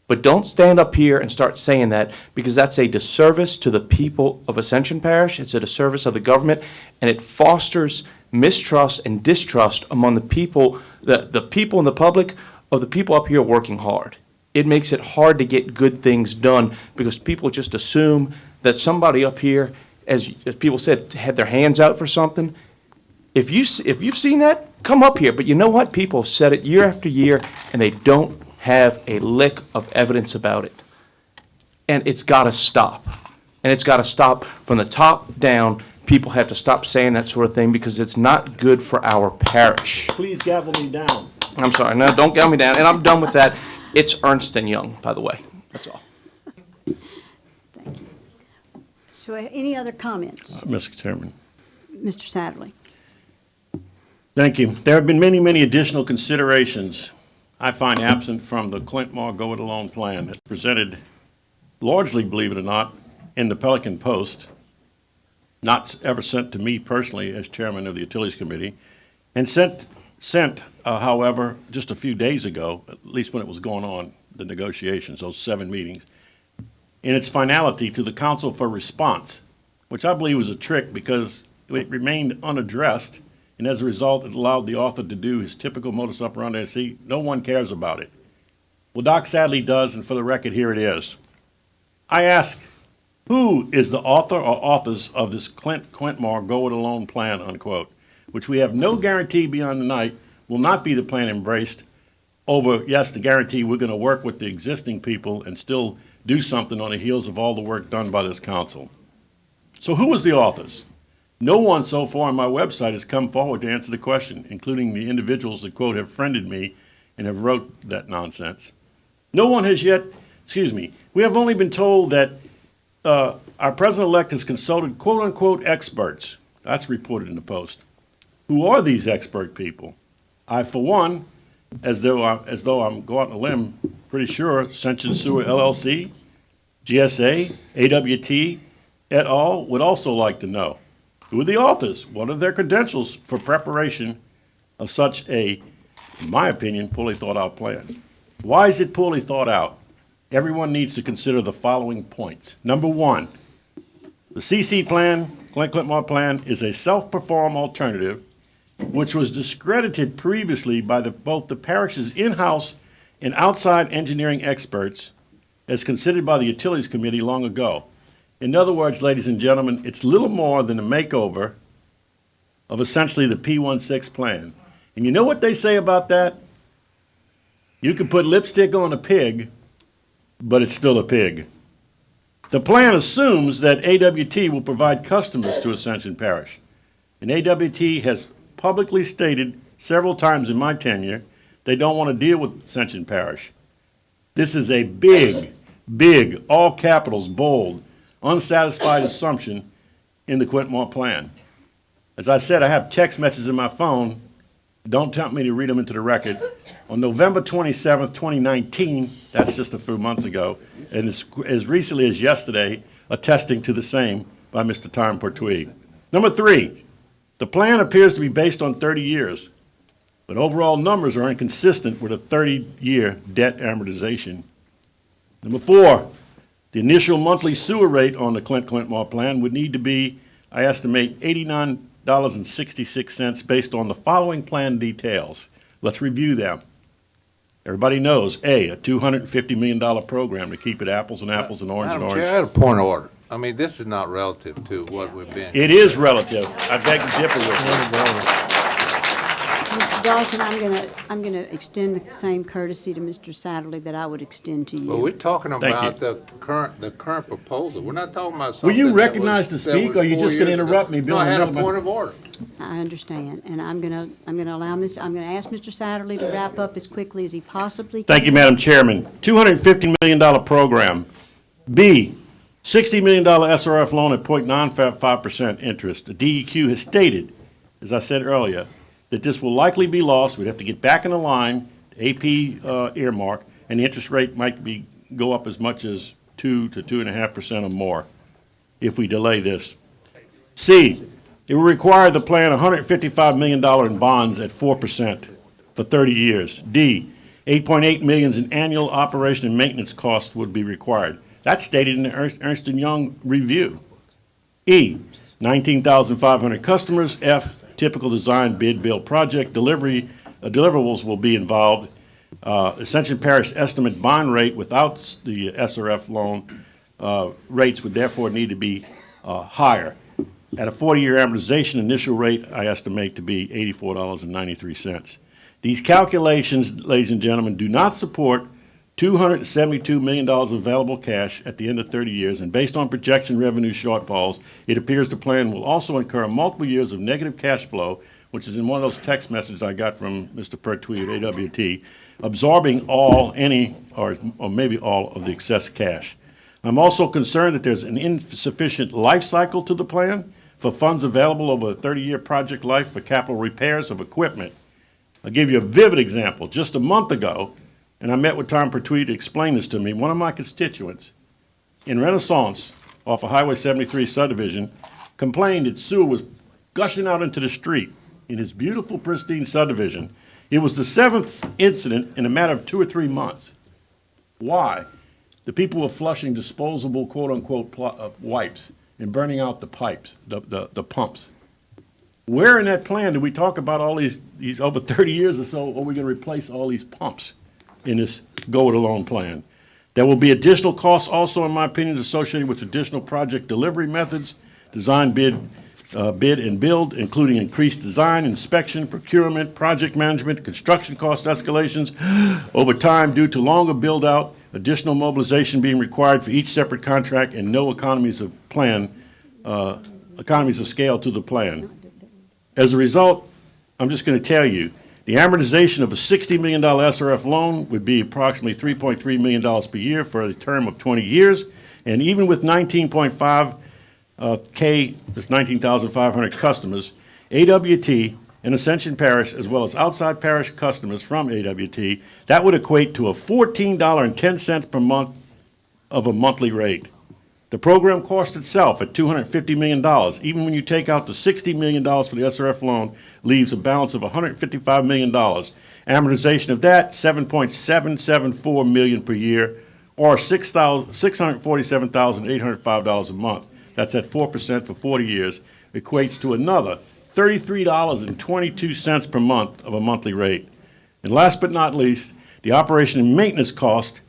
But don't stand up here and start saying that, because that's a disservice to the people of Ascension Parish. It's a disservice of the government, and it fosters mistrust and distrust among the people, the people in the public, of the people up here working hard. It makes it hard to get good things done because people just assume that somebody up here, as people said, had their hands out for something. If you've seen that, come up here. But you know what? People have said it year after year, and they don't have a lick of evidence about it. And it's got to stop. And it's got to stop from the top down. People have to stop saying that sort of thing because it's not good for our parish. Please gavel me down. I'm sorry. No, don't gavel me down. And I'm done with that. It's Ernst & Young, by the way. That's all. Thank you. So any other comments? Mr. Chairman. Mr. Sadlerly? Thank you. There have been many, many additional considerations I find absent from the Clint-Moore Go-It-Alone plan that's presented largely, believe it or not, in the Pelican Post, not ever sent to me personally as chairman of the Utilities Committee, and sent, however, just a few days ago, at least when it was going on, the negotiations, those 7 meetings, in its finality to the Council for Response, which I believe was a trick because it remained unaddressed, and as a result, it allowed the author to do his typical modus operandi. See, no one cares about it. Well, Doc sadly does, and for the record, here it is. I ask, who is the author or authors of this Clint Quintmar Go It Alone plan, unquote, which we have no guarantee beyond the night will not be the plan embraced over, yes, the guarantee we're going to work with the existing people and still do something on the heels of all the work done by this council. So who was the authors? No one so far on my website has come forward to answer the question, including the individuals that, quote, have friended me and have wrote that nonsense. No one has yet, we have only been told that our president-elect has consulted quote-unquote experts. That's reported in the Post. Who are these expert people? I, for one, as though I'm going on a limb, pretty sure Ascension Sewer LLC, GSA, AWT, et al. Would also like to know. Who are the authors? What are their credentials for preparation of such a, in my opinion, poorly thought out plan? Why is it poorly thought out? Everyone needs to consider the following points. Number one, the CC plan, Clint Quintmar plan, is a self-perform alternative which was discredited previously by both the parish's in-house and outside engineering experts as considered by the Utilities Committee long ago. In other words, ladies and gentlemen, it's little more than a makeover of essentially the P16 plan. And you know what they say about that? You can put lipstick on a pig, but it's still a pig. The plan assumes that AWT will provide customers to Ascension Parish. And AWT has publicly stated several times in my tenure they don't want to deal with Ascension Parish. This is a big, all capitals, bold, unsatisfied assumption in the Quintmar plan. As I said, I have text messages in my phone. Don't tempt me to read them into the record. On November 27th, 2019, that's just a few months ago, and as recently as yesterday, attesting to the same by Mr. Tom Pertwee. Number three, the plan appears to be based on 30 years, but overall numbers are inconsistent with a 30-year debt amortization. Number four, the initial monthly sewer rate on the Clint Quintmar plan would need to be, I estimate, $89.66 based on the following plan details. Let's review them. Everybody knows, A, $250 million program to keep it apples and apples and orange and Madam orange. Chair, I had a point of order. I mean, this is not relative to what we've been. It is relative. I beg to differ with you. Mr. Dawson, I'm gonna extend the same courtesy to Mr. Satterley that I would extend to you. But we're talking Thank about you. the current proposal. We're not talking about Will something you that recognize to that speak, was or are you 4 just gonna years ago. interrupt me, Bill? No, I had a Another- point of order. I understand, and I'm gonna ask Mr. Satterley to wrap up as quickly as he possibly can. Thank you, Madam Chairman. $250 million program. B, $60 million SRF loan at 0.95% interest. The DEQ has stated, as I said earlier, that this will likely be lost. We'd have to get back in the line, AP earmark, and the interest rate might go up as much as 2 to 2.5% or more if we delay this. C, it will require the plan $155 million in bonds at 4% for 30 years. D, $8.8 million in annual operation and maintenance costs would be required. That's stated in the Ernst & Young review. E, 19,500 customers. F, typical design bid build project deliverables will be involved. Ascension Parish estimate bond rate without the SRF loan rates would therefore need to be higher. At a 40-year amortization, initial rate I estimate to be $84.93. These calculations, ladies and gentlemen, do not support $272 million available cash at the end of 30 years, and based on projection revenue shortfalls, it appears the plan will also incur multiple years of negative cash flow, which is in one of those text messages I got from Mr. Pertwee at AWT, absorbing all, any, or maybe all of the excess cash. I'm also concerned that there's an insufficient life cycle to the plan for funds available over a 30-year project life for capital repairs of equipment. I'll give you a vivid example. Just a month ago, and I met with Tom Pertwee to explain this to me, one of my constituents in Renaissance off of Highway 73 subdivision complained that sewer was gushing out into the street in his beautiful, pristine subdivision. It was the 7th incident in a matter of 2 or 3 months. Why? The people were flushing disposable, quote-unquote, wipes and burning out the pipes, the pumps. Where in that plan do we talk about all these over 30 years or so, are we going to replace all these pumps? in this go-it-alone plan. There will be additional costs also, in my opinion, associated with additional project delivery methods, design, bid and build, including increased design, inspection, procurement, project management, construction cost escalations over time due to longer build-out, additional mobilization being required for each separate contract, and no economies of scale to the plan. As a result, I'm just going to tell you, the amortization of a $60 million SRF loan would be approximately $3.3 million per year for a term of 20 years. And even with 19.5 that's 19,500 customers, AWT and Ascension Parish, as well as outside parish customers from AWT, that would equate to a $14.10 per month of a monthly rate. The program cost itself at $250 million, even when you take out the $60 million for the SRF loan, leaves a balance of $155 million. Amortization of that, $7.774 million per year, or $647,805 a month. That's at 4% for 40 years, equates to another $33.22 per month of a monthly rate. And last but not least, the operation and maintenance cost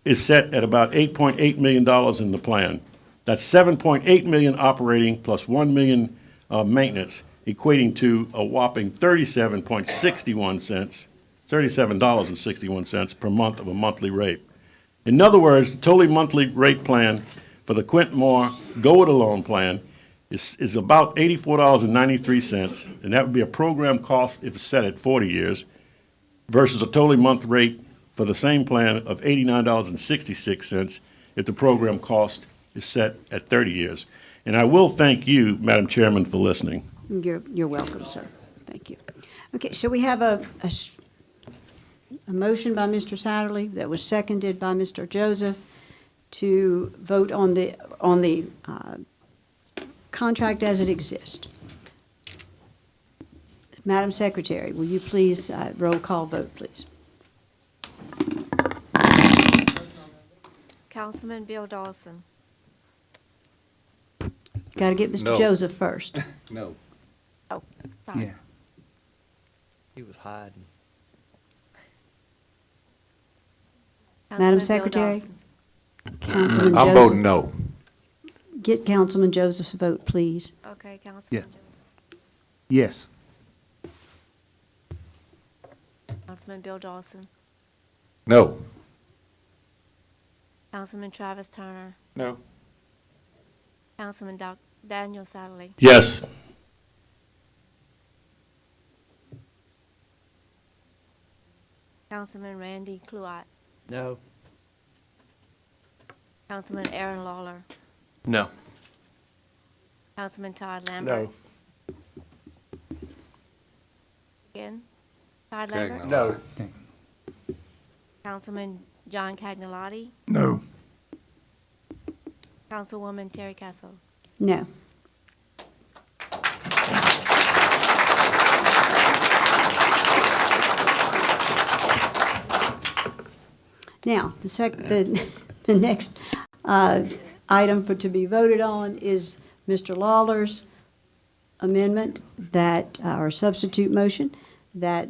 is set at about $8.8 million in the plan. That's $7.8 million operating plus $1 million maintenance, equating to a whopping $37.61 per month of a monthly rate. In other words, the totally monthly rate plan for the Quint Moore go-it-alone plan is about $84.93, and that would be a program cost if it's set at 40 years, versus a totally month rate for the same plan of $89.66 if the program cost is set at 30 years. And I will thank you, Madam Chairman, for listening. You're welcome, sir. Thank you. Okay, so we have a motion by Mr. Satterley that was seconded by Mr. Joseph to vote on the contract as it exists. Madam Secretary, will you please roll call vote, please? Councilman Bill Dawson. Got to get Mr. No. Joseph first. No. Oh, sorry. He was hiding. Madam Councilman Bill Secretary? Dawson. Councilman I'm Joseph. voting no. Get Councilman Joseph's vote, please. Okay, Councilman. Yes. Councilman Bill Dawson. No. Councilman Travis Turner. No. Councilman Daniel Satterley. Yes. Councilman Randy Cluott. No. Councilman Aaron Lawler. No. Councilman Todd Lambert. No. Again? Todd Cagney. Lambert. No. Councilman John Cagnolati. No. Councilwoman Terry Castle. No. Now, the next item to be voted on is Mr. Lawler's amendment that, or substitute motion, that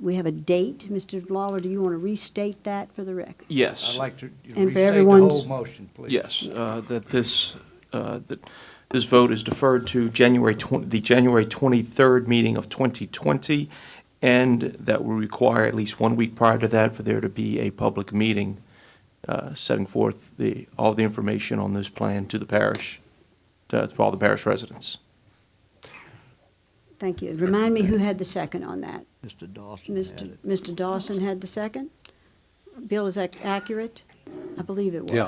we have a date. Mr. Lawler, do you want to restate that for the record? Yes. I'd like to And for restate the everyone's- whole motion, please. Yes, that this vote is deferred to the January 23rd meeting of 2020, and that will require at least 1 week prior to that for there to be a public meeting setting forth all the information on this plan to the parish, to all the parish residents. Thank you. Remind me who had the second on that? Mr. Dawson had it. Mr. Dawson had the second? Bill, is that accurate? I believe it was. Yeah.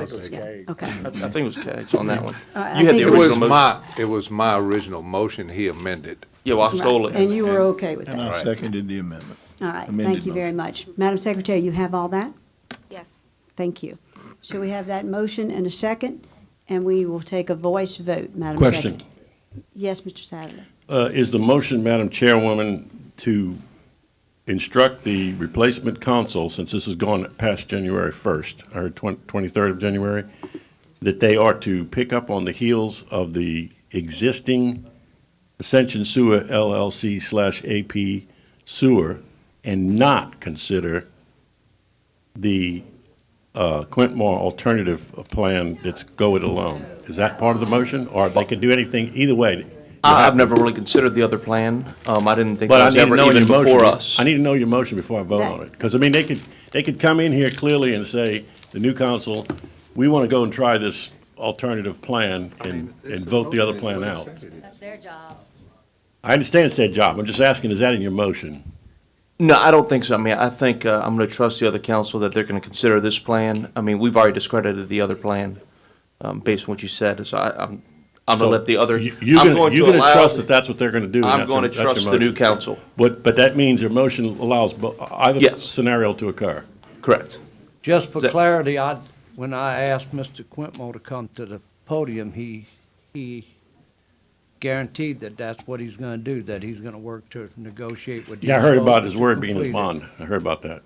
Okay. I think it was Cags on that one. I You had think the it original motion. It was my original motion. He amended. Yeah, well, I stole it. And you were okay with And that? I seconded the amendment. All right, Amended thank you very motion. much. Madam Secretary, you have all that? Yes. Thank you. So we have that motion and a second, and we will take a voice vote, Madam Question. Secretary. Yes, Mr. Satterley. Is the motion, Madam Chairwoman, to instruct the replacement council, since this has gone past January 1st, or 23rd of January, that they are to pick up on the heels of the existing Ascension Sewer LLC /AP sewer and not consider the Quintmore alternative plan that's go it alone. Is that part of the motion, or they can do anything either way? I've never really considered the other plan. I didn't think But that I was need to ever know even your motion. before us. I need to know your motion before I vote on it. Because, I mean, they could come in here clearly and say, the new council, we want to go and try this alternative plan and vote the other plan out. That's their job. I understand it's their job. I'm just asking, is that in your motion? No, I don't think so. I mean, I think I'm going to trust the other council that they're going to consider this plan. I mean, we've already discredited the other plan based on what you said. So I'm going to let the other. You're going to trust that that's what they're going to do? and I'm that's going to that's your trust the new motion. council. But that means your motion allows either Yes. scenario to occur? Correct. Just for clarity, when I asked Mr. Quintmore to come to the podium, he guaranteed that that's what he's gonna do, that he's gonna work to negotiate with. the Yeah, I heard about developers his to word being his complete it. bond. I heard about that.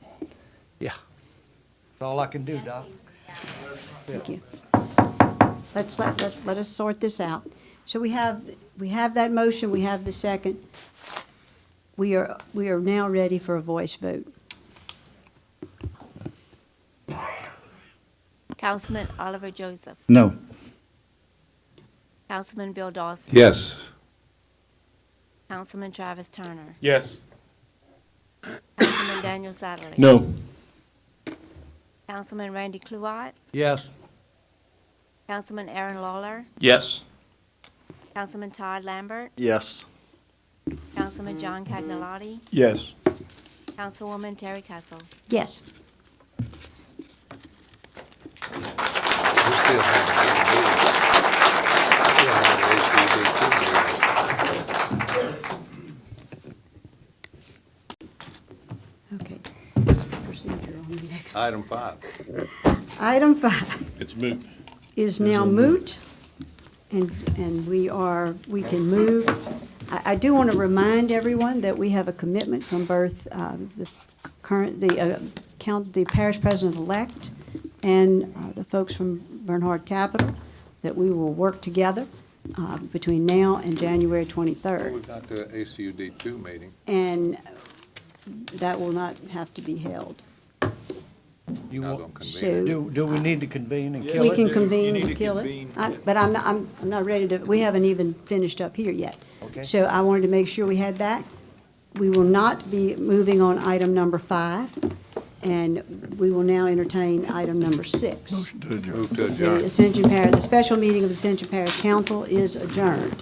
Yeah. That's all I can do, Doc. Thank you. Let us sort this out. So we have that motion, we have the second. We are now ready for a voice vote. Councilman Oliver Joseph. No. Councilman Bill Dawson. Yes. Councilman Travis Turner. Yes. Councilman Daniel Satterley. No. Councilman Randy Cluott. Yes. Councilman Aaron Lawler. Yes. Councilman Todd Lambert. Yes. Councilman John Cagnalotti. Yes. Councilwoman Terry Castle. Yes. Okay. What's the procedure on the next? Item 5. Item 5 It's moot. is now moot, and we can move. I do want to remind everyone that we have a commitment from both the parish president-elect and the folks from Bernhard Capital, that we will work together between now and January 23rd. We've got the ACUD 2 meeting. And that will not have to be held. You Not want, gonna convene So- do we need to convene and kill We it? can convene and kill it. But I'm not ready to, we haven't even finished up here yet. Okay. So I wanted to make sure we had that. We will not be moving on item number 5, and we will now entertain item number 6. Move to The adjourn. Ascension Parish, the special meeting of the Ascension Parish Council is adjourned.